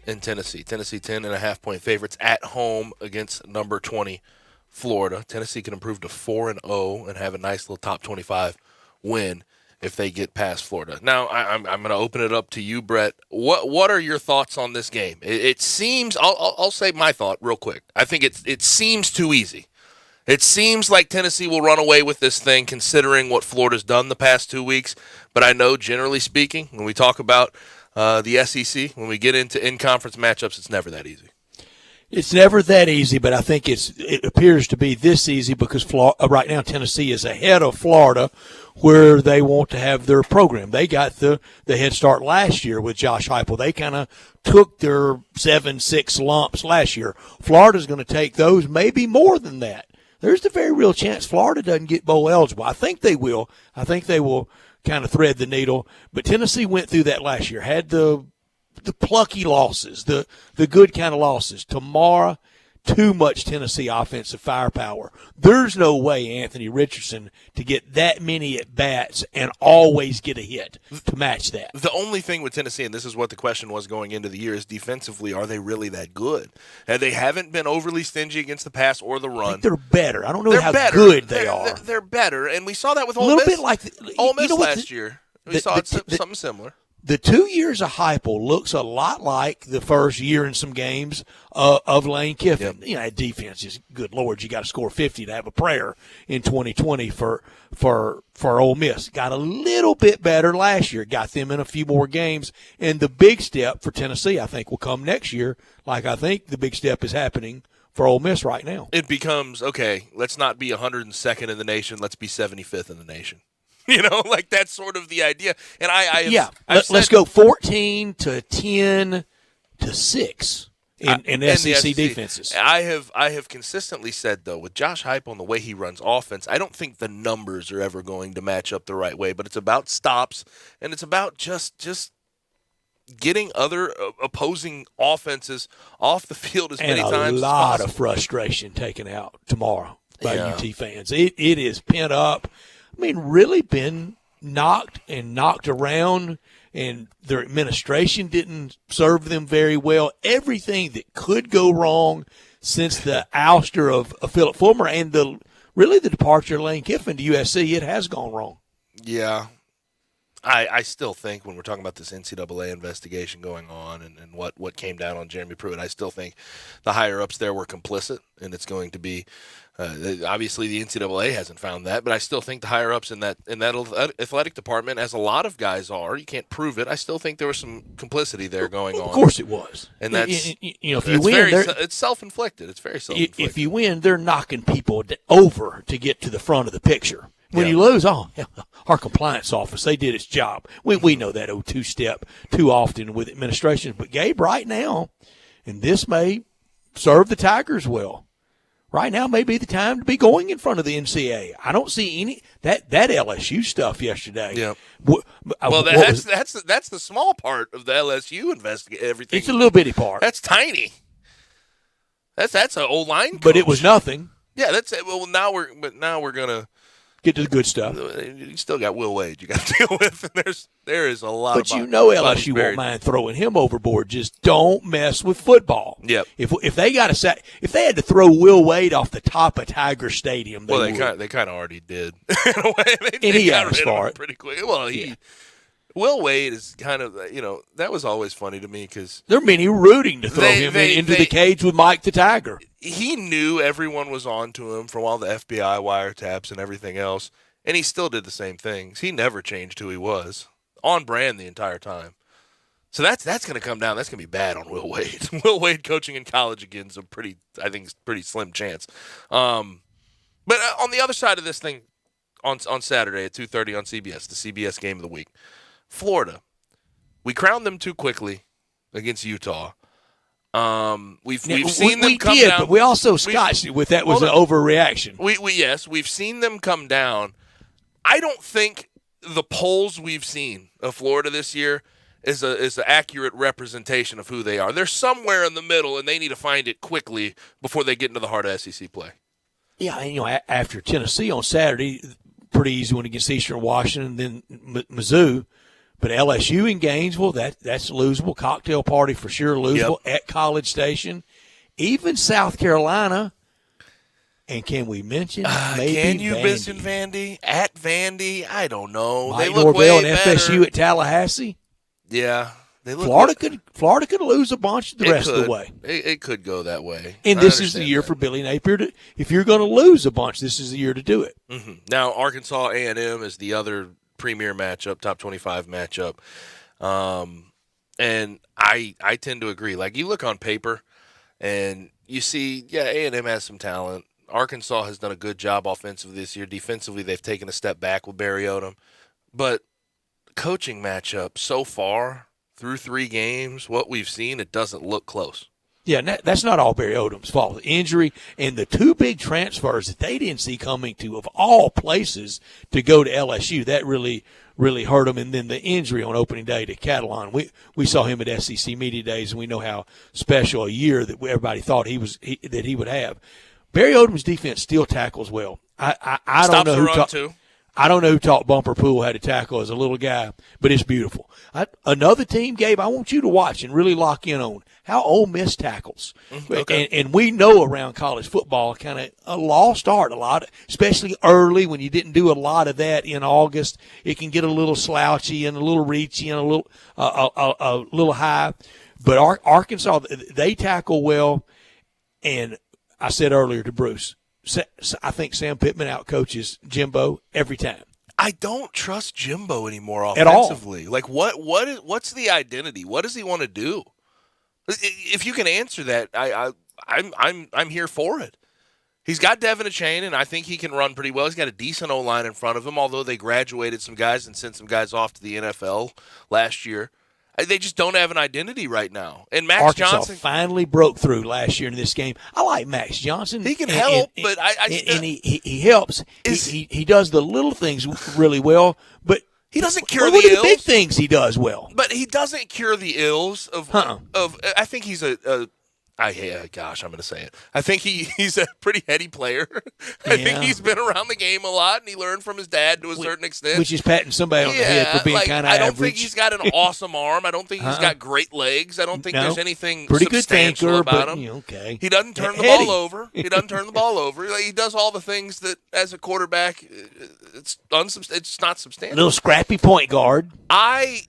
Speaker 2: and Tennessee. Tennessee 10.5-point favorites at home against number 20 Florida. Tennessee can improve to 4-0 and have a nice little top 25 win if they get past Florida. Now, I'm going to open it up to you, Brett. What are your thoughts on this game? It seems, I'll say my thought real quick. I think it seems too easy. It seems like Tennessee will run away with this thing considering what Florida's done the past 2 weeks. But I know, generally speaking, when we talk about the SEC, when we get into in-conference matchups, it's never that easy.
Speaker 1: It's never that easy, but I think it appears to be this easy because right now Tennessee is ahead of Florida where they want to have their program. They got the head start last year with Josh Heupel. They kind of took their 7-6 lumps last year. Florida's going to take those, maybe more than that. There's the very real chance Florida doesn't get bowl eligible. I think they will. I think they will kind of thread the needle. But Tennessee went through that last year, had the plucky losses, the good kind of losses. Tomorrow, too much Tennessee offensive firepower. There's no way Anthony Richardson to get that many at-bats and always get a hit to match that.
Speaker 2: The only thing with Tennessee, and this is what the question was going into the year, is defensively, are they really that good? And they haven't been overly stingy against the pass or the run.
Speaker 1: I think they're better. I don't know how good they are.
Speaker 2: They're better, and we saw that with Ole
Speaker 1: Ole
Speaker 2: Miss.
Speaker 1: Bit like
Speaker 2: Ole Miss last year. We saw something similar.
Speaker 1: The 2 years of Heupel looks a lot like the first year in some games of Lane Kiffin.
Speaker 2: Yep.
Speaker 1: You know, that defense is, good Lord, you got to score 50 to have a prayer in 2020 for Ole Miss. Got a little bit better last year, got them in a few more games, and the big step for Tennessee, I think, will come next year, like I think the big step is happening for Ole Miss right now.
Speaker 2: It becomes, okay, let's not be 102nd in the nation, let's be 75th in the nation. You know, like that's sort of the idea. And
Speaker 1: let's go 14 to 10 to 6 in SEC defenses.
Speaker 2: I have consistently said, though, with Josh Heupel and the way he runs offense, I don't think the numbers are ever going to match up the right way. But it's about stops, and it's about just getting other opposing offenses off the field as many times as possible.
Speaker 1: And a lot of frustration taken out tomorrow by UT fans. It is pent up. I mean, really been knocked around, and their administration didn't serve them very well. Everything that could go wrong since the ouster of Philip Fulmer and the departure of Lane Kiffin to USC, it has gone wrong.
Speaker 2: Yeah. I still think when we're talking about this NCAA investigation going on and what came down on Jeremy Pruitt, I still think the higher-ups there were complicit, and it's going to be obviously the NCAA hasn't found that, but I still think the higher-ups in that athletic department, as a lot of guys are, you can't prove it, I still think there was some complicity there going on.
Speaker 1: Of course it was.
Speaker 2: And that's,
Speaker 1: if you win,
Speaker 2: it's self-inflicted. It's very self-inflicted.
Speaker 1: If you win, they're knocking people over to get to the front of the picture. When you lose, our compliance office, they did its job. We know that two-step too often with administrations. But, Gabe, right now, and this may serve the Tigers well, right now may be the time to be going in front of the NCAA. I don't see any that LSU stuff yesterday.
Speaker 2: Yeah. Well, that's the small part of the LSU investigation. Everything.
Speaker 1: It's a little bitty part.
Speaker 2: That's tiny. That's an old line coach.
Speaker 1: But it was nothing.
Speaker 2: Yeah, that's it. Well, now we're gonna
Speaker 1: get to the good stuff.
Speaker 2: You still got Will Wade you got to deal with. And there is a lot.
Speaker 1: But LSU won't mind throwing him overboard. Just don't mess with football.
Speaker 2: Yep.
Speaker 1: If they got if they had to throw Will Wade off the top of Tiger Stadium, they
Speaker 2: kind of already did. In a way,
Speaker 1: and he asked for it
Speaker 2: pretty quick. Well, Will Wade is kind of, that was always funny to me because
Speaker 1: there are many rooting to throw him into the cage with Mike the Tiger.
Speaker 2: He knew everyone was on to him from all the FBI wiretaps and everything else, and he still did the same things. He never changed who he was. On brand the entire time. So that's going to come down. That's going to be bad on Will Wade. Will Wade coaching in college again is pretty slim chance. But on the other side of this thing, on Saturday at 2:30 on CBS, the CBS game of the week, Florida. We crowned them too quickly against Utah. We've seen them come down.
Speaker 1: But we also scotched it with that was an overreaction.
Speaker 2: We've seen them come down. I don't think the polls we've seen of Florida this year is an accurate representation of who they are. They're somewhere in the middle, and they need to find it quickly before they get into the heart of SEC play.
Speaker 1: Yeah, and, after Tennessee on Saturday, pretty easy one against Eastern Washington, then Mizzou. But LSU in Gainesville, that's losable. Cocktail party for sure losable at College Station. Even South Carolina. And can we mention maybe
Speaker 2: can you
Speaker 1: Vandy?
Speaker 2: mention Vandy? At Vandy? I don't know.
Speaker 1: Mike
Speaker 2: they look
Speaker 1: Norvell
Speaker 2: way
Speaker 1: and
Speaker 2: better.
Speaker 1: FSU at Tallahassee?
Speaker 2: Yeah. They look
Speaker 1: Florida could lose a bunch the rest of the way.
Speaker 2: It could go that way.
Speaker 1: And this is the year for Billy Napier. If you're going to lose a bunch, this is the year to do it.
Speaker 2: Mm-hmm. Now, Arkansas A&M is the other premier matchup, top 25 matchup. And I tend to agree. Like, you look on paper and you see, A&M has some talent. Arkansas has done a good job offensively this year. Defensively, they've taken a step back with Barry Odom. But coaching matchup so far through 3 games, what we've seen, it doesn't look close.
Speaker 1: Yeah, that's not all Barry Odom's fault. The injury and the 2 big transfers that they didn't see coming to, of all places, to go to LSU, that really really hurt him. And then the injury on opening day to Catalan, we saw him at SEC Media Days, and we know how special a year that everybody thought he would have. Barry Odom's defense still tackles well. I don't know who taught Bumper Pool how to tackle as a little guy, but it's beautiful. Another team, Gabe, I want you to watch and really lock in on how Ole Miss tackles.
Speaker 2: Okay.
Speaker 1: And we know around college football kind of a lost art a lot, especially early when you didn't do a lot of that in August. It can get a little slouchy and a little reachy and a little high. But Arkansas, they tackle well. And I said earlier to Bruce, I think Sam Pittman outcoaches Jimbo every time.
Speaker 2: I don't trust Jimbo anymore
Speaker 1: At all.
Speaker 2: offensively. Like what's the identity? What does he want to do? If you can answer that, I'm here for it. He's got Devin Achane, and I think he can run pretty well. He's got a decent O-line in front of him, although they graduated some guys and sent some guys off to the NFL last year. They just don't have an identity right now. And Max
Speaker 1: Arkansas
Speaker 2: Johnson
Speaker 1: finally broke through last year in this game. I like Max Johnson.
Speaker 2: He can help, but
Speaker 1: he helps. He does the little things really well, but
Speaker 2: he doesn't cure
Speaker 1: what
Speaker 2: the
Speaker 1: are the
Speaker 2: ills.
Speaker 1: big things he does well.
Speaker 2: But he doesn't cure the ills of. I think he's I'm going to say it. I think he's a pretty heady player. I think he's been around the game a lot, and he learned from his dad to a certain extent.
Speaker 1: Which is patting somebody on the head for being kind of average.
Speaker 2: I don't think he's got an awesome arm. I don't think he's got great legs. I don't think there's anything
Speaker 1: pretty good
Speaker 2: substantial
Speaker 1: thinker,
Speaker 2: about
Speaker 1: but,
Speaker 2: him.
Speaker 1: Okay.
Speaker 2: He doesn't turn the ball over. He doesn't turn the ball over. He does all the things that, as a quarterback, it's not substantial.
Speaker 1: Little scrappy point guard.
Speaker 2: I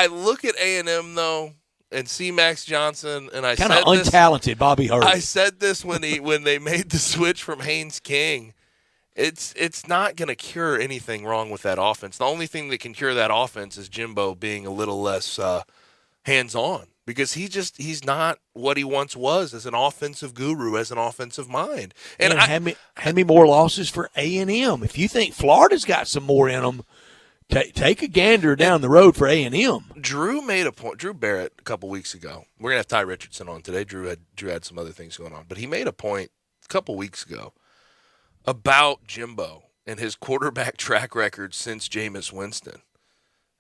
Speaker 2: look at A&M, though, and see Max Johnson, and I
Speaker 1: kind of
Speaker 2: said
Speaker 1: untalented Bobby Hurley.
Speaker 2: I said this when they made the switch from Haynes King. It's not going to cure anything wrong with that offense. The only thing that can cure that offense is Jimbo being a little less hands-on, because he's not what he once was as an offensive guru, as an offensive mind. And
Speaker 1: how many more losses for A&M? If you think Florida's got some more in them, take a gander down the road for A&M.
Speaker 2: Drew made a point. Drew Barrett a couple weeks ago. We're gonna have Ty Richardson on today. Drew had some other things going on, but he made a point a couple weeks ago about Jimbo and his quarterback track record since Jameis Winston.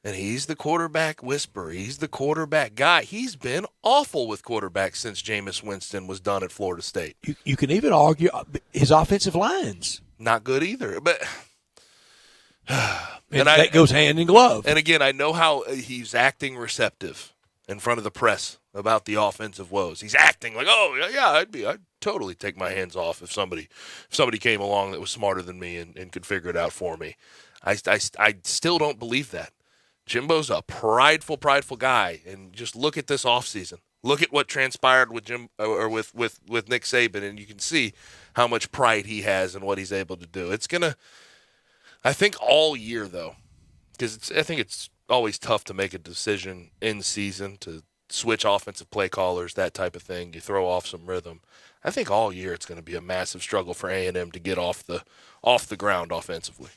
Speaker 2: And he's the quarterback whisperer. He's the quarterback guy. He's been awful with quarterbacks since Jameis Winston was done at Florida State.
Speaker 1: You can even argue his offensive lines.
Speaker 2: Not good either, but.
Speaker 1: And that goes hand in glove.
Speaker 2: And again, I know how he's acting receptive in front of the press about the offensive woes. He's acting like, oh yeah, I'd totally take my hands off if somebody came along that was smarter than me and could figure it out for me. I still don't believe that. Jimbo's a prideful guy, and just look at this offseason. Look at what transpired with with Nick Saban, and you can see how much pride he has and what he's able to do. It's gonna. I think all year, though, because I think it's always tough to make a decision in season to switch offensive play callers, that type of thing. You throw off some rhythm. I think all year it's going to be a massive struggle for A&M to get off the ground offensively.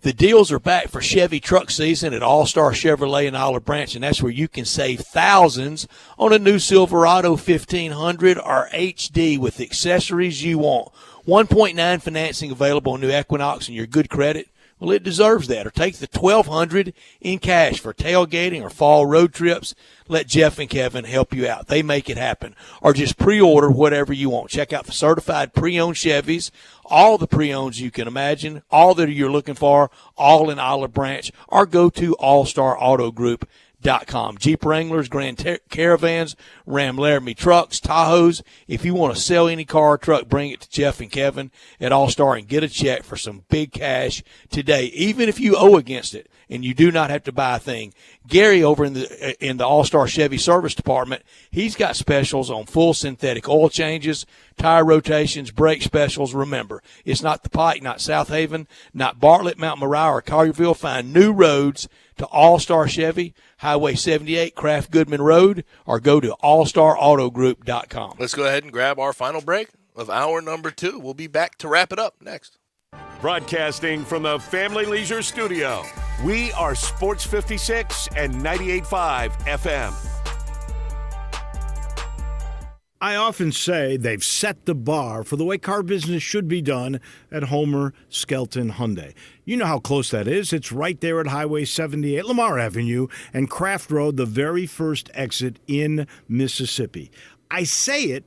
Speaker 1: The deals are back for Chevy truck season at All-Star Chevrolet in Olive Branch, and that's where you can save thousands on a new Silverado 1500 or HD with accessories you want. 1.9 financing available on new Equinox and your good credit. Well, it deserves that. Or take the $1,200 in cash for tailgating or fall road trips. Let Jeff and Kevin help you out. They make it happen. Or just pre-order whatever you want. Check out the certified pre-owned Chevys, all the pre-owns you can imagine, all that you're looking for, all in Olive Branch, or go to allstarautogroup.com. Jeep Wranglers, Grand Caravans, Ram Laramie trucks, Tahoes. If you want to sell any car or truck, bring it to Jeff and Kevin at All Star and get a check for some big cash today, even if you owe against it and you do not have to buy a thing. Gary over in the All Star Chevy Service Department, he's got specials on full synthetic oil changes, tire rotations, brake specials. Remember, it's not the Pike, not South Haven, not Bartlett, Mount Moriah, or Collierville. Find new roads to All-Star Chevy, Highway 78, Kraft Goodman Road, or go to allstarautogroup.com.
Speaker 2: Let's go ahead and grab our final break of hour number 2. We'll be back to wrap it up next.
Speaker 15: Broadcasting from the Family Leisure Studio, we are Sports 56 and 98.5 FM.
Speaker 16: I often say they've set the bar for the way car business should be done at Homer Skelton Hyundai. You know how close that is. It's right there at Highway 78, Lamar Avenue, and Craft Road, the very first exit in Mississippi. I say it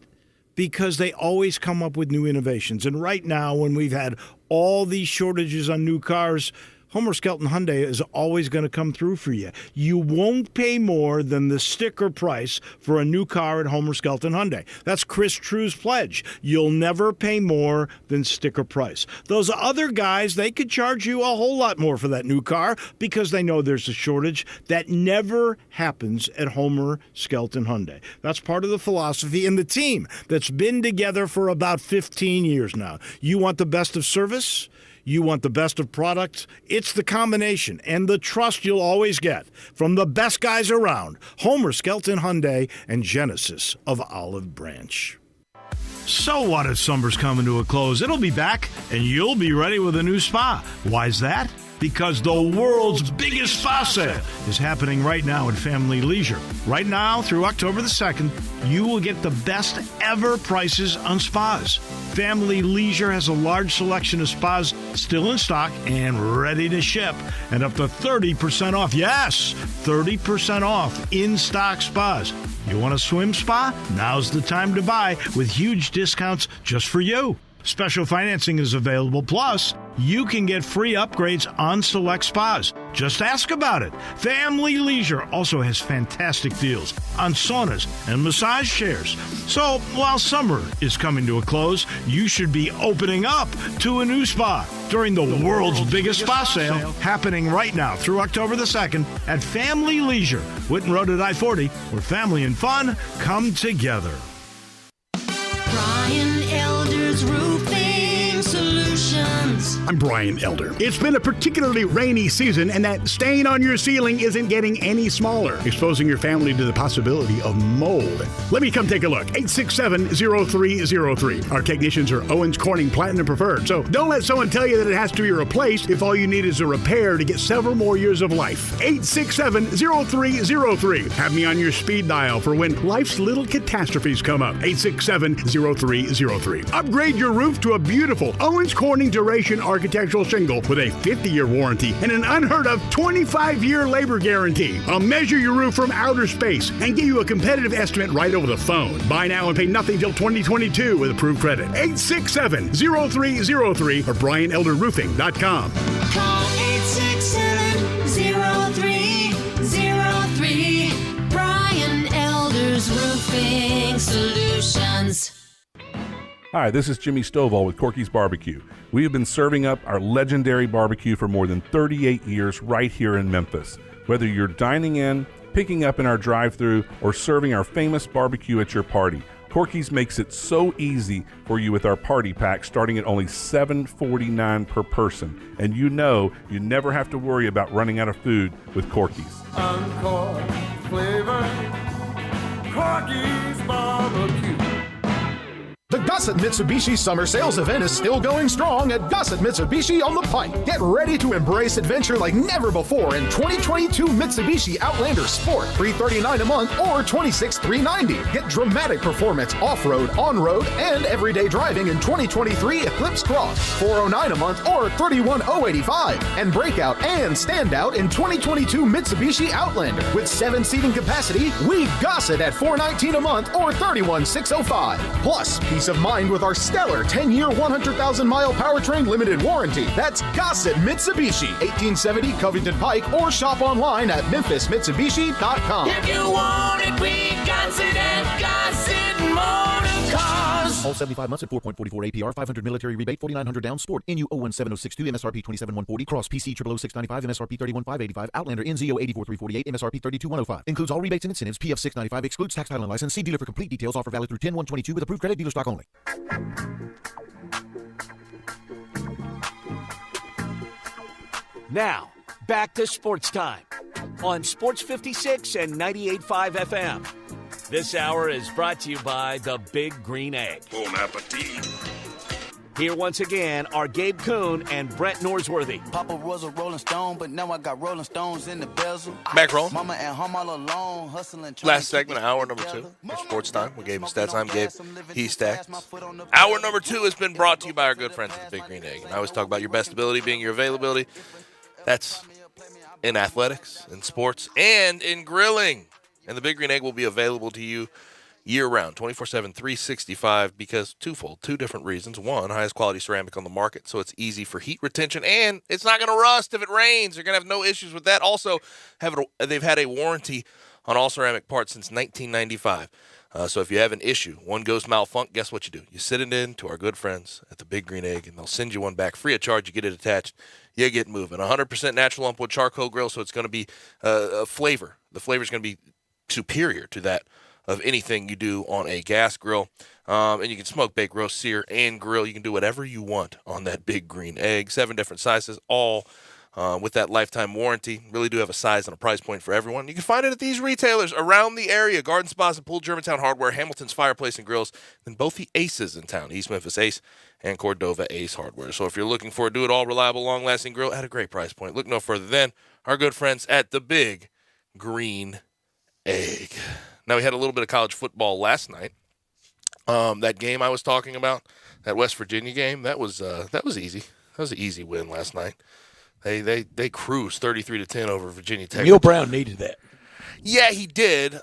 Speaker 16: because they always come up with new innovations. And right now, when we've had all these shortages on new cars, Homer Skelton Hyundai is always going to come through for you. You won't pay more than the sticker price for a new car at Homer Skelton Hyundai. That's Chris True's pledge. You'll never pay more than sticker price. Those other guys, they could charge you a whole lot more for that new car because they know there's a shortage. That never happens at Homer Skelton Hyundai. That's part of the philosophy and the team that's been together for about 15 years now. You want the best of service? You want the best of products? It's the combination and the trust you'll always get from the best guys around. Homer Skelton Hyundai and Genesis of Olive Branch. So what if summer's coming to a close? It'll be back, and you'll be ready with a new spa. Why's that? Because the world's biggest spa sale is happening right now at Family Leisure. Right now, through October the 2nd, you will get the best ever prices on spas. Family Leisure has a large selection of spas still in stock and ready to ship, and up to 30% off. Yes, 30% off in-stock spas. You want a swim spa? Now's the time to buy with huge discounts just for you. Special financing is available. Plus, you can get free upgrades on select spas. Just ask about it. Family Leisure also has fantastic deals on saunas and massage chairs. So, while summer is coming to a close, you should be opening up to a new spa during the world's biggest spa sale happening right now through October the 2nd at Family Leisure, Whitten Road at I-40, where family and fun come together.
Speaker 3: Brian Elder's Roofing Solutions.
Speaker 4: I'm Brian Elder. It's been a particularly rainy season, and that stain on your ceiling isn't getting any smaller, exposing your family to the possibility of mold. Let me come take a look. 867-0303. Our technicians are Owens Corning Platinum Preferred, so don't let someone tell you that it has to be replaced if all you need is a repair to get several more years of life. 867-0303. Have me on your speed dial for when life's little catastrophes come up. 867-0303. Upgrade your roof to a beautiful Owens Corning Duration Architectural Shingle with a 50-year warranty and an unheard of 25-year labor guarantee. I'll measure your roof from outer space and give you a competitive estimate right over the phone. Buy now and pay nothing till 2022 with approved credit. 867-0303 or BrianElderRoofing.com.
Speaker 3: Call 867-0303. Brian Elder's Roofing Solutions.
Speaker 6: Hi, this is Jimmy Stovall with Corky's Barbecue. We have been serving up our legendary barbecue for more than 38 years right here in Memphis. Whether you're dining in, picking up in our drive-thru, or serving our famous barbecue at your party, Corky's makes it so easy for you with our party pack starting at only $7.49 per person. And you know you never have to worry about running out of food with Corky's.
Speaker 10: Encore flavor, Corky's Barbecue.
Speaker 11: The Gossett Mitsubishi Summer Sales Event is still going strong at Gossett Mitsubishi on the Pike. Get ready to embrace adventure like never before in 2022 Mitsubishi Outlander Sport, $339 a month or $26,390. Get dramatic performance off-road, on-road, and everyday driving in 2023 Eclipse Cross, $409 a month or $31,085. And breakout and standout in 2022 Mitsubishi Outlander with 7 seating capacity. We Gossett at $419 a month or $31,605. Plus, peace of mind with our stellar 10-year, 100,000-mile powertrain limited warranty. That's Gossett Mitsubishi, 1870 Covington Pike, or shop online at memphismitsubishi.com.
Speaker 3: If you want it, we got it at Gossett Motor Cars.
Speaker 19: All 75 months at 4.44 APR, 500 military rebate, 4,900 down. Sport NU 017062, MSRP 27,140. Cross PC 00695, MSRP 31,585. Outlander NZO 84,348, MSRP 32,105. Includes all rebates and incentives. PF 695 excludes tax, title, and license. See dealer for complete details. Offer valid through 10/1/22 with approved credit. Dealer stock only.
Speaker 15: Now, back to Sports Time on Sports 56 and 98.5 FM. This hour is brought to you by the Big Green Egg.
Speaker 10: Bon appetit.
Speaker 15: Here once again are Gabe Kuhn and Brett Norsworthy.
Speaker 18: Papa was a Rolling Stone, but now I got Rolling Stones in the bezel.
Speaker 2: Back rolling.
Speaker 18: Mama and home all alone, hustling.
Speaker 2: Last segment, hour number 2 for Sports Time. We gave him stats. I'm Gabe. He's Stats. Hour number 2 has been brought to you by our good friends at the Big Green Egg. And I always talk about your best ability being your availability. That's in athletics, in sports, and in grilling. And the Big Green Egg will be available to you year-round, 24/7, 365, because twofold, 2 different reasons. One, highest quality ceramic on the market, so it's easy for heat retention, and it's not going to rust if it rains. You're going to have no issues with that. Also, they've had a warranty on all ceramic parts since 1995. So if you have an issue, one goes malfunct, guess what you do? You send it in to our good friends at the Big Green Egg, and they'll send you one back free of charge. You get it attached. You get moving. 100% natural unwood charcoal grill, so it's going to be a flavor. The flavor is going to be superior to that of anything you do on a gas grill. And you can smoke, bake, roast, sear, and grill. You can do whatever you want on that Big Green Egg. 7 different sizes, all with that lifetime warranty. Really do have a size and a price point for everyone. You can find it at these retailers around the area: Garden Spas and Pool, Germantown Hardware, Hamilton's Fireplace and Grills, and both the Aces in town, East Memphis Ace and Cordova Ace Hardware. So if you're looking for a do-it-all, reliable, long-lasting grill at a great price point, look no further than our good friends at the Big Green Egg. Now, we had a little bit of college football last night. That game I was talking about, that West Virginia game, that was easy. That was an easy win last night. They cruised 33-10 over Virginia Tech.
Speaker 1: Neil Brown needed that.
Speaker 2: Yeah, he did.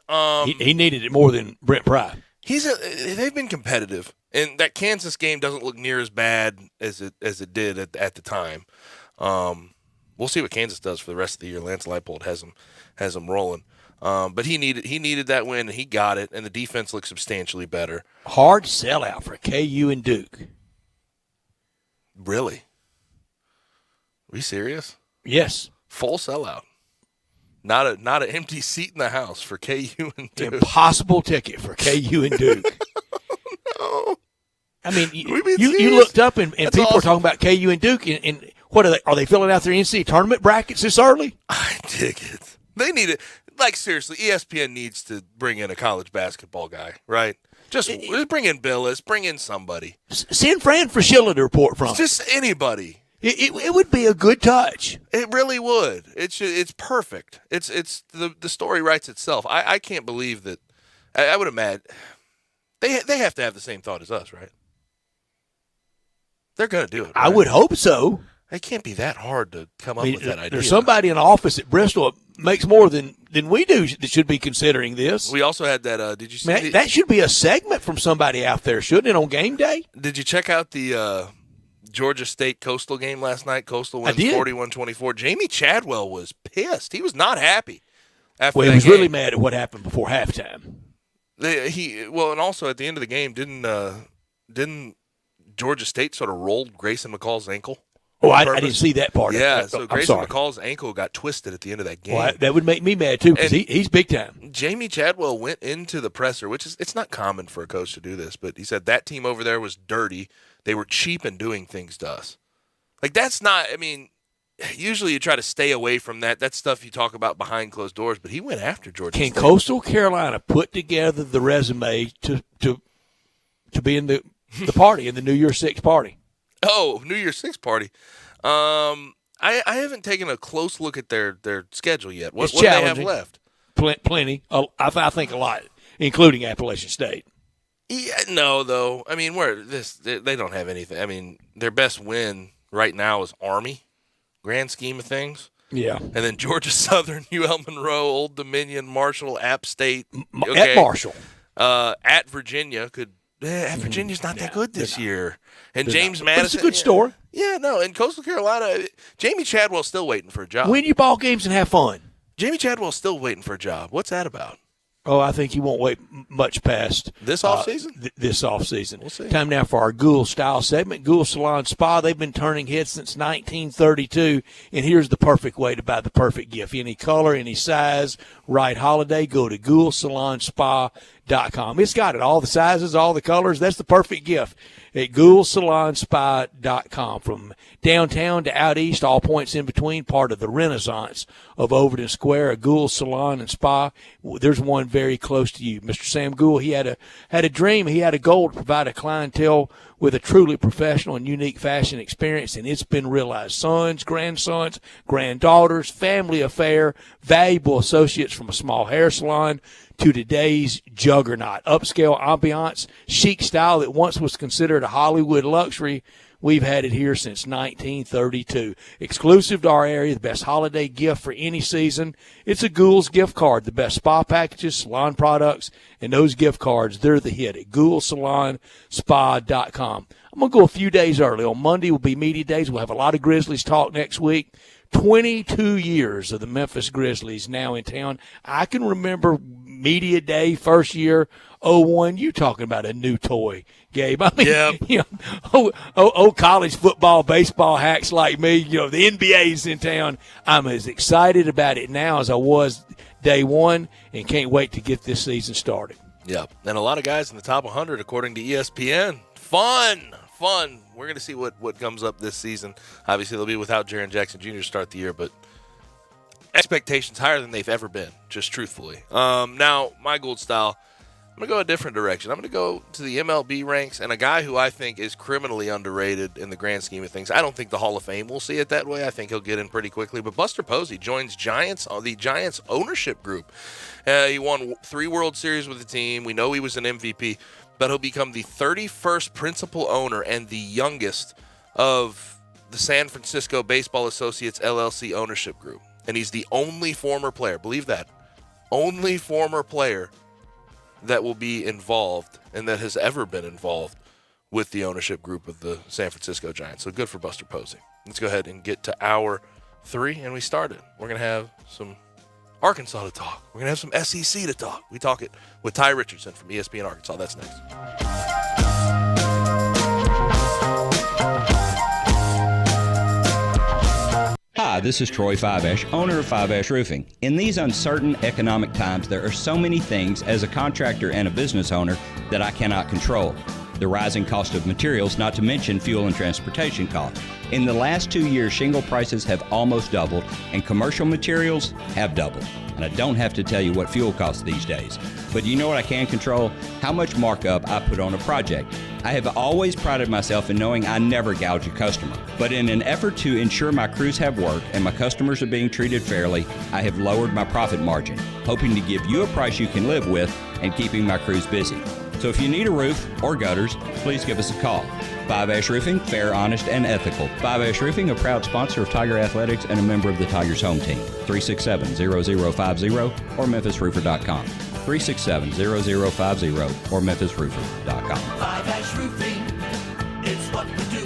Speaker 1: He needed it more than Brent Pry.
Speaker 2: They've been competitive, and that Kansas game doesn't look near as bad as it did at the time. We'll see what Kansas does for the rest of the year. Lance Leipold has them rolling. But he needed that win, and he got it, and the defense looked substantially better.
Speaker 1: Hard sellout for KU and Duke.
Speaker 2: Really? Are we serious?
Speaker 1: Yes.
Speaker 2: Full sellout. Not an empty seat in the house for KU and Duke.
Speaker 1: Impossible ticket for KU and Duke.
Speaker 2: No.
Speaker 1: I mean, you looked up and people
Speaker 2: awesome.
Speaker 1: were talking about KU and Duke, and what are they? Are they filling out their NCAA tournament brackets this early?
Speaker 2: I dig it. They need it. Like, seriously, ESPN needs to bring in a college basketball guy, right? Just bring in Billis, bring in somebody.
Speaker 1: Send Fran Fraschilla to report from.
Speaker 2: Just anybody.
Speaker 1: It would be a good touch.
Speaker 2: It really would. It's perfect. It's the story writes itself. I can't believe that. I would imagine they have to have the same thought as us, right? They're going to do it. Right?
Speaker 1: I would hope so.
Speaker 2: It can't be that hard to come up with that idea.
Speaker 1: There's somebody in the office at Bristol that makes more than we do that should be considering this.
Speaker 2: We also had that. Did you see
Speaker 1: that should be a segment from somebody out there, shouldn't it, on game day?
Speaker 2: Did you check out the Georgia State Coastal game last night? Coastal wins 41-24. Jamie Chadwell was pissed. He was not happy after that
Speaker 1: he was
Speaker 2: game.
Speaker 1: really mad at what happened before halftime.
Speaker 2: And also at the end of the game, didn't Georgia State sort of rolled Grayson McCall's ankle?
Speaker 1: Oh, I didn't see that part.
Speaker 2: Yeah,
Speaker 1: of it.
Speaker 2: so Grayson McCall's ankle got twisted at the end of that game.
Speaker 1: Well, that would make me mad too because he's big time.
Speaker 2: Jamie Chadwell went into the presser, which is it's not common for a coach to do this, but he said that team over there was dirty. They were cheap in doing things to us. Like that's not. I mean, usually you try to stay away from that. That's stuff you talk about behind closed doors. But he went after Georgia State.
Speaker 1: Can Coastal Carolina put together the resume to be in the party in the New Year's Six party?
Speaker 2: Oh, New Year's Six party. I haven't taken a close look at their schedule yet. What do they have left?
Speaker 1: Plenty. I think a lot, including Appalachian State.
Speaker 2: Yeah, no, though. I mean, they don't have anything. I mean, their best win right now is Army, grand scheme of things.
Speaker 1: Yeah.
Speaker 2: And then Georgia Southern, UL Monroe, Old Dominion, Marshall, App State.
Speaker 1: At Marshall.
Speaker 2: At Virginia Virginia's not that good this year. And James Madison.
Speaker 1: But it's a good story.
Speaker 2: Yeah, no. And Coastal Carolina, Jamie Chadwell's still waiting for a job.
Speaker 1: Win your ball games and have fun.
Speaker 2: Jamie Chadwell's still waiting for a job. What's that about?
Speaker 1: Oh, I think he won't wait much past
Speaker 2: this offseason.
Speaker 1: This offseason.
Speaker 2: We'll see.
Speaker 1: Time now for our Ghoul style segment. Ghoul Salon Spa. They've been turning heads since 1932, and here's the perfect way to buy the perfect gift. Any color, any size, right holiday. Go to GhoulSalonSpa.com. GhoulSalonSpa.com. It's got it, all the sizes, all the colors. That's the perfect gift at GhoulSalonSpa.com. From downtown to out east, all points in between, part of the renaissance of Overton Square, a Gould Salon and Spa. There's one very close to you. Mr. Sam Gould, he had a dream. He had a goal to provide a clientele with a truly professional and unique fashion experience, and it's been realized. Sons, grandsons, granddaughters, family affair, valuable associates from a small hair salon to today's juggernaut. Upscale ambiance, chic style that once was considered a Hollywood luxury. We've had it here since 1932. Exclusive to our area, the best holiday gift for any season. It's a Gould's gift card. The best spa packages, salon products, and those gift cards, they're the hit at GhoulSalonSpa.com. I'm going to go a few days early. On Monday will be media days. We'll have a lot of Grizzlies talk next week. 22 years of the Memphis Grizzlies now in town. I can remember media day, first year, 01. You talking about a new toy, Gabe. I mean, you know, college football, baseball hacks like me, you know, the NBA's in town. I'm as excited about it now as I was day one and can't wait to get this season started.
Speaker 2: Yeah, and a lot of guys in the top 100 according to ESPN. Fun. We're going to see what comes up this season. Obviously, they'll be without Jaren Jackson Jr. to start the year, but expectations higher than they've ever been, just truthfully. Now, my Gould style, I'm going to go a different direction. I'm going to go to the MLB ranks, and a guy who I think is criminally underrated in the grand scheme of things. I don't think the Hall of Fame will see it that way. I think he'll get in pretty quickly. But Buster Posey joins the Giants ownership group. He won 3 World Series with the team. We know he was an MVP. But he'll become the 31st principal owner and the youngest of the San Francisco Baseball Associates LLC ownership group. And he's the only former player, believe that, only former player that will be involved and that has ever been involved with the ownership group of the San Francisco Giants. So good for Buster Posey. Let's go ahead and get to hour 3, and we started. We're going to have some Arkansas to talk. We're going to have some SEC to talk. We talk it with Ty Richardson from ESPN Arkansas. That's next.
Speaker 8: Hi, this is Troy Fiveash, owner of Fiveash Roofing. In these uncertain economic times, there are so many things as a contractor and a business owner that I cannot control. The rising cost of materials, not to mention fuel and transportation costs. In the last 2 years, shingle prices have almost doubled, and commercial materials have doubled. And I don't have to tell you what fuel costs these days. But you know what I can control? How much markup I put on a project. I have always prided myself in knowing I never gouge a customer. But in an effort to ensure my crews have work and my customers are being treated fairly, I have lowered my profit margin, hoping to give you a price you can live with and keeping my crews busy. So if you need a roof or gutters, please give us a call. Fiveash Roofing, fair, honest, and ethical. Fiveash Roofing, a proud sponsor of Tiger Athletics and a member of the Tigers home team. 367-0050 or MemphisRoofer.com. 367-0050 or MemphisRoofer.com.
Speaker 3: Fiveash Roofing, it's what we do.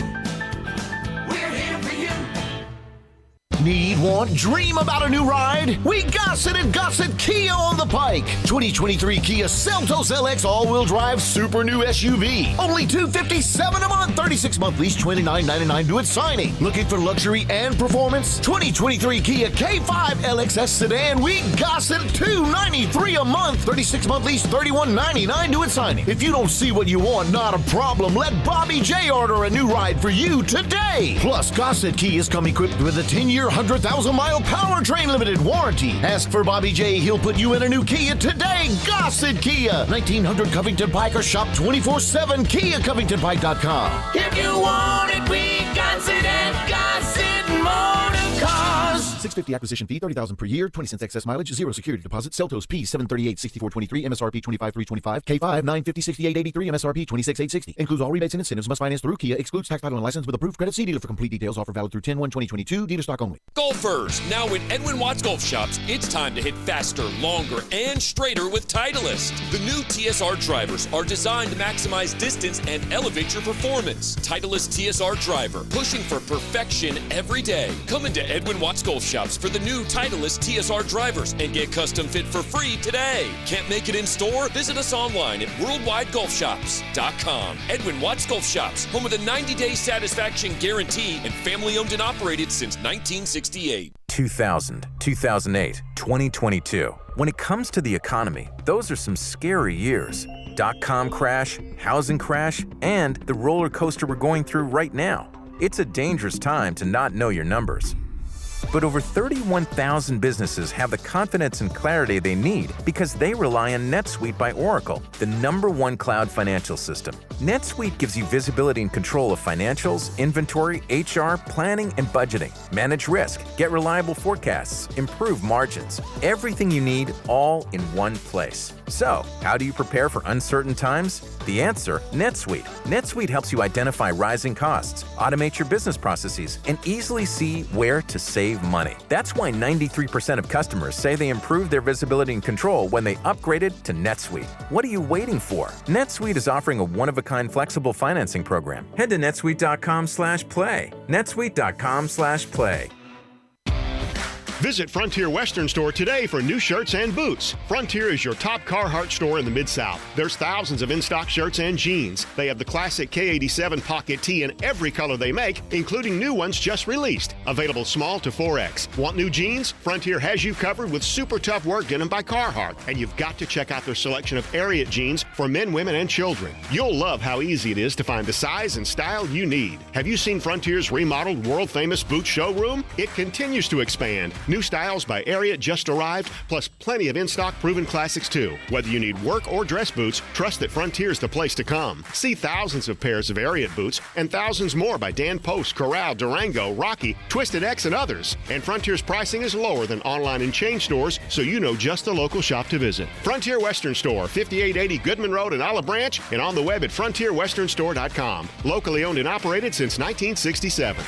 Speaker 3: We're here for you.
Speaker 20: Need, want, dream about a new ride? We got it at Gossett Kia on the Pike. 2023 Kia Seltos LX all-wheel drive super new SUV. Only $257 a month, 36-month lease, $29.99 due at signing. Looking for luxury and performance? 2023 Kia K5 LXS sedan. We got it at $293 a month, 36-month lease, $31.99 due at signing. If you don't see what you want, not a problem. Let Bobby J order a new ride for you today. Plus, Gossett Kias come equipped with a 10-year, 100,000-mile powertrain limited warranty. Ask for Bobby J. He'll put you in a new Kia today. Gossett Kia, 1900 Covington Pike, or shop 24/7 KiaCovingtonPike.com.
Speaker 3: If you want it, we got it at Gossett Motor Cars.
Speaker 19: $650 acquisition fee, $30,000 per year, 20 cents excess mileage, 0 security deposit. Seltos P 738 6423, MSRP 25325, K5 950 6883, MSRP 26860. Includes all rebates and incentives. Must finance through Kia. Excludes tax, title, and license with approved credit. See dealer for complete details. Offer valid through 10/1/2022. Dealer stock only.
Speaker 21: Golfers, now in Edwin Watts Golf Shops, it's time to hit faster, longer, and straighter with Titleist. The new TSR drivers are designed to maximize distance and elevate your performance. Titleist TSR driver, pushing for perfection every day. Come into Edwin Watts Golf Shops for the new Titleist TSR drivers and get custom fit for free today. Can't make it in store? Visit us online at worldwidegolfshops.com. Edwin Watts Golf Shops, home of the 90-day satisfaction guarantee and family owned and operated since 1968.
Speaker 5: 2000, 2008, 2022. When it comes to the economy, those are some scary years. .com crash, housing crash, and the roller coaster we're going through right now. It's a dangerous time to not know your numbers. But over 31,000 businesses have the confidence and clarity they need because they rely on NetSuite by Oracle, the #1 cloud financial system. NetSuite gives you visibility and control of financials, inventory, HR, planning, and budgeting. Manage risk, get reliable forecasts, improve margins. Everything you need all in one place. So, how do you prepare for uncertain times? The answer, NetSuite. NetSuite helps you identify rising costs, automate your business processes, and easily see where to save money. That's why 93% of customers say they improved their visibility and control when they upgraded to NetSuite. What are you waiting for? NetSuite is offering a one-of-a-kind flexible financing program. Head to netsuite.com/play. netsuite.com/play.
Speaker 4: Visit Frontier Western Store today for new shirts and boots. Frontier is your top Carhartt store in the Mid-South. There's thousands of in-stock shirts and jeans. They have the classic K87 pocket tee in every color they make, including new ones just released. Available small to 4X. Want new jeans? Frontier has you covered with super tough work denim by Carhartt. And you've got to check out their selection of Ariat jeans for men, women, and children. You'll love how easy it is to find the size and style you need. Have you seen Frontier's remodeled world-famous boot showroom? It continues to expand. New styles by Ariat just arrived, plus plenty of in-stock proven classics too. Whether you need work or dress boots, trust that Frontier's the place to come. See thousands of pairs of Ariat boots and thousands more by Dan Post, Corral, Durango, Rocky, Twisted X, and others. And Frontier's pricing is lower than online and chain stores, so you know just the local shop to visit. Frontier Western Store, 5880 Goodman Road in Olive Branch, and on the web at frontierwesternstore.com. Locally owned and operated since 1967.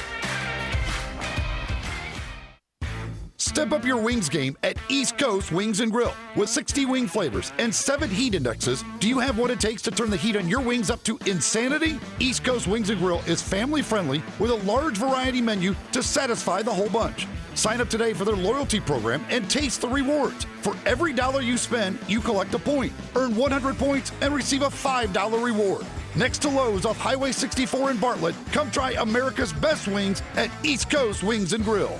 Speaker 9: Step up your wings game at East Coast Wings and Grill. With 60 wing flavors and 7 heat indexes, do you have what it takes to turn the heat on your wings up to insanity? East Coast Wings and Grill is family friendly with a large variety menu to satisfy the whole bunch. Sign up today for their loyalty program and taste the rewards. For every $1 you spend, you collect a point. Earn 100 points and receive a $5 reward. Next to Lowe's off Highway 64 in Bartlett, come try America's best wings at East Coast Wings and Grill.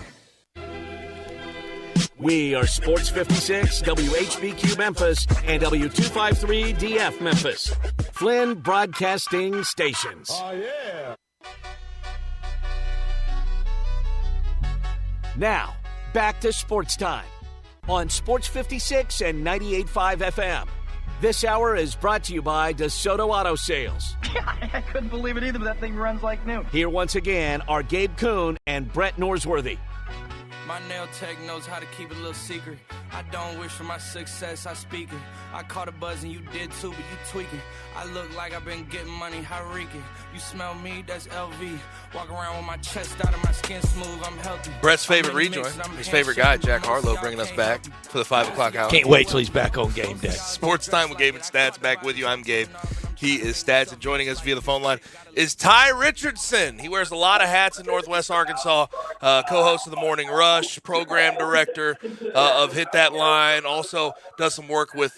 Speaker 15: We are Sports 56, WHBQ Memphis, and W253DF Memphis. Flynn Broadcasting Stations.
Speaker 10: Oh, yeah.
Speaker 15: Now, back to Sports Time on Sports 56 and 98.5 FM. This hour is brought to you by DeSoto Auto Sales.
Speaker 23: I couldn't believe it either, but that thing runs like new.
Speaker 15: Here once again are Gabe Kuhn and Brett Norsworthy.
Speaker 24: My nail tech knows how to keep it a little secret. I don't wish for my success, I speak it. I caught a buzz and you did too, but you tweaking. I look like I've been getting money, how reeking. You smell me, that's LV. Walk around with my chest out and my skin smooth, I'm healthy.
Speaker 2: Brett's favorite rejoin, his favorite guy, Jack Harlow, bringing us back for the 5 o'clock hour.
Speaker 1: Can't wait till he's back on game day.
Speaker 2: Sports Time with Gabe and Stats, back with you. I'm Gabe. He is Stats, and joining us via the phone line is Ty Richardson. He wears a lot of hats in Northwest Arkansas, co-host of the Morning Rush, program director of Hit That Line, also does some work with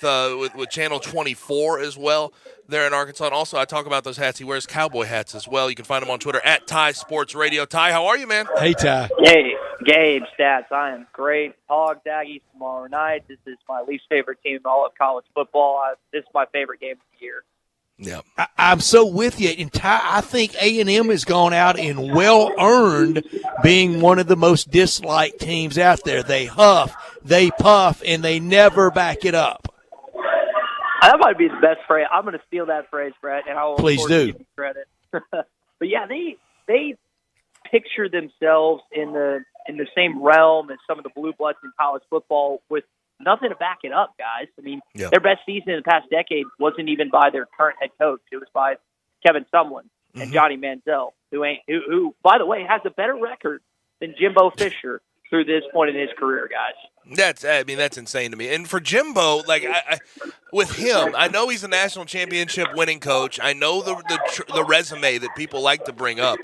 Speaker 2: Channel 24 as well there in Arkansas. And also, I talk about those hats. He wears cowboy hats as well. You can find him on Twitter at Ty Sports Radio. Ty, how are you, man?
Speaker 1: Hey, Ty.
Speaker 25: Hey, Gabe, Stats. I am great. Hog Aggies tomorrow night. This is my least favorite team in all of college football. This is my favorite game of the year.
Speaker 2: Yeah,
Speaker 1: I'm so with you. And Ty, I think A&M has gone out and well-earned being one of the most disliked teams out there. They huff, they puff, and they never back it up.
Speaker 25: That might be the best phrase. I'm going to steal that phrase, Brett, and I will
Speaker 1: Please do.
Speaker 25: give you credit. But yeah, they picture themselves in the same realm as some of the blue bloods in college football with nothing to back it up, guys. I mean, Their best season in the past decade wasn't even by their current head coach. It was by Kevin Sumlin and Johnny Manziel, who, by the way, has a better record than Jimbo Fisher through this point in his career, guys.
Speaker 2: That's insane to me. And for Jimbo, with him, I know he's a national championship winning coach. I know the resume that people like to bring up.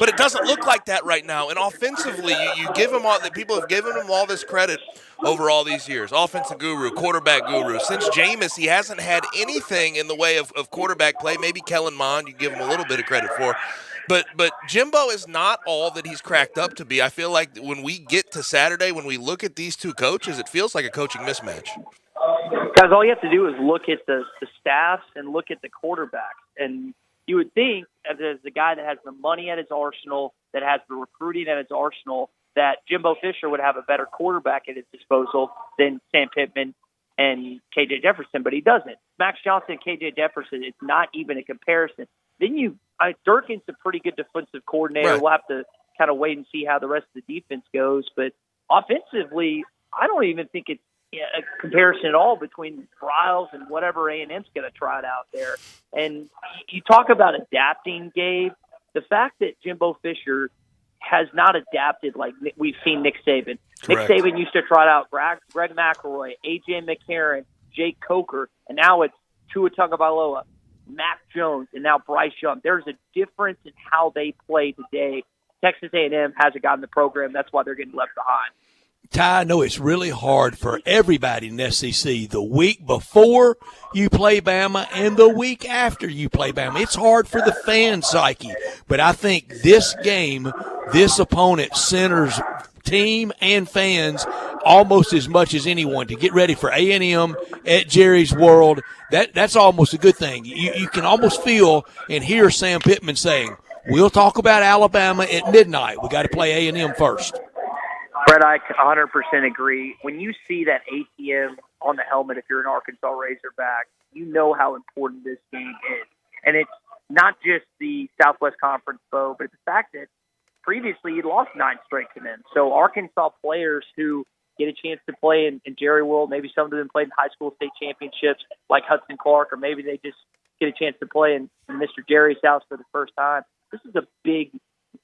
Speaker 2: but it doesn't look like that right now. And offensively, you give him all – people have given him all this credit over all these years. Offensive guru, quarterback guru. Since Jameis, he hasn't had anything in the way of quarterback play. Maybe Kellen Mond, you give him a little bit of credit for. But Jimbo is not all that he's cracked up to be. I feel like when we get to Saturday, when we look at these two coaches, it feels like a coaching mismatch.
Speaker 25: Guys, all you have to do is look at the staffs and look at the quarterbacks. And you would think, as the guy that has the money at his arsenal, that has the recruiting at his arsenal, that Jimbo Fisher would have a better quarterback at his disposal than Sam Pittman and K.J. Jefferson, but he doesn't. Max Johnson and K.J. Jefferson, it's not even a comparison. Then Durkin's a pretty good defensive coordinator.
Speaker 2: Right.
Speaker 25: We'll have to kind of wait and see how the rest of the defense goes. But offensively, I don't even think it's a comparison at all between Briles and whatever A&M's going to try it out there. And you talk about adapting, Gabe. The fact that Jimbo Fisher has not adapted like we've seen Nick Saban.
Speaker 2: Correct.
Speaker 25: Nick Saban used to try out Greg McElroy, A.J. McCarron, Jake Coker, and now it's Tua Tagovailoa, Mac Jones, and now Bryce Young. There's a difference in how they play today. Texas A&M hasn't gotten the program. That's why they're getting left behind.
Speaker 1: Ty, I know it's really hard for everybody in the SEC. The week before you play Bama and the week after you play Bama. It's hard for the fan psyche. But I think this game, this opponent centers team and fans almost as much as anyone to get ready for A&M at Jerry's World. That's almost a good thing. You can almost feel and hear Sam Pittman saying, we'll talk about Alabama at midnight. We got to play A&M first.
Speaker 25: Brett, I 100% agree. When you see that ATM on the helmet, if you're an Arkansas Razorback, you know how important this game is. And it's not just the Southwest Conference foe, but it's the fact that previously you lost 9 straight to them. So Arkansas players who get a chance to play in Jerry World, maybe some of them played in high school state championships like Hudson Clark, or maybe they just get a chance to play in Mr. Jerry's house for the first time. This is a big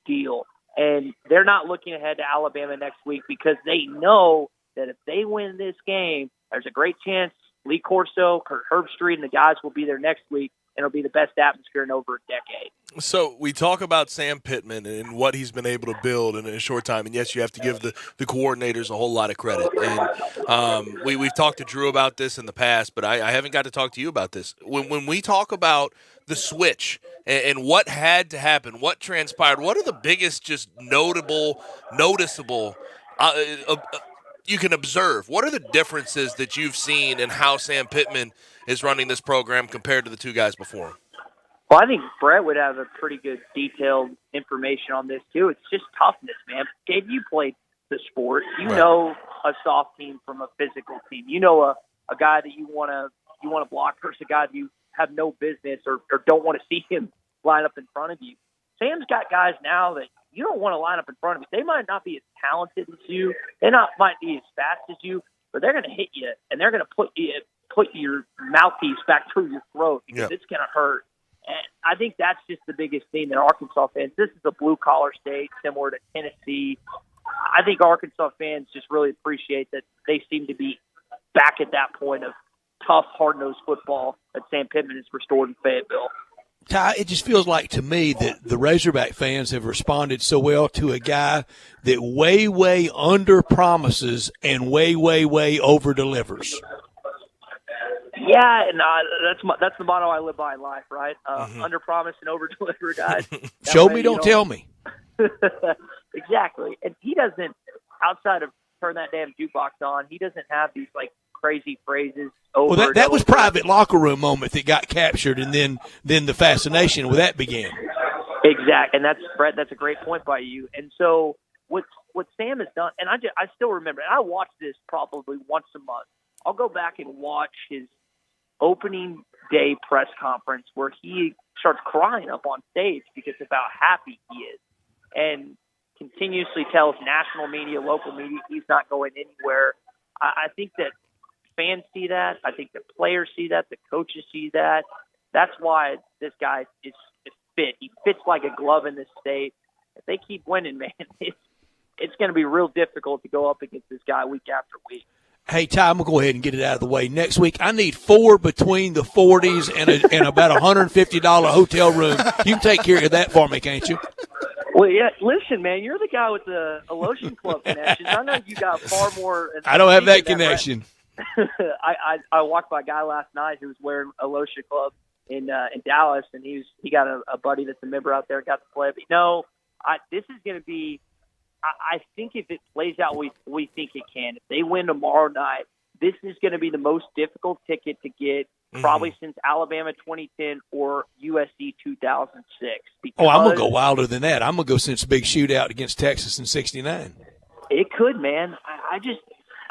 Speaker 25: deal. And they're not looking ahead to Alabama next week because they know that if they win this game, there's a great chance Lee Corso, Kurt Herbstreit, and the guys will be there next week, and it'll be the best atmosphere in over a decade.
Speaker 2: So we talk about Sam Pittman and what he's been able to build in a short time. And, yes, you have to give the coordinators a whole lot of credit. And we've talked to Drew about this in the past, but I haven't got to talk to you about this. When we talk about the switch and what had to happen, what transpired, what are the biggest just noticeable you can observe? What are the differences that you've seen in how Sam Pittman is running this program compared to the two guys before him?
Speaker 25: Well, I think Brett would have a pretty good detailed information on this, too. It's just toughness, man. Gabe, you played the sport. You know a soft team from a physical team. You know a guy that you want to block versus a guy that you have no business or don't want to see him line up in front of you. Sam's got guys now that you don't want to line up in front of you. They might not be as talented as you. They might be as fast as you, but they're going to hit you, and they're going to put your mouthpiece back through your throat because it's going to hurt. And I think that's just the biggest thing that Arkansas fans, this is a blue-collar state similar to Tennessee. I think Arkansas fans just really appreciate that they seem to be back at that point of tough, hard-nosed football that Sam Pittman has restored in Fayetteville.
Speaker 1: Ty, it just feels like to me that the Razorback fans have responded so well to a guy that way under promises and way over delivers.
Speaker 25: Yeah, and that's the motto I live by in life, right? Under promise and over deliver, guys.
Speaker 1: Show me, don't tell me.
Speaker 25: Exactly, and he doesn't. Outside of turn that damn jukebox on, he doesn't have these like crazy phrases.
Speaker 1: Well, that was private locker room moment that got captured, and then the fascination with that began.
Speaker 25: Exactly, and that's Brett. That's a great point by you. And so what Sam has done, and I still remember, and I watch this probably once a month. I'll go back and watch his opening day press conference where he starts crying up on stage because of how happy he is, and continuously tells national media, local media, he's not going anywhere. I think that fans see that. I think the players see that. The coaches see that. That's why this guy is fit. He fits like a glove in this state. If they keep winning, man, it's going to be real difficult to go up against this guy week after week.
Speaker 1: Hey, Ty, I'm going to go ahead and get it out of the way. Next week, I need 4 between the 40s and about $150 hotel room. You can take care of that for me, can't you?
Speaker 25: Well, yeah. Listen, man, you're the guy with the lotion club connections. I know you got far more.
Speaker 1: I don't have that connection.
Speaker 25: I walked by a guy last night who was wearing a lotion club in Dallas, and he got a buddy that's a member out there, got to play. But no, this is going to be. I think if it plays out, we think it can. If they win tomorrow night, this is going to be the most difficult ticket to get probably since Alabama 2010 or USC 2006.
Speaker 1: I'm going to go wilder than that. I'm going to go since the big shootout against Texas in '69.
Speaker 25: It could, man. I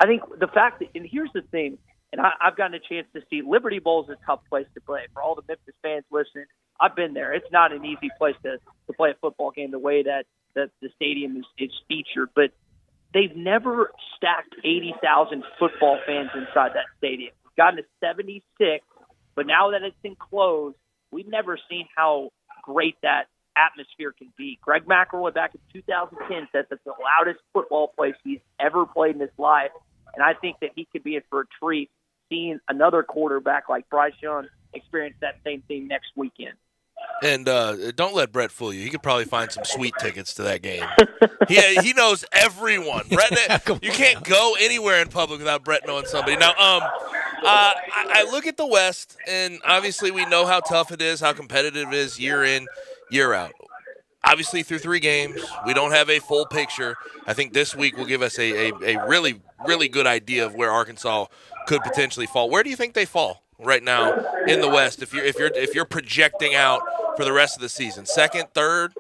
Speaker 25: think the fact that, and here's the thing, and I've gotten a chance to see Liberty Bowl is a tough place to play. For all the Memphis fans listening, I've been there. It's not an easy place to play a football game the way that the stadium is featured, but they've never stacked 80,000 football fans inside that stadium. We've gotten to 76, but now that it's enclosed, we've never seen how great that atmosphere can be. Greg McElroy back in 2010 said that's the loudest football place he's ever played in his life, and I think that he could be in for a treat seeing another quarterback like Bryce Young experience that same thing next weekend.
Speaker 2: And don't let Brett fool you. He could probably find some sweet tickets to that game. He knows everyone. Brett, you can't go anywhere in public without Brett knowing somebody. Now, I look at the West, and obviously we know how tough it is, how competitive it is year in, year out. Obviously, through 3 games, we don't have a full picture. I think this week will give us a really, really good idea of where Arkansas could potentially fall. Where do you think they fall right now in the West if you're projecting out for the rest of the season? Second, third?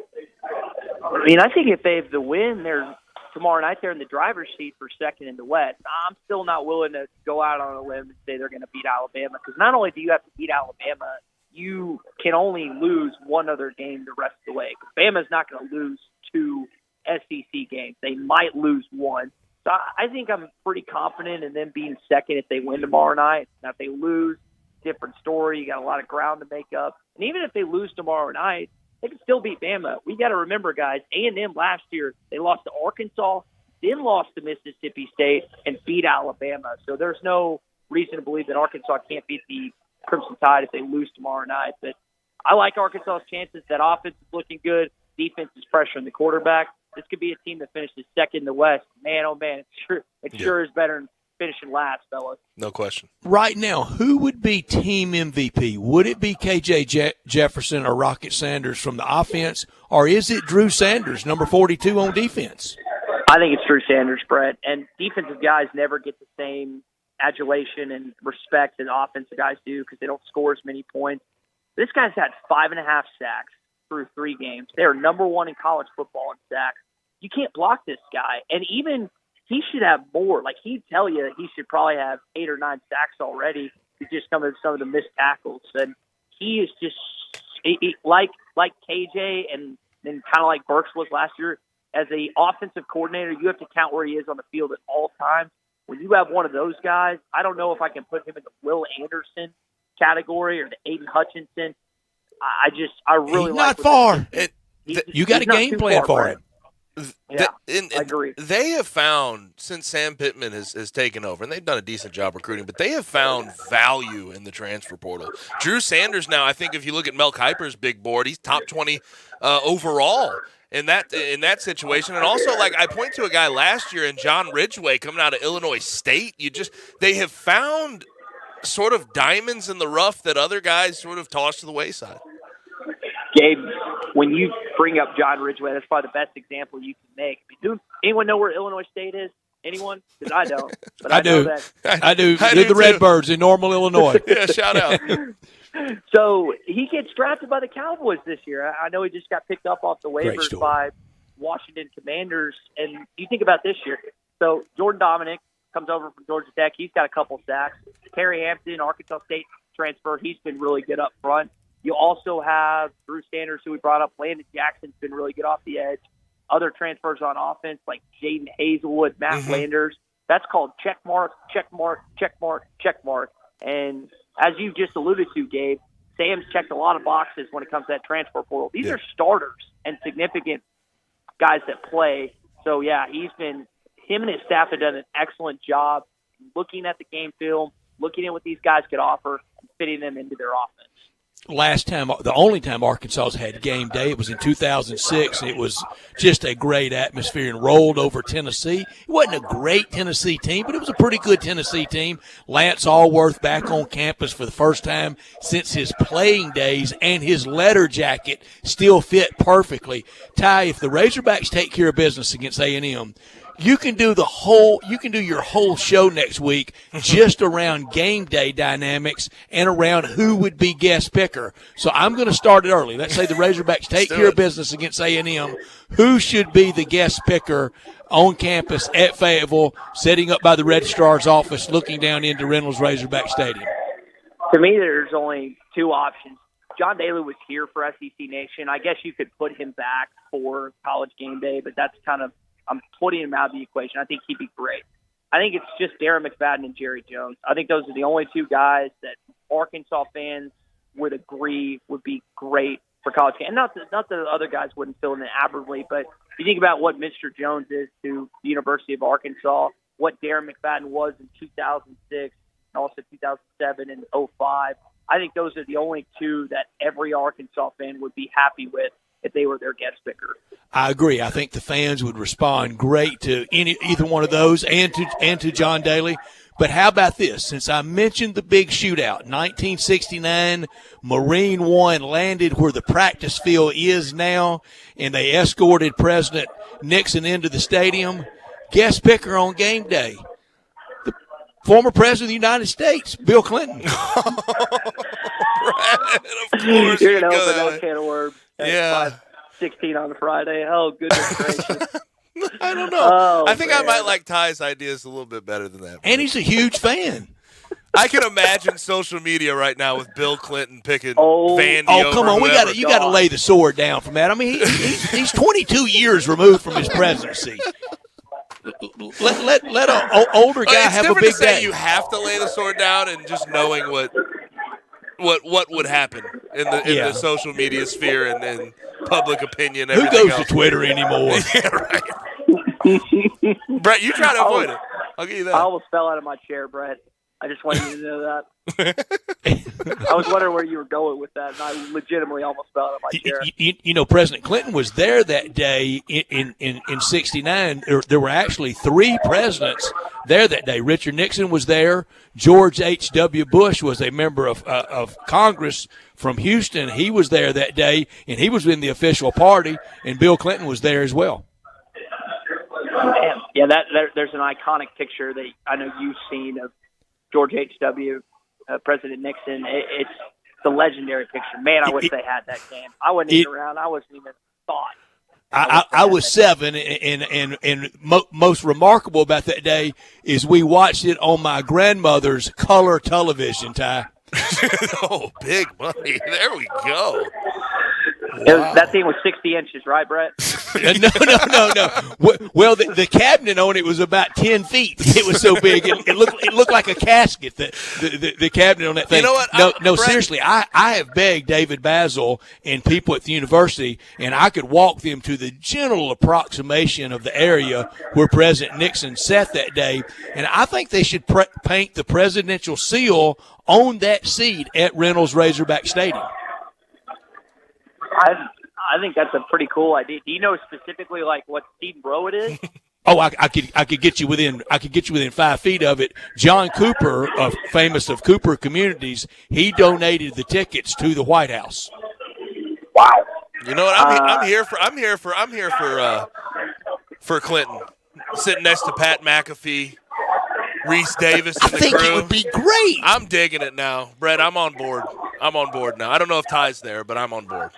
Speaker 25: I mean, I think if they have the win, they're tomorrow night they're in the driver's seat for second in the West. I'm still not willing to go out on a limb and say they're going to beat Alabama, because not only do you have to beat Alabama, you can only lose one other game the rest of the way. Bama's not going to lose 2 SEC games. They might lose 1. So I think I'm pretty confident in them being second if they win tomorrow night. Now, if they lose, different story. You got a lot of ground to make up. And even if they lose tomorrow night, they can still beat Bama. We got to remember, guys, A&M last year, they lost to Arkansas, then lost to Mississippi State, and beat Alabama. So there's no reason to believe that Arkansas can't beat the Crimson Tide if they lose tomorrow night. But I like Arkansas's chances. That offense is looking good. Defense is pressuring the quarterback. This could be a team that finishes second in the West. Man, oh, man, it sure is better than finishing last, fellas.
Speaker 2: No question.
Speaker 1: Right now, who would be team MVP? Would it be KJ Jefferson or Rocket Sanders from the offense, or is it Drew Sanders, number 42 on defense?
Speaker 25: I think it's Drew Sanders, Brett. And defensive guys never get the same adulation and respect that offensive guys do because they don't score as many points. This guy's had 5.5 sacks through 3 games. They are number 1 in college football in sacks. You can't block this guy. And even he should have more. Like, he'd tell you that he should probably have 8 or 9 sacks already. He's just coming with some of the missed tackles. And he is just like KJ and kind of like Burks was last year. As a offensive coordinator, you have to count where he is on the field at all times. When you have one of those guys, I don't know if I can put him in the Will Anderson category or the Aiden Hutchinson. I really
Speaker 1: He's
Speaker 25: like
Speaker 1: not far.
Speaker 25: You got a game plan for him. Yeah, I agree.
Speaker 2: They have found, since Sam Pittman has taken over, and they've done a decent job recruiting, but they have found value in the transfer portal. Drew Sanders now, I think if you look at Mel Kiper's big board, he's top 20 overall in that situation. And also, like, I point to a guy last year in John Ridgeway coming out of Illinois State. They have found sort of diamonds in the rough that other guys sort of tossed to the wayside.
Speaker 25: Gabe, when you bring up John Ridgeway, that's probably the best example you can make. I mean, anyone know where Illinois State is? Anyone? Because I don't. But I
Speaker 1: do.
Speaker 25: know that.
Speaker 1: I do. The Redbirds in Normal, Illinois.
Speaker 2: Yeah, shout out.
Speaker 25: So he gets drafted by the Cowboys this year. I know he just got picked up off the waivers by Washington Commanders. And you think about this year. So Jordan Dominic comes over from Georgia Tech. He's got a couple sacks. Terry Hampton, Arkansas State transfer. He's been really good up front. You also have Drew Sanders, who we brought up. Landon Jackson's been really good off the edge. Other transfers on offense like Jaden Hazelwood, Matt Landers. That's called check mark, check mark, check mark, check mark. And as you just alluded to, Gabe, Sam's checked a lot of boxes when it comes to that transfer portal. These are starters and significant guys that play. So, yeah, him and his staff have done an excellent job looking at the game film, looking at what these guys could offer, and fitting them into their offense.
Speaker 1: the only time Arkansas's had game day. It was in 2006. It was just a great atmosphere and rolled over Tennessee. It wasn't a great Tennessee team, but it was a pretty good Tennessee team. Lance Allworth back on campus for the first time since his playing days, and his letter jacket still fit perfectly. Ty, if the Razorbacks take care of business against A&M, you can do your whole show next week just around game day dynamics and around who would be guest picker. So I'm going to start it early. Let's say the Razorbacks take care of business against A&M. Who should be the guest picker on campus at Fayetteville, sitting up by the registrar's office, looking down into Reynolds Razorback Stadium?
Speaker 25: To me, there's only two options. John Daly was here for SEC Nation. I guess you could put him back for College Game Day, but that's kind of, I'm putting him out of the equation. I think he'd be great. I think it's just Darren McFadden and Jerry Jones. I think those are the only two guys that Arkansas fans would agree would be great for College Game. And not that the other guys wouldn't fill in admirably, but if you think about what Mr. Jones is to the University of Arkansas, what Darren McFadden was in 2006 and also 2007 and 2005, I think those are the only two that every Arkansas fan would be happy with if they were their guest picker.
Speaker 1: I agree. I think the fans would respond great to either one of those and to John Daly. But how about this? Since I mentioned the big shootout, 1969, Marine One landed where the practice field is now, and they escorted President Nixon into the stadium. Guest picker on game day, the former President of the United States, Bill Clinton.
Speaker 2: Brad, of course.
Speaker 25: You're going to open that can of worms.
Speaker 2: Yeah.
Speaker 25: 16 on a Friday. Oh, goodness gracious.
Speaker 2: I don't know. I think I might like Ty's ideas a little bit better than that.
Speaker 1: And he's a huge fan.
Speaker 2: I can imagine social media right now with Bill Clinton picking Vandy
Speaker 1: Oh, come on.
Speaker 2: whoever.
Speaker 1: You got to lay the sword down from that. I mean, he's 22 years removed from his presidency. Let an older guy have a big
Speaker 2: to say
Speaker 1: day.
Speaker 2: You have to lay the sword down, and just knowing what would happen in the social media sphere and public opinion.
Speaker 1: Who goes
Speaker 2: else.
Speaker 1: to Twitter anymore?
Speaker 2: Yeah, right. Brett, you try to avoid it. I'll give you that.
Speaker 25: I almost fell out of my chair, Brett. I just wanted you to know that. I was wondering where you were going with that, and I legitimately almost fell out of my chair.
Speaker 1: You know, President Clinton was there that day in 69. There were actually three presidents there that day. Richard Nixon was there. George H.W. Bush was a member of Congress from Houston. He was there that day, and he was in the official party, and Bill Clinton was there as well.
Speaker 25: Yeah, there's an iconic picture that I know you've seen of George H.W., President Nixon. It's the legendary picture. Man, I wish they had that game. I wasn't even around. I wasn't even thought.
Speaker 1: I was 7, and most remarkable about that day is we watched it on my grandmother's color television, Ty.
Speaker 2: Oh, big money. There we go.
Speaker 25: Wow. That thing was 60 inches, right, Brett?
Speaker 1: No. Well, the cabinet on it was about 10 feet. It was so big. It looked like a casket, the cabinet on that thing.
Speaker 2: You know what?
Speaker 1: No, seriously, I have begged David Basil and people at the university, and I could walk them to the general approximation of the area where President Nixon sat that day, and I think they should paint the presidential seal on that seat at Reynolds Razorback Stadium.
Speaker 25: I think that's a pretty cool idea. Do you know specifically like what seat row it is?
Speaker 1: Oh, I could get you within 5 feet of it. John Cooper, famous of Cooper Communities, he donated the tickets to the White House.
Speaker 25: Wow.
Speaker 2: You know what? I'm here for Clinton, sitting next to Pat McAfee, Reese Davis, and the crew.
Speaker 1: I think it would be great.
Speaker 2: I'm digging it now, Brett. I'm on board now. I don't know if Ty's there, but I'm on board.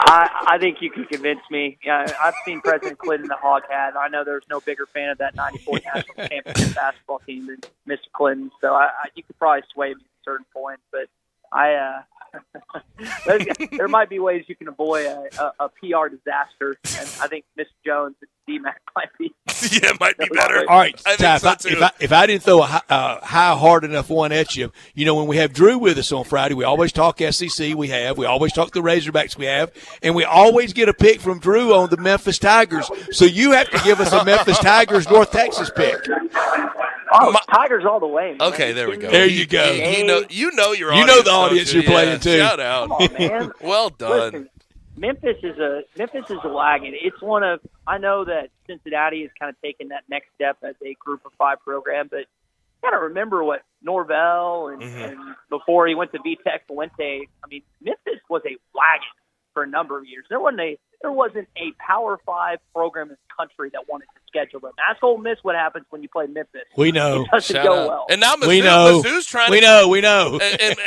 Speaker 25: I think you can convince me. I've seen President Clinton the Hog Hat. I know there's no bigger fan of that 94 national championship basketball team than Mr. Clinton. So you could probably sway me at a certain point, but there might be ways you can avoid a PR disaster, and I think Mr. Jones and D-Mac might be.
Speaker 2: Yeah, it might be better.
Speaker 1: All right, Ty,
Speaker 2: so
Speaker 1: if I didn't throw a high hard enough one at you, you know, when we have Drew with us on Friday, we always talk SEC. We always talk the Razorbacks. And we always get a pick from Drew on the Memphis Tigers. So you have to give us a Memphis Tigers North Texas pick.
Speaker 25: Oh, Tigers all the way, man.
Speaker 2: Okay, there we go.
Speaker 1: There you go.
Speaker 2: You know your
Speaker 1: You
Speaker 2: audience.
Speaker 1: know the audience you're playing to.
Speaker 2: Shout out.
Speaker 25: Come on, man.
Speaker 2: Well done.
Speaker 25: Listen, Memphis is a wagon. It's one of, I know that Cincinnati is kind of taking that next step as a Group of 5 program, but you got to remember what Norvell and before he went to VTech Fuente. I mean, Memphis was a wagon for a number of years. There wasn't a Power 5 program in the country that wanted to schedule them. Ask Ole Miss what happens when you play Memphis.
Speaker 1: We know.
Speaker 25: It doesn't go well.
Speaker 2: And now
Speaker 1: Mizzou's
Speaker 2: trying
Speaker 1: we
Speaker 2: to.
Speaker 1: know. We know.
Speaker 2: And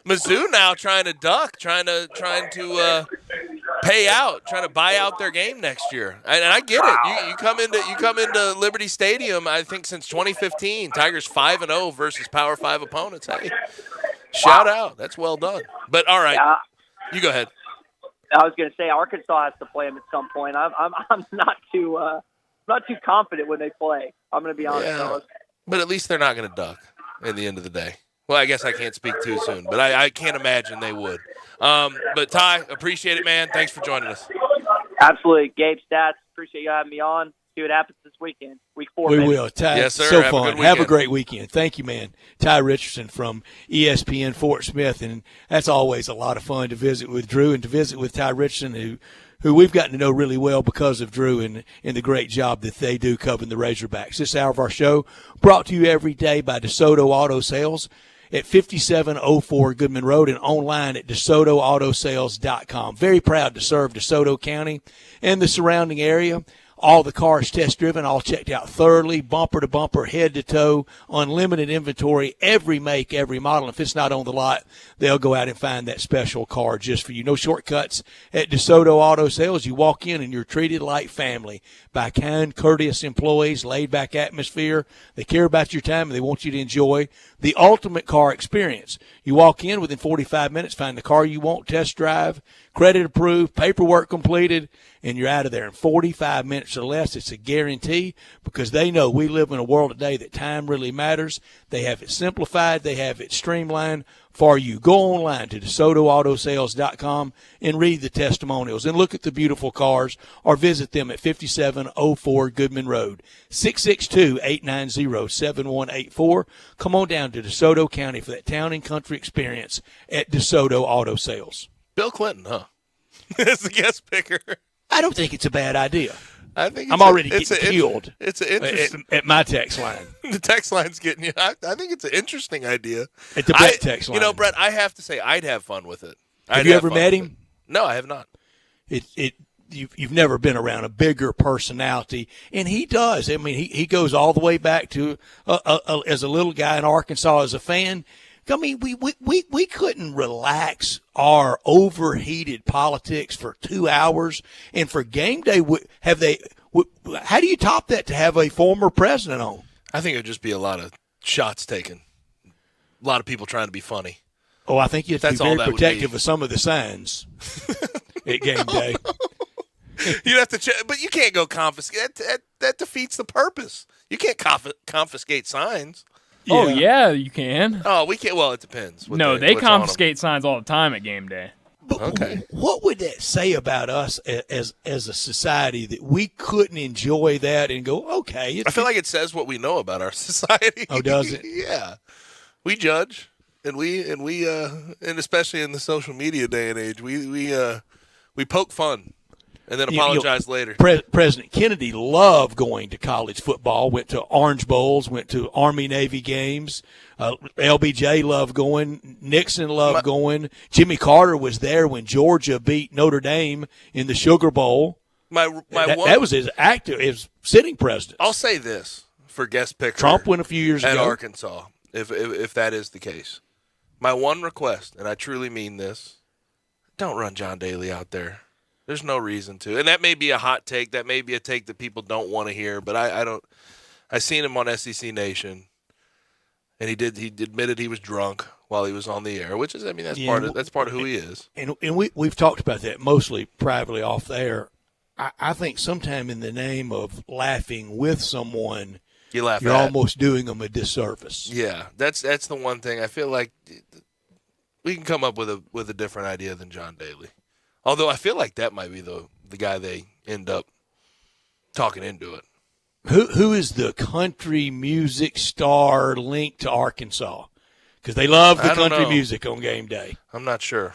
Speaker 2: Mizzou now trying to duck, trying to pay out, trying to buy out their game next year. And I get it. You come into Liberty Stadium. I think since 2015, Tigers 5-0 versus Power 5 opponents. Hey, shout out. That's well done. But all right, you go ahead.
Speaker 25: I was going to say Arkansas has to play them at some point. I'm not too confident when they play. I'm going to be honest, fellas.
Speaker 2: But at least they're not going to duck at the end of the day. Well, I guess I can't speak too soon, but I can't imagine they would. But Ty, appreciate it, man. Thanks for joining us.
Speaker 25: Absolutely, Gabe Stats. Appreciate you having me on. See what happens this weekend. Week 4.
Speaker 1: We will. Ty,
Speaker 2: yes, sir.
Speaker 1: So
Speaker 2: Have
Speaker 1: fun.
Speaker 2: A good
Speaker 1: Have a great weekend. Thank you, man. Ty Richardson from ESPN Fort Smith, and that's always a lot of fun to visit with Drew and to visit with Ty Richardson, who we've gotten to know really well because of Drew and the great job that they do covering the Razorbacks. This hour of our show brought to you every day by DeSoto Auto Sales at 5704 Goodman Road and online at DeSotoAutoSales.com. Very proud to serve DeSoto County and the surrounding area. All the cars test-driven, all checked out thoroughly, bumper to bumper, head to toe, unlimited inventory, every make, every model. If it's not on the lot, they'll go out and find that special car just for you. No shortcuts at DeSoto Auto Sales. You walk in and you're treated like family by kind, courteous employees, laid-back atmosphere. They care about your time and they want you to enjoy the ultimate car experience. You walk in within 45 minutes, find the car you want, test drive, credit approved, paperwork completed, and you're out of there in 45 minutes or less. It's a guarantee because they know we live in a world today that time really matters. They have it simplified. They have it streamlined for you. Go online to DeSotoAutoSales.com and read the testimonials and look at the beautiful cars or visit them at 5704 Goodman Road, 662-890-7184. Come on down to DeSoto County for that town and country experience at DeSoto Auto Sales.
Speaker 2: Bill Clinton, huh? As the guest picker.
Speaker 1: I don't think it's a bad idea.
Speaker 2: I think
Speaker 1: I'm already getting killed
Speaker 2: It's an interesting
Speaker 1: at my text line.
Speaker 2: The text line's getting you. I think it's an interesting idea.
Speaker 1: At the bet text line.
Speaker 2: You know, Brett, I have to say I'd have fun with it.
Speaker 1: Have you ever met him?
Speaker 2: No, I have not.
Speaker 1: You've never been around a bigger personality, and he does. I mean, he goes all the way back to as a little guy in Arkansas as a fan. I mean, we couldn't relax our overheated politics for 2 hours, and for game day, how do you top that to have a former president on?
Speaker 2: I think it would just be a lot of shots taken, a lot of people trying to be funny.
Speaker 1: Oh, I think you have to be very protective of some of the signs at game day.
Speaker 2: You'd have to check, but you can't go confiscate. That defeats the purpose. You can't confiscate signs.
Speaker 7: Yeah. Oh, yeah, you can.
Speaker 2: Oh, we can't. Well, it depends.
Speaker 7: No, they confiscate signs all the time at game day.
Speaker 1: But okay. What would that say about us as a society that we couldn't enjoy that and go, okay?
Speaker 2: I feel like it says what we know about our society.
Speaker 1: Oh, does it?
Speaker 2: Yeah. We judge, and especially in the social media day and age, we poke fun. And then apologize later.
Speaker 1: President Kennedy loved going to college football, went to Orange Bowls, went to Army-Navy games. LBJ loved going. Nixon loved going. Jimmy Carter was there when Georgia beat Notre Dame in the Sugar Bowl. That was his sitting president.
Speaker 2: I'll say this for guest picker.
Speaker 1: Trump went a few years
Speaker 2: ago.
Speaker 1: At
Speaker 2: Arkansas, if that is the case. My one request, and I truly mean this, don't run John Daly out there. There's no reason to. And that may be a hot take. That may be a take that people don't want to hear, but I seen him on SEC Nation, and he admitted he was drunk while he was on the air, which is, I mean, that's part of who he is.
Speaker 1: And we've talked about that mostly privately off the air. I think sometime in the name of laughing with someone, you're almost doing them a disservice.
Speaker 2: Yeah, that's the one thing. I feel like we can come up with a different idea than John Daly. Although I feel like that might be the guy they end up talking into it.
Speaker 1: Who is the country music star linked to Arkansas? Because they love the country music on game day.
Speaker 2: I'm not sure.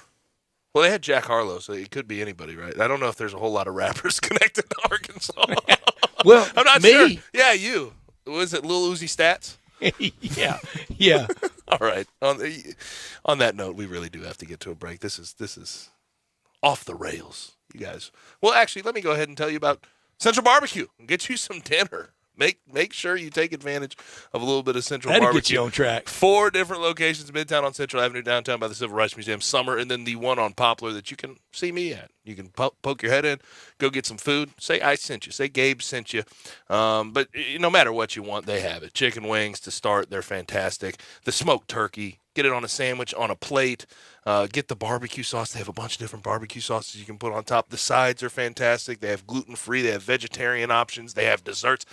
Speaker 2: Well, they had Jack Harlow, so it could be anybody, right? I don't know if there's a whole lot of rappers connected to Arkansas.
Speaker 1: Well,
Speaker 2: I'm not
Speaker 1: me.
Speaker 2: sure. Yeah, you. Was it Lil Uzi Stats?
Speaker 1: Yeah.
Speaker 2: All right. On that note, we really do have to get to a break. This is off the rails, you guys. Well, actually, let me go ahead and tell you about Central Barbecue and get you some dinner. Make sure you take advantage of a little bit of Central
Speaker 1: That'd
Speaker 2: Barbecue.
Speaker 1: get you on track.
Speaker 2: 4 different locations, Midtown on Central Avenue, downtown by the Civil Rights Museum, Summer, and then the one on Poplar that you can see me at. You can poke your head in, go get some food, say I sent you, say Gabe sent you. But no matter what you want, they have it. Chicken wings to start, they're fantastic. The smoked turkey, get it on a sandwich, on a plate. Get the barbecue sauce. They have a bunch of different barbecue sauces you can put on top. The sides are fantastic. They have gluten-free. They have vegetarian options. They have desserts.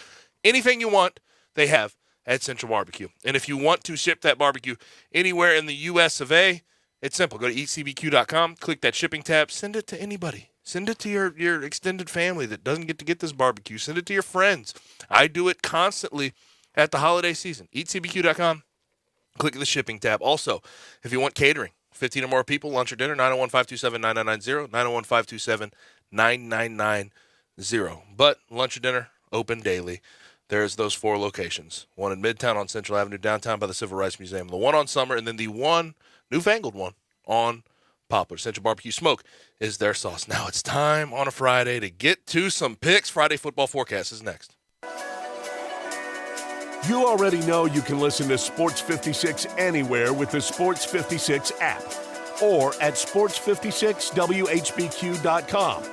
Speaker 2: Anything you want, they have at Central Barbecue. And if you want to ship that barbecue anywhere in the U.S. of A., it's simple. Go to eatcbq.com, click that shipping tab, send it to anybody. Send it to your extended family that doesn't get to get this barbecue. Send it to your friends. I do it constantly at the holiday season. Eatcbq.com, click the shipping tab. Also, if you want catering, 15 or more people, lunch or dinner, 901-527-9990, 901-527-9990. But lunch or dinner, open daily. There's those 4 locations. One in Midtown on Central Avenue, downtown by the Civil Rights Museum. The one on Summer, and then the one, newfangled one, on Poplar. Central Barbecue Smoke is their sauce. Now it's time on a Friday to get to some picks. Friday football forecast is next.
Speaker 12: You already know you can listen to Sports 56 anywhere with the Sports 56 app or at sports56whbq.com.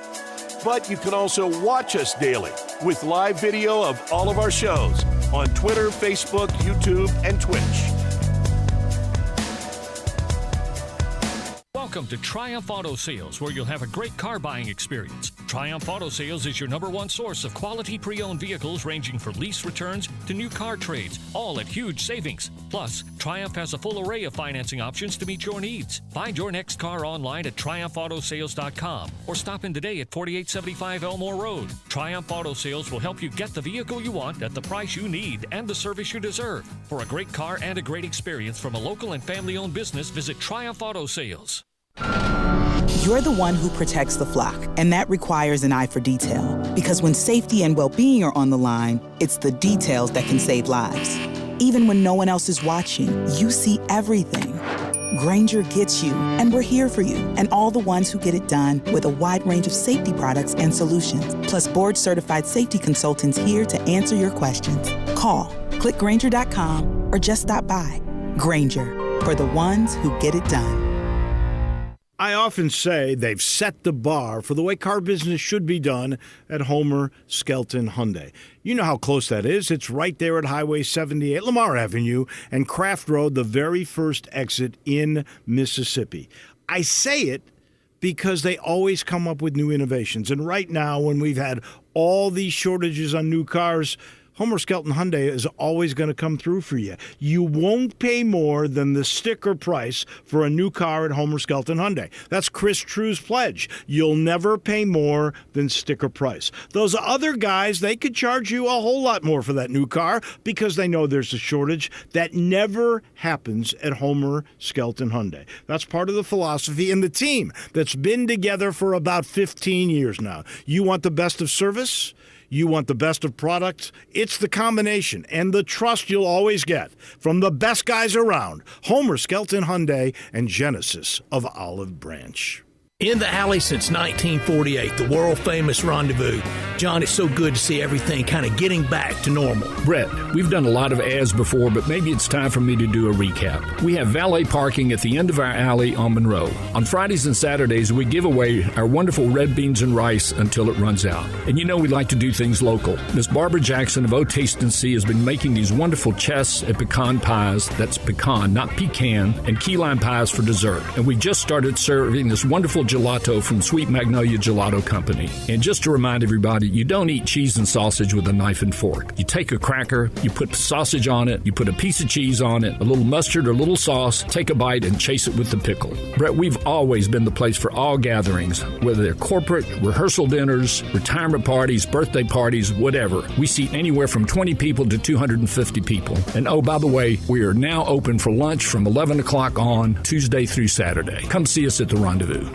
Speaker 12: But you can also watch us daily with live video of all of our shows on Twitter, Facebook, YouTube, and Twitch.
Speaker 13: Welcome to Triumph Auto Sales, where you'll have a great car buying experience. Triumph Auto Sales is your #1 source of quality pre-owned vehicles ranging from lease returns to new car trades, all at huge savings. Plus, Triumph has a full array of financing options to meet your needs. Find your next car online at triumphautosales.com or stop in today at 4875 Elmore Road. Triumph Auto Sales will help you get the vehicle you want at the price you need and the service you deserve. For a great car and a great experience from a local and family-owned business, visit Triumph Auto Sales.
Speaker 14: You're the one who protects the flock, and that requires an eye for detail. Because when safety and well-being are on the line, it's the details that can save lives. Even when no one else is watching, you see everything. Grainger gets you, and we're here for you, and all the ones who get it done with a wide range of safety products and solutions, plus board-certified safety consultants here to answer your questions. Call, click Grainger.com, or just stop by. Grainger, for the ones who get it done.
Speaker 16: I often say they've set the bar for the way car business should be done at Homer Skelton Hyundai. You know how close that is. It's right there at Highway 78, Lamar Avenue, and Craft Road, the very first exit in Mississippi. I say it because they always come up with new innovations. And right now, when we've had all these shortages on new cars, Homer Skelton Hyundai is always going to come through for you. You won't pay more than the sticker price for a new car at Homer Skelton Hyundai. That's Chris True's pledge. You'll never pay more than sticker price. Those other guys, they could charge you a whole lot more for that new car because they know there's a shortage. That never happens at Homer Skelton Hyundai. That's part of the philosophy and the team that's been together for about 15 years now. You want the best of service? You want the best of products? It's the combination and the trust you'll always get from the best guys around. Homer Skelton Hyundai and Genesis of Olive Branch.
Speaker 17: In the alley since 1948, the world-famous Rendezvous. John, it's so good to see everything kind of getting back to normal.
Speaker 22: Brett, we've done a lot of ads before, but maybe it's time for me to do a recap. We have valet parking at the end of our alley on Monroe. On Fridays and Saturdays, we give away our wonderful red beans and rice until it runs out. And you know we like to do things local. Miss Barbara Jackson of O Taste and See has been making these wonderful chess and pecan pies. That's pecan, not pecan, and key lime pies for dessert. And we just started serving this wonderful gelato from Sweet Magnolia Gelato Company. And just to remind everybody, you don't eat cheese and sausage with a knife and fork. You take a cracker, you put sausage on it, you put a piece of cheese on it, a little mustard or a little sauce, take a bite and chase it with the pickle. Brett, we've always been the place for all gatherings, whether they're corporate, rehearsal dinners, retirement parties, birthday parties, whatever. We seat anywhere from 20 people to 250 people. And oh, by the way, we are now open for lunch from 11 o'clock on Tuesday through Saturday. Come see us at the Rendezvous.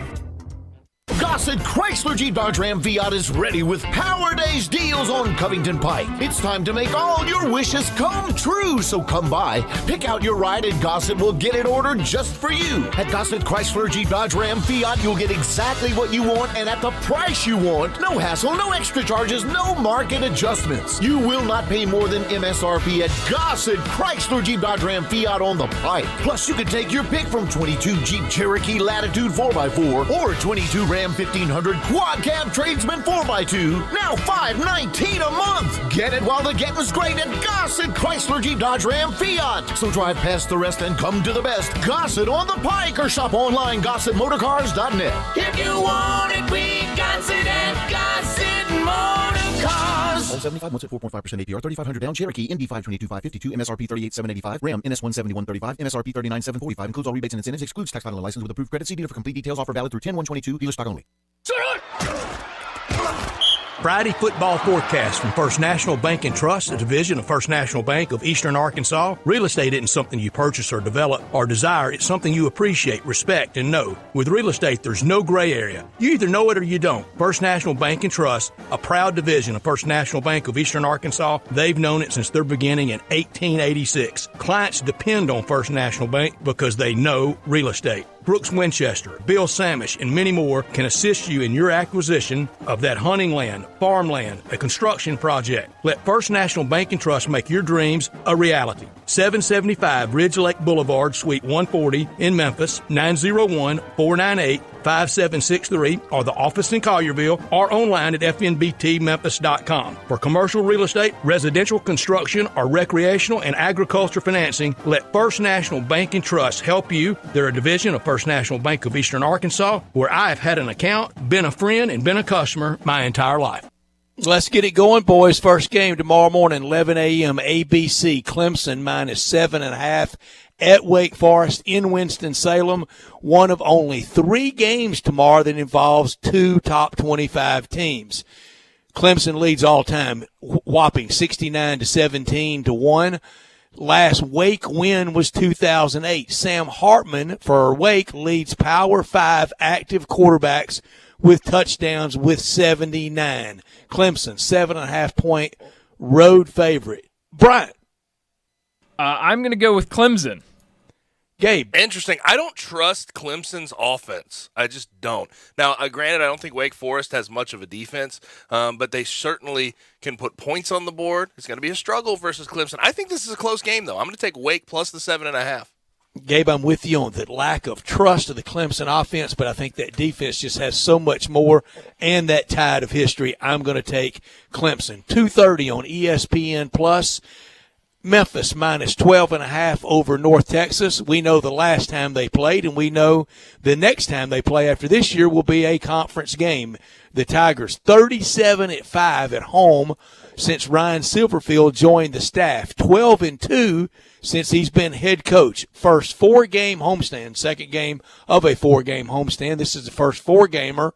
Speaker 19: Gossett Chrysler Jeep Dodge Ram Fiat is ready with Power Days deals on Covington Pike. It's time to make all your wishes come true, so come by. Pick out your ride and Gossett will get it ordered just for you. At Gossett Chrysler Jeep Dodge Ram Fiat, you'll get exactly what you want and at the price you want. No hassle, no extra charges, no market adjustments. You will not pay more than MSRP at Gossett Chrysler Jeep Dodge Ram Fiat on the Pike. Plus, you can take your pick from 22 Jeep Cherokee Latitude 4x4 or 22 Ram 1500 Quad Cab Tradesman 4x2. Now $519 a month. Get it while the getting's great at Gossett Chrysler Jeep Dodge Ram Fiat. So drive past the rest and come to the best. Gossett on the Pike or shop online GossettMotorCars.net.
Speaker 3: If you want it, we got it at Gossett Motor Cars.
Speaker 19: All 75 months at 4.5% APR, 3,500 down. Cherokee NB 522,552, MSRP 38,785. Ram NS 17135, MSRP 39,745. Includes all rebates and incentives. Excludes tax title and license with approved credit. See dealer for complete details. Offer valid through 10/1/22. Dealer stock only.
Speaker 17: Friday football forecast from First National Bank and Trust, a division of First National Bank of Eastern Arkansas. Real estate isn't something you purchase or develop or desire. It's something you appreciate, respect, and know. With real estate, there's no gray area. You either know it or you don't. First National Bank and Trust, a proud division of First National Bank of Eastern Arkansas. They've known it since their beginning in 1886. Clients depend on First National Bank because they know real estate. Brooks Winchester, Bill Samish, and many more can assist you in your acquisition of that hunting land, farmland, a construction project. Let First National Bank and Trust make your dreams a reality. 775 Ridge Lake Boulevard, Suite 140 in Memphis, 901-498-5763, or the office in Collierville, or online at fnbtmemphis.com. For commercial real estate, residential construction, or recreational and agriculture financing, let First National Bank and Trust help you. They're a division of First National Bank of Eastern Arkansas, where I have had an account, been a friend, and been a customer my entire life.
Speaker 1: Let's get it going, boys. First game tomorrow morning, 11 a.m. ABC. Clemson minus 7.5 at Wake Forest in Winston-Salem. One of only 3 games tomorrow that involves 2 top 25 teams. Clemson leads all time, whopping 69-17-1. Last Wake win was 2008. Sam Hartman for Wake leads Power 5 active quarterbacks with touchdowns with 79. Clemson, 7.5-point road favorite. Bryant.
Speaker 7: I'm going to go with Clemson.
Speaker 1: Gabe.
Speaker 2: Interesting. I don't trust Clemson's offense. I just don't. Now, granted, I don't think Wake Forest has much of a defense, but they certainly can put points on the board. It's going to be a struggle versus Clemson. I think this is a close game, though. I'm going to take Wake plus the 7.5.
Speaker 1: Gabe, I'm with you on the lack of trust of the Clemson offense, but I think that defense just has so much more and that tide of history. I'm going to take Clemson. 2:30 on ESPN Plus. Memphis minus 12.5 over North Texas. We know the last time they played, and we know the next time they play after this year will be a conference game. The Tigers 37-5 at home since Ryan Silverfield joined the staff. 12-2 since he's been head coach. First 4-game homestand, second game of a 4-game homestand. This is the first 4-gamer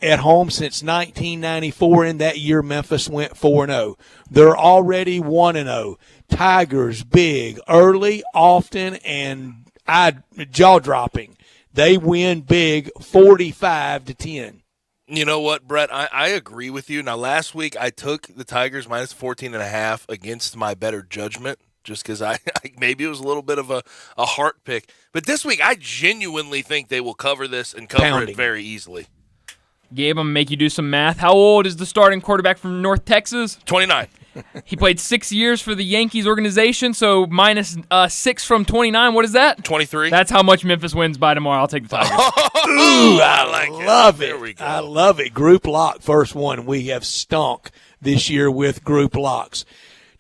Speaker 1: at home since 1994. In that year, Memphis went 4-0. They're already 1-0. Tigers big, early, often, and jaw-dropping. They win big, 45-10.
Speaker 2: You know what, Brett? I agree with you. Now, last week I took the Tigers minus 14.5 against my better judgment, just because I maybe it was a little bit of a heart pick. But this week I genuinely think they will cover this and cover it very easily.
Speaker 7: Gabe, I'm going to make you do some math. How old is the starting quarterback from North Texas?
Speaker 2: 29.
Speaker 7: He played 6 years for the Yankees organization, so minus 6 from 29. What is that?
Speaker 2: 23.
Speaker 7: That's how much Memphis wins by tomorrow. I'll take the Tigers.
Speaker 1: Ooh, I love it.
Speaker 2: There we go.
Speaker 1: I love it. Group lock, first one. We have stunk this year with group locks.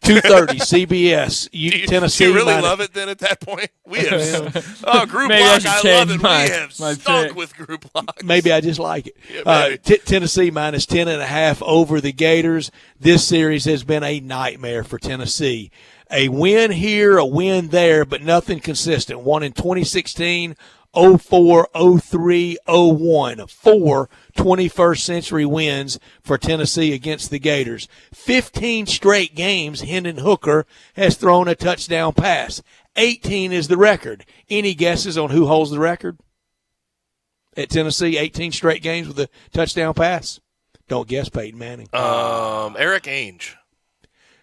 Speaker 1: 2:30 CBS. Tennessee.
Speaker 2: Do you really
Speaker 1: minus,
Speaker 2: love it then at that point? We have group
Speaker 7: Maybe
Speaker 2: lock.
Speaker 7: I
Speaker 2: I love it.
Speaker 7: my
Speaker 2: We have
Speaker 7: pick.
Speaker 2: stuck with group locks.
Speaker 1: Maybe I just like it.
Speaker 2: Yeah,
Speaker 1: Tennessee minus 10.5 over the Gators. This series has been a nightmare for Tennessee. A win here, a win there, but nothing consistent. One in 2016, 04, 03, 01. 4 21st century wins for Tennessee against the Gators. 15 straight games Hendon Hooker has thrown a touchdown pass. 18 is the record. Any guesses on who holds the record? At Tennessee, 18 straight games with a touchdown pass? Don't guess, Peyton Manning.
Speaker 2: Eric Ainge.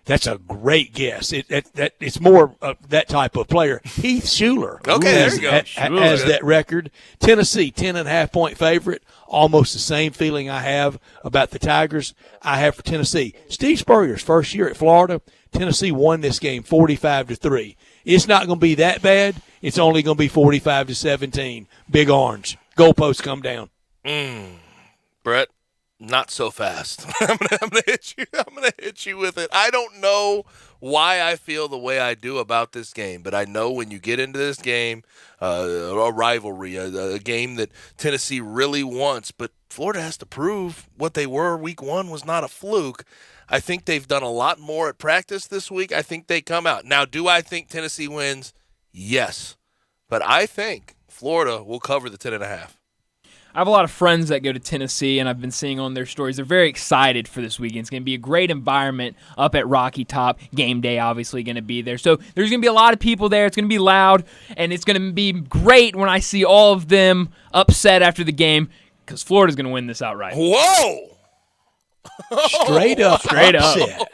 Speaker 1: That's a great guess. It's more that type of player. Heath Schuler
Speaker 2: there you go.
Speaker 1: has that record. Tennessee, 10.5-point favorite. Almost the same feeling I have about the Tigers I have for Tennessee. Steve Spurrier's first year at Florida, Tennessee won this game 45-3. It's not going to be that bad. It's only going to be 45-17. Big Orange. Goalposts come down.
Speaker 2: Brett. Not so fast. I'm gonna hit you. I'm gonna hit you with it. I don't know why I feel the way I do about this game, but I know when you get into this game, a rivalry, a game that Tennessee really wants, but Florida has to prove what they were week 1 was not a fluke. I think they've done a lot more at practice this week. I think they come out. Now, do I think Tennessee wins? Yes. But I think Florida will cover the 10.5.
Speaker 7: I have a lot of friends that go to Tennessee, and I've been seeing on their stories. They're very excited for this weekend. It's going to be a great environment up at Rocky Top. Game day, obviously, going to be there. So there's going to be a lot of people there. It's going to be loud, and it's going to be great when I see all of them upset after the game because Florida's going to win this outright.
Speaker 2: Whoa!
Speaker 1: Straight up upset.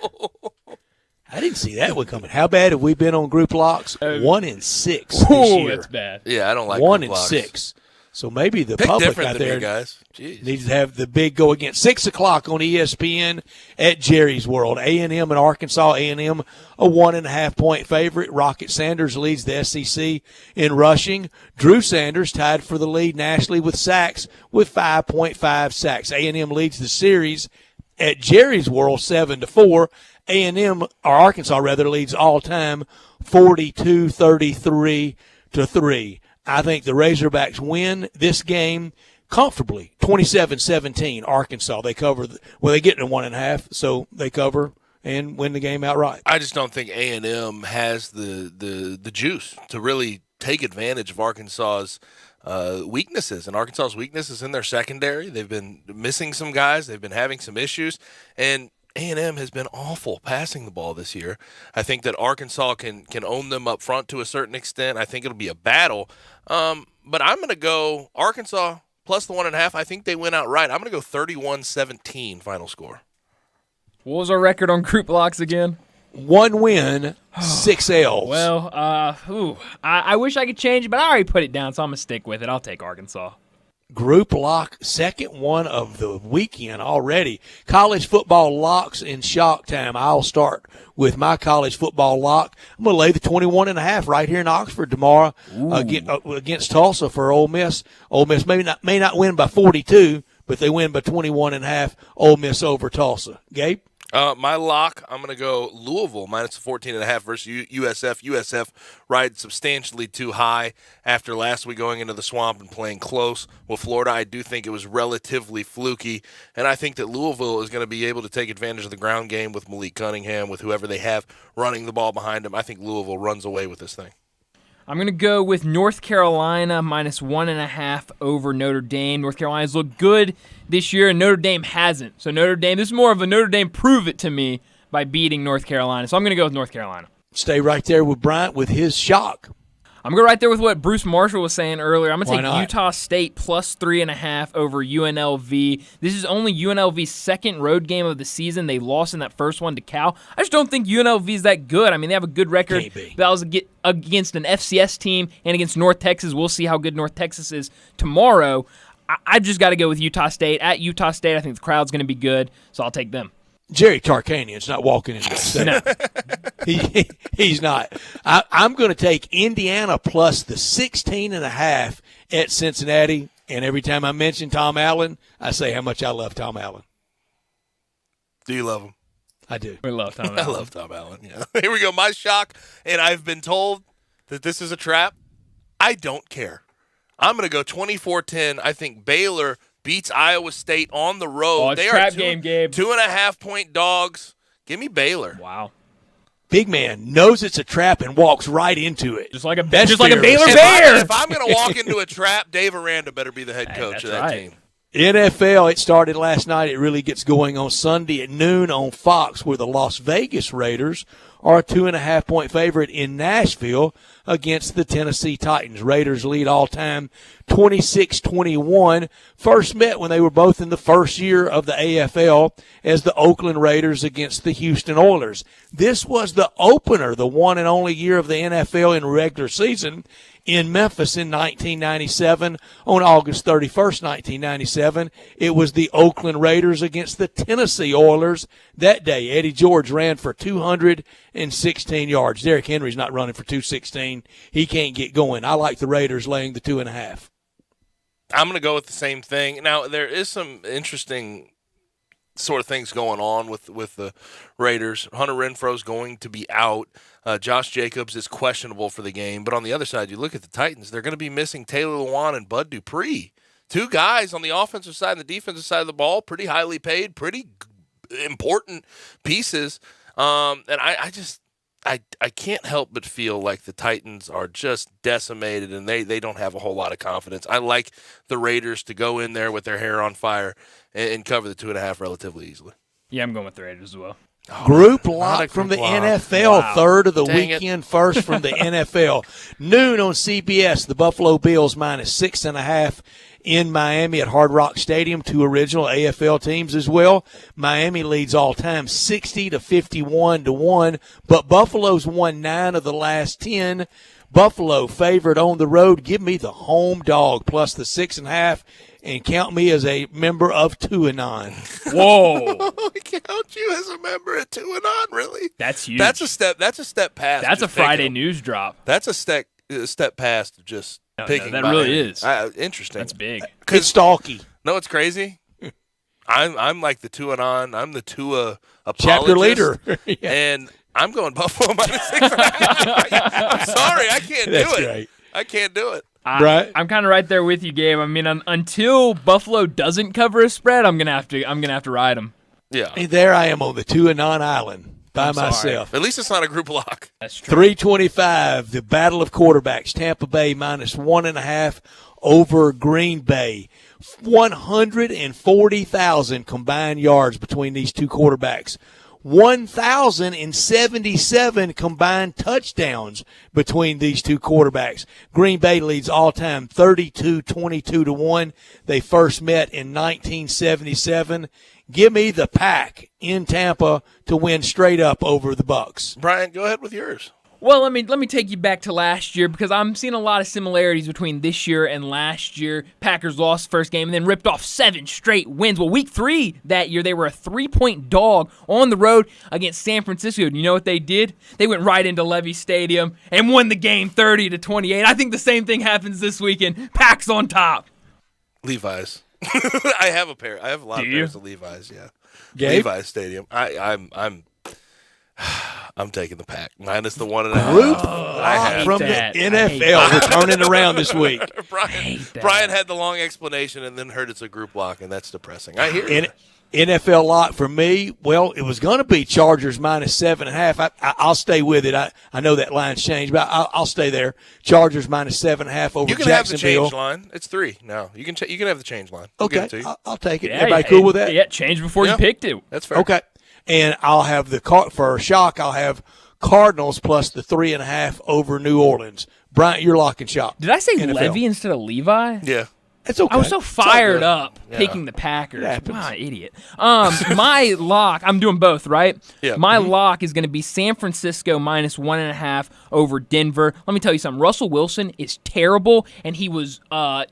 Speaker 1: I didn't see that one coming. How bad have we been on group locks? 1-6 this year.
Speaker 7: That's bad.
Speaker 2: Yeah, I don't like
Speaker 1: 1-6. So maybe the public out there
Speaker 2: guys. Jeez.
Speaker 1: needs to have the big go again. 6 o'clock on ESPN at Jerry's World. A&M and Arkansas. A&M a 1.5-point favorite. Rocket Sanders leads the SEC in rushing. Drew Sanders tied for the lead nationally with sacks with 5.5 sacks. A&M leads the series at Jerry's World 7-4. A&M, or Arkansas rather, leads all time 42-33-3. I think the Razorbacks win this game comfortably, 27-17. Arkansas, they cover. They get to 1.5, so they cover and win the game outright.
Speaker 2: I just don't think A&M has the juice to really take advantage of Arkansas's weaknesses. And Arkansas's weakness is in their secondary. They've been missing some guys. They've been having some issues, and A&M has been awful passing the ball this year. I think that Arkansas can own them up front to a certain extent. I think it'll be a battle. But I'm going to go Arkansas plus the 1.5. I think they win outright. I'm going to go 31-17 final score.
Speaker 7: What was our record on group locks again?
Speaker 1: 1 win, 6 L's.
Speaker 7: Well, I wish I could change it, but I already put it down, so I'm going to stick with it. I'll take Arkansas.
Speaker 1: Group lock, second one of the weekend already. College football locks in shock time. I'll start with my college football lock. I'm going to lay the 21.5 right here in Oxford tomorrow against Tulsa for Ole Miss. Ole Miss may not win by 42, but they win by 21.5. Ole Miss over Tulsa. Gabe?
Speaker 2: My lock, I'm going to go Louisville minus 14.5 versus USF. USF ride substantially too high after last week going into the swamp and playing close with Florida. I do think it was relatively fluky, and I think that Louisville is going to be able to take advantage of the ground game with Malik Cunningham, with whoever they have running the ball behind him. I think Louisville runs away with this thing.
Speaker 7: I'm going to go with North Carolina minus 1.5 over Notre Dame. North Carolina's looked good this year, and Notre Dame hasn't. So Notre Dame, this is more of a Notre Dame prove it to me by beating North Carolina. So I'm going to go with North Carolina.
Speaker 1: Stay right there with Bryant with his shock.
Speaker 7: I'm going to go right there with what Bruce Marshall was saying earlier. I'm going to take
Speaker 1: not?
Speaker 7: Utah State plus 3.5 over UNLV. This is only UNLV's second road game of the season. They lost in that first one to Cal. I just don't think UNLV is that good. I mean, they have a good record. That was against an FCS team and against North Texas. We'll see how good North Texas is tomorrow. I just got to go with Utah State. At Utah State, I think the crowd's going to be good, so I'll take them.
Speaker 1: Jerry Tarkanian's not walking into the stadium.
Speaker 7: No.
Speaker 1: He's not. I'm going to take Indiana plus the 16.5 at Cincinnati. And every time I mention Tom Allen, I say how much I love Tom Allen.
Speaker 2: Do you love him?
Speaker 1: I do.
Speaker 7: We love Tom Allen.
Speaker 2: I love Tom Allen, yeah. Here we go. My shock, and I've been told that this is a trap. I don't care. I'm going to go 24-10. I think Baylor beats Iowa State on the road.
Speaker 7: Oh, it's
Speaker 2: they
Speaker 7: trap
Speaker 2: are
Speaker 7: game, Gabe.
Speaker 2: 2.5-point dogs. Give me Baylor.
Speaker 7: Wow.
Speaker 1: Big man knows it's a trap and walks right into it.
Speaker 7: Just like a
Speaker 1: That's
Speaker 7: Baylor
Speaker 1: fearless.
Speaker 7: Bear.
Speaker 2: If I'm going to walk into a trap, Dave Aranda better be the head coach of that team.
Speaker 1: NFL, it started last night. It really gets going on Sunday at noon on Fox, where the Las Vegas Raiders are a 2.5-point favorite in Nashville against the Tennessee Titans. Raiders lead all-time 26-21. First met when they were both in the first year of the AFL as the Oakland Raiders against the Houston Oilers. This was the opener, the one and only year of the NFL in regular season in Memphis in 1997. On August 31st, 1997, it was the Oakland Raiders against the Tennessee Oilers. That day, Eddie George ran for 216 yards. Derrick Henry's not running for 216. He can't get going. I like the Raiders laying the 2.5.
Speaker 2: I'm going to go with the same thing. Now, there is some interesting sort of things going on with the Raiders. Hunter Renfro's going to be out. Josh Jacobs is questionable for the game. But on the other side, you look at the Titans, they're going to be missing Taylor Lewan and Bud Dupree. Two guys on the offensive side and the defensive side of the ball, pretty highly paid, pretty important pieces. And I can't help but feel like the Titans are just decimated and they don't have a whole lot of confidence. I like the Raiders to go in there with their hair on fire and cover the 2.5 relatively easily.
Speaker 7: Yeah, I'm going with the Raiders as well.
Speaker 1: Group lock from the NFL,
Speaker 7: Wow.
Speaker 1: third of the
Speaker 2: Dang
Speaker 1: weekend, first from the NFL. Noon on CBS, the Buffalo Bills -6.5 in Miami at Hard Rock Stadium. Two original AFL teams as well. Miami leads all time 60-51-1, but Buffalo's won 9 of the last 10. Buffalo favored on the road. Give me the home dog plus the 6.5. And count me as a member of 2-9.
Speaker 7: Whoa!
Speaker 2: Count you as a member at 2-9, really?
Speaker 7: That's huge.
Speaker 2: That's a step past.
Speaker 7: That's a
Speaker 2: just taking
Speaker 7: Friday
Speaker 2: them.
Speaker 7: news drop.
Speaker 2: That's a step past just picking.
Speaker 7: that
Speaker 2: by
Speaker 7: really
Speaker 2: hand.
Speaker 7: is.
Speaker 2: Interesting.
Speaker 7: That's big.
Speaker 1: It's stalky.
Speaker 2: No, it's crazy. I'm like the 2-9. I'm the Tua apologist.
Speaker 1: Chapter leader. Yeah.
Speaker 2: And I'm going Buffalo -6.5. I'm sorry, I can't
Speaker 1: That's
Speaker 2: do it.
Speaker 1: great.
Speaker 2: I can't do it.
Speaker 1: Right.
Speaker 7: I'm kind of right there with you, Gabe. I mean, until Buffalo doesn't cover a spread, I'm gonna have to ride them.
Speaker 2: Yeah.
Speaker 1: Hey, there I am on the 2-9 island by
Speaker 7: I'm sorry.
Speaker 1: myself.
Speaker 2: At least it's not a group lock.
Speaker 7: That's true.
Speaker 1: 325, the battle of quarterbacks. Tampa Bay -1.5 over Green Bay. 140,000 combined yards between these two quarterbacks. 1,077 combined touchdowns between these two quarterbacks. Green Bay leads all-time 32-22-1. They first met in 1977. Give me the Pack in Tampa to win straight up over the Bucs.
Speaker 2: Brian, go ahead with yours.
Speaker 7: Well, let me take you back to last year because I'm seeing a lot of similarities between this year and last year. Packers lost first game and then ripped off 7 straight wins. Well, week 3 that year, they were a 3-point dog on the road against San Francisco. And you know what they did? They went right into Levy Stadium and won the game 30-28. I think the same thing happens this weekend. Packs on top.
Speaker 2: Levi's. I have a pair. I have a lot of pairs of Levi's, yeah.
Speaker 1: Gabe?
Speaker 2: Levi's Stadium. I'm taking the Pack minus the 1.5.
Speaker 1: Group
Speaker 2: I
Speaker 1: from
Speaker 7: that.
Speaker 1: the NFL. We're turning around this week.
Speaker 2: Brian had the long explanation and then heard it's a group lock, and that's depressing. I hear you.
Speaker 1: NFL lock for me, well, it was going to be Chargers -7.5. I'll stay with it. I know that line's changed, but I'll stay there. Chargers -7.5 over
Speaker 2: You can
Speaker 1: Jacksonville.
Speaker 2: have the change line. It's 3 now. You can have the change line. We'll give
Speaker 1: Okay,
Speaker 2: it to you.
Speaker 1: I'll take it.
Speaker 7: Yeah,
Speaker 1: Everybody cool with that?
Speaker 7: Yeah, change before you picked it.
Speaker 2: That's fair.
Speaker 1: Okay. And I'll have for a shock, I'll have Cardinals plus the 3.5 over New Orleans. Bryant, you're lock and shock.
Speaker 7: Did I say
Speaker 1: NFL.
Speaker 7: Levy instead of Levi?
Speaker 2: Yeah.
Speaker 1: It's okay.
Speaker 7: I was so
Speaker 1: It's all
Speaker 7: fired
Speaker 1: good.
Speaker 7: up
Speaker 2: Yeah.
Speaker 7: picking the Packers.
Speaker 1: It happens.
Speaker 7: Wow, idiot. My lock, I'm doing both, right?
Speaker 2: Yeah.
Speaker 7: My lock is going to be San Francisco -1.5 over Denver. Let me tell you something. Russell Wilson is terrible, and he was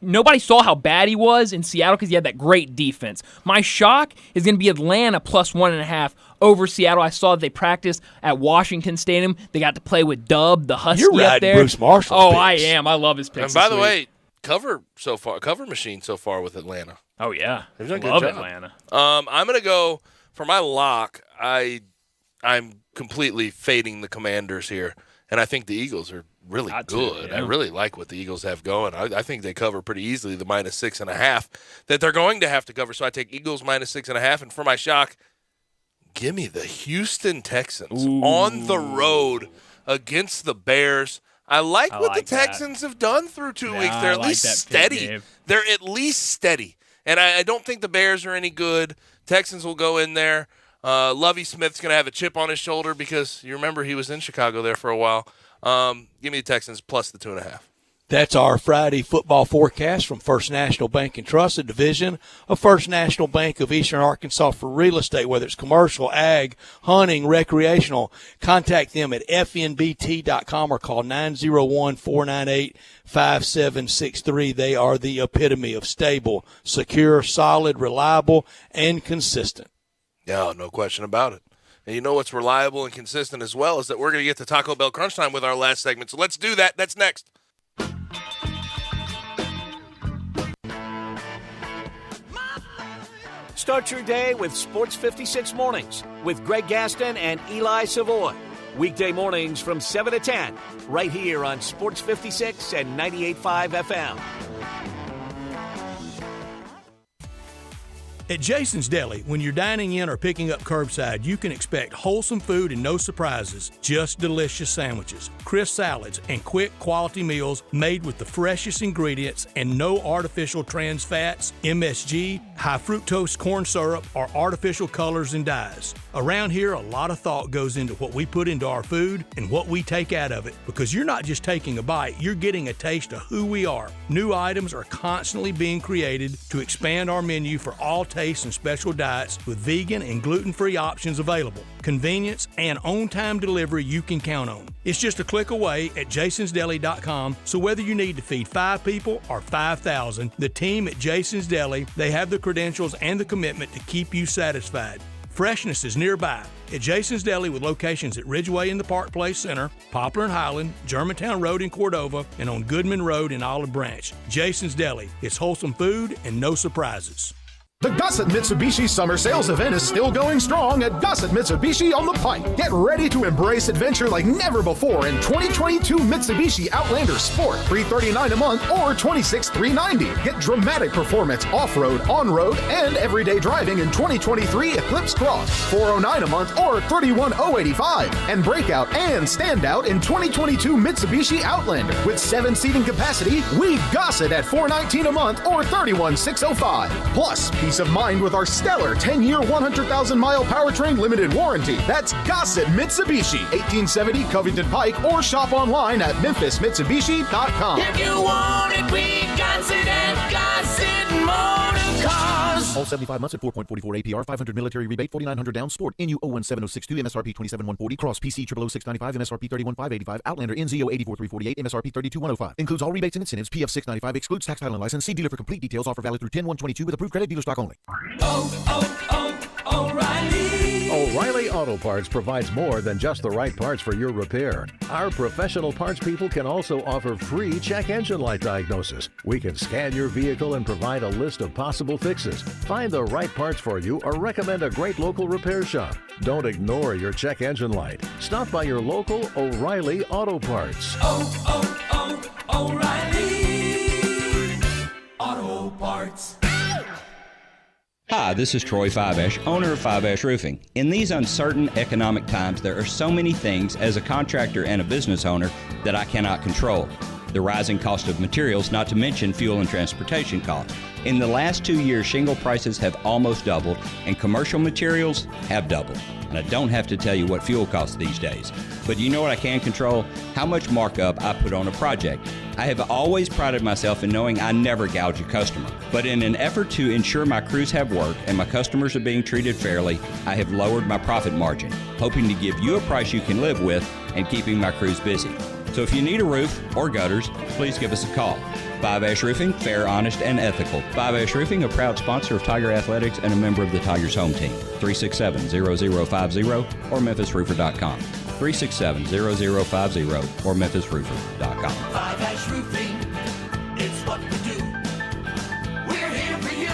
Speaker 7: nobody saw how bad he was in Seattle because he had that great defense. My shock is going to be Atlanta +1.5 over Seattle. I saw that they practiced at Washington Stadium. They got to play with Dub, the Husky
Speaker 1: You're
Speaker 7: up
Speaker 1: riding
Speaker 7: there.
Speaker 1: Bruce Marshall's
Speaker 7: Oh,
Speaker 1: picks.
Speaker 7: I am. I love his picks.
Speaker 2: And by
Speaker 7: this
Speaker 2: the
Speaker 7: week.
Speaker 2: way, cover machine so far with Atlanta.
Speaker 7: Oh yeah,
Speaker 2: They've done a good
Speaker 7: love
Speaker 2: job.
Speaker 7: Atlanta.
Speaker 2: I'm gonna go for my lock. I I'm completely fading the Commanders here, and I think the Eagles are really good. I really like what the Eagles have going. I think they cover pretty easily the -6.5 that they're going to have to cover. So I take Eagles -6.5, and for my shock, give me the Houston Texans on the road against the Bears. I like what the Texans have done through 2 weeks. They're at least steady. They're at least steady. And I don't think the Bears are any good. Texans will go in there. Lovie Smith's going to have a chip on his shoulder because you remember he was in Chicago there for a while. Give me the Texans plus the 2.5.
Speaker 1: That's our Friday football forecast from First National Bank and Trust, a division of First National Bank of Eastern Arkansas for real estate, whether it's commercial, ag, hunting, recreational. Contact them at fnbt.com or call 901-498-5763. They are the epitome of stable, secure, solid, reliable, and consistent.
Speaker 2: Yeah, no question about it. And you know what's reliable and consistent as well is that we're going to get to Taco Bell Crunch Time with our last segment. So let's do that. That's next.
Speaker 15: Start your day with Sports 56 Mornings with Greg Gaston and Eli Savoy. Weekday mornings from 7 to 10, right here on Sports 56 and 98.5 FM.
Speaker 22: At Jason's Deli, when you're dining in or picking up curbside, you can expect wholesome food and no surprises, just delicious sandwiches, crisp salads, and quick quality meals made with the freshest ingredients and no artificial trans fats, MSG, high fructose corn syrup, or artificial colors and dyes. Around here, a lot of thought goes into what we put into our food and what we take out of it, because you're not just taking a bite, you're getting a taste of who we are. New items are constantly being created to expand our menu for all tastes and special diets with vegan and gluten-free options available. Convenience and on-time delivery you can count on. It's just a click away at jasonsdeli.com, so whether you need to feed 5 people or 5,000, the team at Jason's Deli, they have the credentials and the commitment to keep you satisfied. Freshness is nearby at Jason's Deli with locations at Ridgeway in the Park Place Center, Poplar and Highland, Germantown Road in Cordova, and on Goodman Road in Olive Branch. Jason's Deli. It's wholesome food and no surprises.
Speaker 6: The Gossett Mitsubishi Summer Sales Event is still going strong at Gossett Mitsubishi on the Pike. Get ready to embrace adventure like never before in 2022 Mitsubishi Outlander Sport, $339 a month or $26,390. Get dramatic performance off-road, on-road, and everyday driving in 2023 Eclipse Cross, $409 a month or $31,085. And breakout and standout in 2022 Mitsubishi Outlander. With 7 seating capacity, we Gossett at $419 a month or $31,605. Plus, peace of mind with our stellar 10-year, 100,000-mile powertrain limited warranty. That's Gossett Mitsubishi, 1870 Covington Pike, or shop online at memphismitsubishi.com.
Speaker 3: If you want it, we Gossett at Gossett Motor Cars.
Speaker 19: All 75 months at 4.44 APR, 500 military rebate, 4,900 down. Sport, NU 017062, MSRP 27,140. Cross, PC 00695, MSRP 31,585. Outlander, NZO 84,348, MSRP 32,105. Includes all rebates and incentives. PF 695 excludes tax, title, and license. See dealer for complete details. Offer valid through 10/1/22 with approved credit. Dealer stock only.
Speaker 8: O'Reilly Auto Parts provides more than just the right parts for your repair. Our professional parts people can also offer free check engine light diagnosis. We can scan your vehicle and provide a list of possible fixes. Find the right parts for you or recommend a great local repair shop. Don't ignore your check engine light. Stop by your local O'Reilly Auto Parts.
Speaker 3: O'Reilly Auto Parts.
Speaker 11: Hi, this is Troy Fiveash, owner of Fiveash Roofing. In these uncertain economic times, there are so many things as a contractor and a business owner that I cannot control. The rising cost of materials, not to mention fuel and transportation costs. In the last 2 years, shingle prices have almost doubled and commercial materials have doubled. And I don't have to tell you what fuel costs these days. But you know what I can control? How much markup I put on a project. I have always prided myself in knowing I never gouge a customer. But in an effort to ensure my crews have work and my customers are being treated fairly, I have lowered my profit margin, hoping to give you a price you can live with and keeping my crews busy. So if you need a roof or gutters, please give us a call. Fiveash Roofing, fair, honest, and ethical. Fiveash Roofing, a proud sponsor of Tiger Athletics and a member of the Tigers home team. 367-0050 or memphisroofer.com. 367-0050 or memphisroofer.com.
Speaker 3: Fiveash Roofing, it's what we do. We're here for you.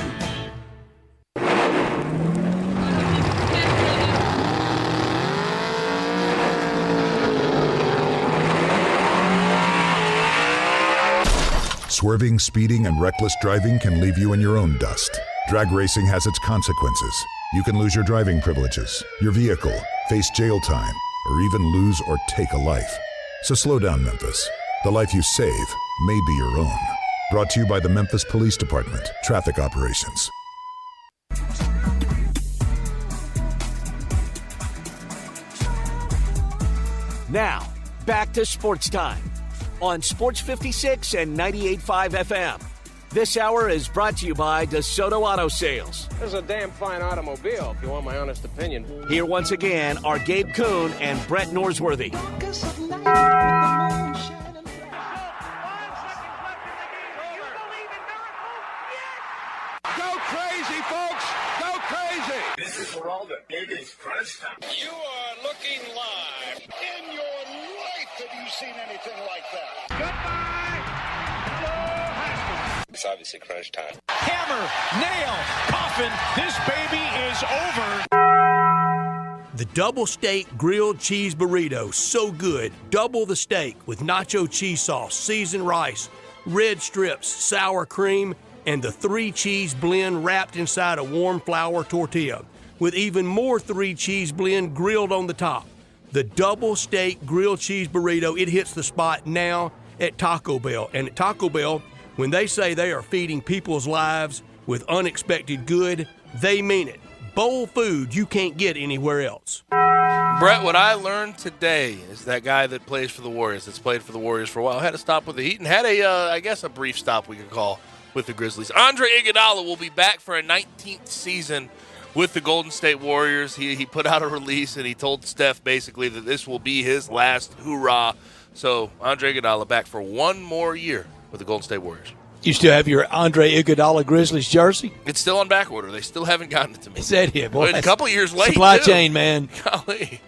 Speaker 4: Swerving, speeding, and reckless driving can leave you in your own dust. Drag racing has its consequences. You can lose your driving privileges, your vehicle, face jail time, or even lose or take a life. So slow down, Memphis. The life you save may be your own. Brought to you by the Memphis Police Department, Traffic Operations.
Speaker 15: Now, back to Sports Time on Sports 56 and 98.5 FM. This hour is brought to you by DeSoto Auto Sales.
Speaker 5: This is a damn fine automobile, if you want my honest opinion.
Speaker 15: Here once again are Gabe Kuhn and Brett Norsworthy.
Speaker 3: Go crazy, folks! Go crazy! This is for all the biggest crunch time. You are looking live. In your life have you seen anything like that? Goodbye! Hello, Haskins.
Speaker 18: It's obviously crunch time.
Speaker 3: Hammer, nail, coffin, this baby is over.
Speaker 17: The double steak grilled cheese burrito, so good. Double the steak with nacho cheese sauce, seasoned rice, red strips, sour cream, and the 3-cheese blend wrapped inside a warm flour tortilla, with even more 3-cheese blend grilled on the top. The double steak grilled cheese burrito, it hits the spot now at Taco Bell. And at Taco Bell, when they say they are feeding people's lives with unexpected good, they mean it. Bowl food you can't get anywhere else.
Speaker 2: Brett, what I learned today is that guy that plays for the Warriors, that's played for the Warriors for a while, had to stop with the Heat and had I guess a brief stop we could call with the Grizzlies. Andre Iguodala will be back for a 19th season with the Golden State Warriors. He put out a release and he told Steph basically that this will be his last hoorah. So Andre Iguodala back for one more year with the Golden State Warriors.
Speaker 1: You still have your Andre Iguodala Grizzlies jersey?
Speaker 2: It's still on back order. They still haven't gotten it to me.
Speaker 1: Is that it? Boy,
Speaker 2: a couple years late.
Speaker 1: Supply
Speaker 2: too.
Speaker 1: chain, man.
Speaker 2: Golly.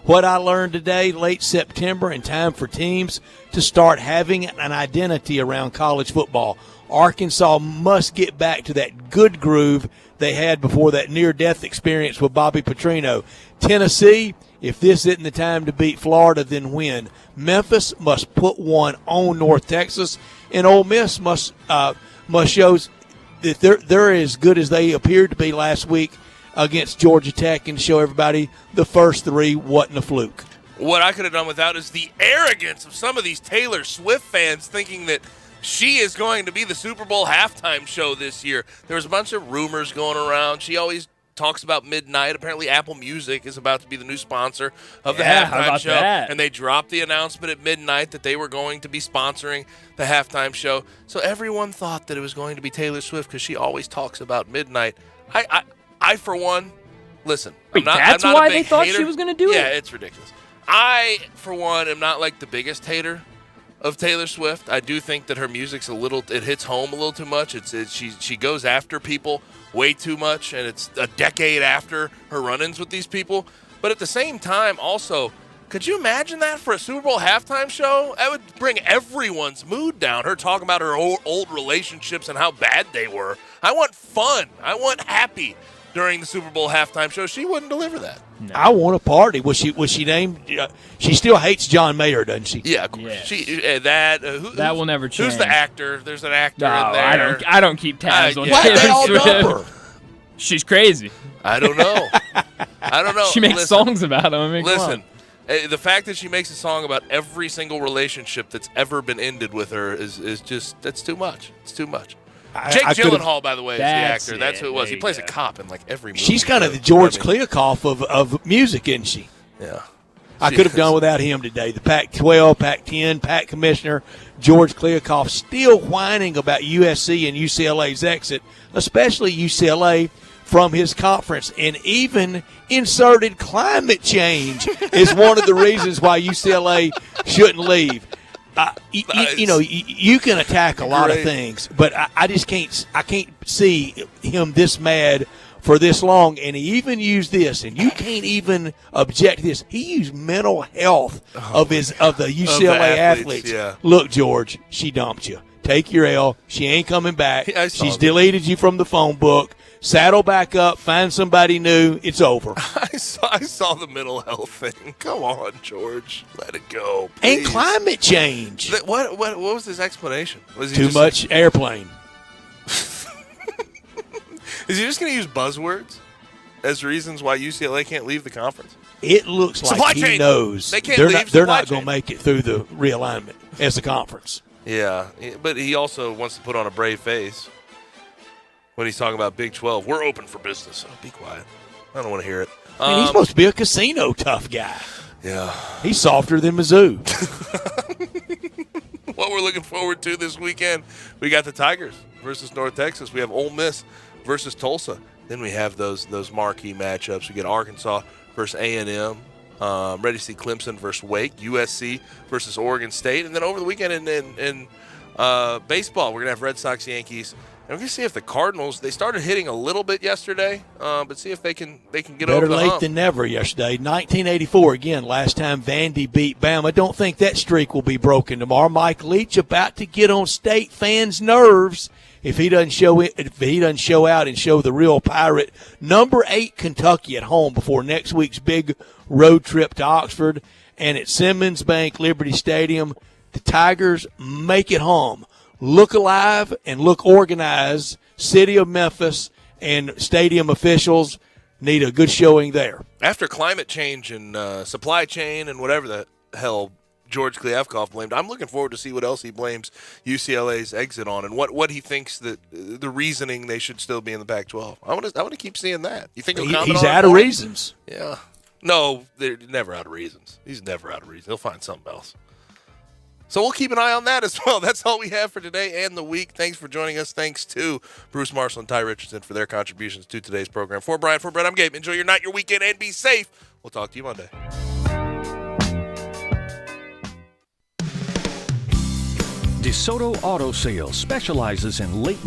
Speaker 1: What I learned today, late September, and time for teams to start having an identity around college football. Arkansas must get back to that good groove they had before that near-death experience with Bobby Petrino. Tennessee, if this isn't the time to beat Florida, then win. Memphis must put one on North Texas, and Ole Miss must show that they're as good as they appeared to be last week against Georgia Tech and show everybody the first three wasn't a fluke.
Speaker 2: What I could have done without is the arrogance of some of these Taylor Swift fans thinking that she is going to be the Super Bowl halftime show this year. There was a bunch of rumors going around. She always talks about midnight. Apparently Apple Music is about to be the new sponsor of the halftime show.
Speaker 7: That?
Speaker 2: And they dropped the announcement at midnight that they were going to be sponsoring the halftime show. So everyone thought that it was going to be Taylor Swift because she always talks about midnight. I for one, listen.
Speaker 7: Wait,
Speaker 2: I'm not
Speaker 7: why
Speaker 2: a big
Speaker 7: they thought
Speaker 2: hater.
Speaker 7: she was going to do it?
Speaker 2: Yeah, it's ridiculous. I, for one, am not like the biggest hater of Taylor Swift. I do think that her music's it hits home a little too much. She goes after people way too much, and it's a decade after her run-ins with these people. But at the same time, also, could you imagine that for a Super Bowl halftime show? That would bring everyone's mood down. Her talking about her old relationships and how bad they were. I want fun. I want happy during the Super Bowl halftime show. She wouldn't deliver that.
Speaker 1: No. I want a party. Was she named? She still hates John Mayer, doesn't she?
Speaker 2: Yeah, of course.
Speaker 7: Yes.
Speaker 2: She
Speaker 7: that will never change.
Speaker 2: Who's the actor? There's an actor
Speaker 7: No,
Speaker 2: in there.
Speaker 7: I don't keep tabs on
Speaker 2: why
Speaker 7: Taylor
Speaker 2: they all
Speaker 7: Swift.
Speaker 2: dump her?
Speaker 7: She's crazy.
Speaker 2: I don't know.
Speaker 7: She makes songs about him. I mean,
Speaker 2: listen, the fact that she makes a song about every single relationship that's ever been ended with her is just that's too much. It's too much. Jake Gyllenhaal, by the way, is the actor. That's who it was. He plays a cop in like every movie.
Speaker 1: She's kind of the George Kliakoff of music, isn't she?
Speaker 2: Yeah.
Speaker 1: I could have done without him today. The Pac-12, Pac-10, Pac Commissioner, George Kliakoff, still whining about USC and UCLA's exit, especially UCLA from his conference, and even inserted climate change is one of the reasons why UCLA shouldn't leave. You can attack a lot of things, but I just can't see him this mad for this long. And he even used this, and you can't even object to this. He used mental health of the UCLA athletes.
Speaker 2: Yeah.
Speaker 1: Look, George, she dumped you. Take your L. She ain't coming back. She's deleted you from the phone book. saddle back up, find somebody new. It's over.
Speaker 2: I saw the mental health thing. Come on, George. Let it go.
Speaker 1: And
Speaker 2: please.
Speaker 1: climate change.
Speaker 2: What was his explanation? Was he
Speaker 1: Too much airplane.
Speaker 2: Is he just going to use buzzwords as reasons why UCLA can't leave the conference?
Speaker 1: It looks like he knows they're not going to make it through the realignment as a conference.
Speaker 2: Yeah, but he also wants to put on a brave face when he's talking about Big 12. We're open for business. Oh, be quiet. I don't want to hear it.
Speaker 1: He's supposed to be a casino tough guy.
Speaker 2: Yeah.
Speaker 1: He's softer than Mizzou.
Speaker 2: What we're looking forward to this weekend, we got the Tigers versus North Texas. We have Ole Miss versus Tulsa. Then we have those marquee matchups. We get Arkansas versus A&M. Ready to see Clemson versus Wake, USC versus Oregon State. And then over the weekend in baseball, we're going to have Red Sox, Yankees. And we're going to see if the Cardinals, they started hitting a little bit yesterday, but see if they can get over the hump.
Speaker 1: Better late than never yesterday. 1984, again, last time Vandy beat Bama. Don't think that streak will be broken tomorrow. Mike Leach about to get on state fans' nerves if he doesn't show out and show the real pirate. Number 8 Kentucky at home before next week's big road trip to Oxford. And at Simmons Bank Liberty Stadium, the Tigers make it home. Look alive and look organized. City of Memphis and stadium officials need a good showing there.
Speaker 2: After climate change and supply chain and whatever the hell George Kliavkoff blamed, I'm looking forward to see what else he blames UCLA's exit on and what he thinks that the reasoning they should still be in the Pac-12. I want to keep seeing that. You think
Speaker 1: he's out of reasons?
Speaker 2: Yeah. No, they're never out of reasons. He's never out of reasons. He'll find something else. So we'll keep an eye on that as well. That's all we have for today and the week. Thanks for joining us. Thanks to Bruce Marshall and Ty Richardson for their contributions to today's program. For Brian, for Brett, I'm Gabe. Enjoy your night, your weekend, and be safe. We'll talk to you Monday.
Speaker 13: DeSoto Auto Sales specializes in late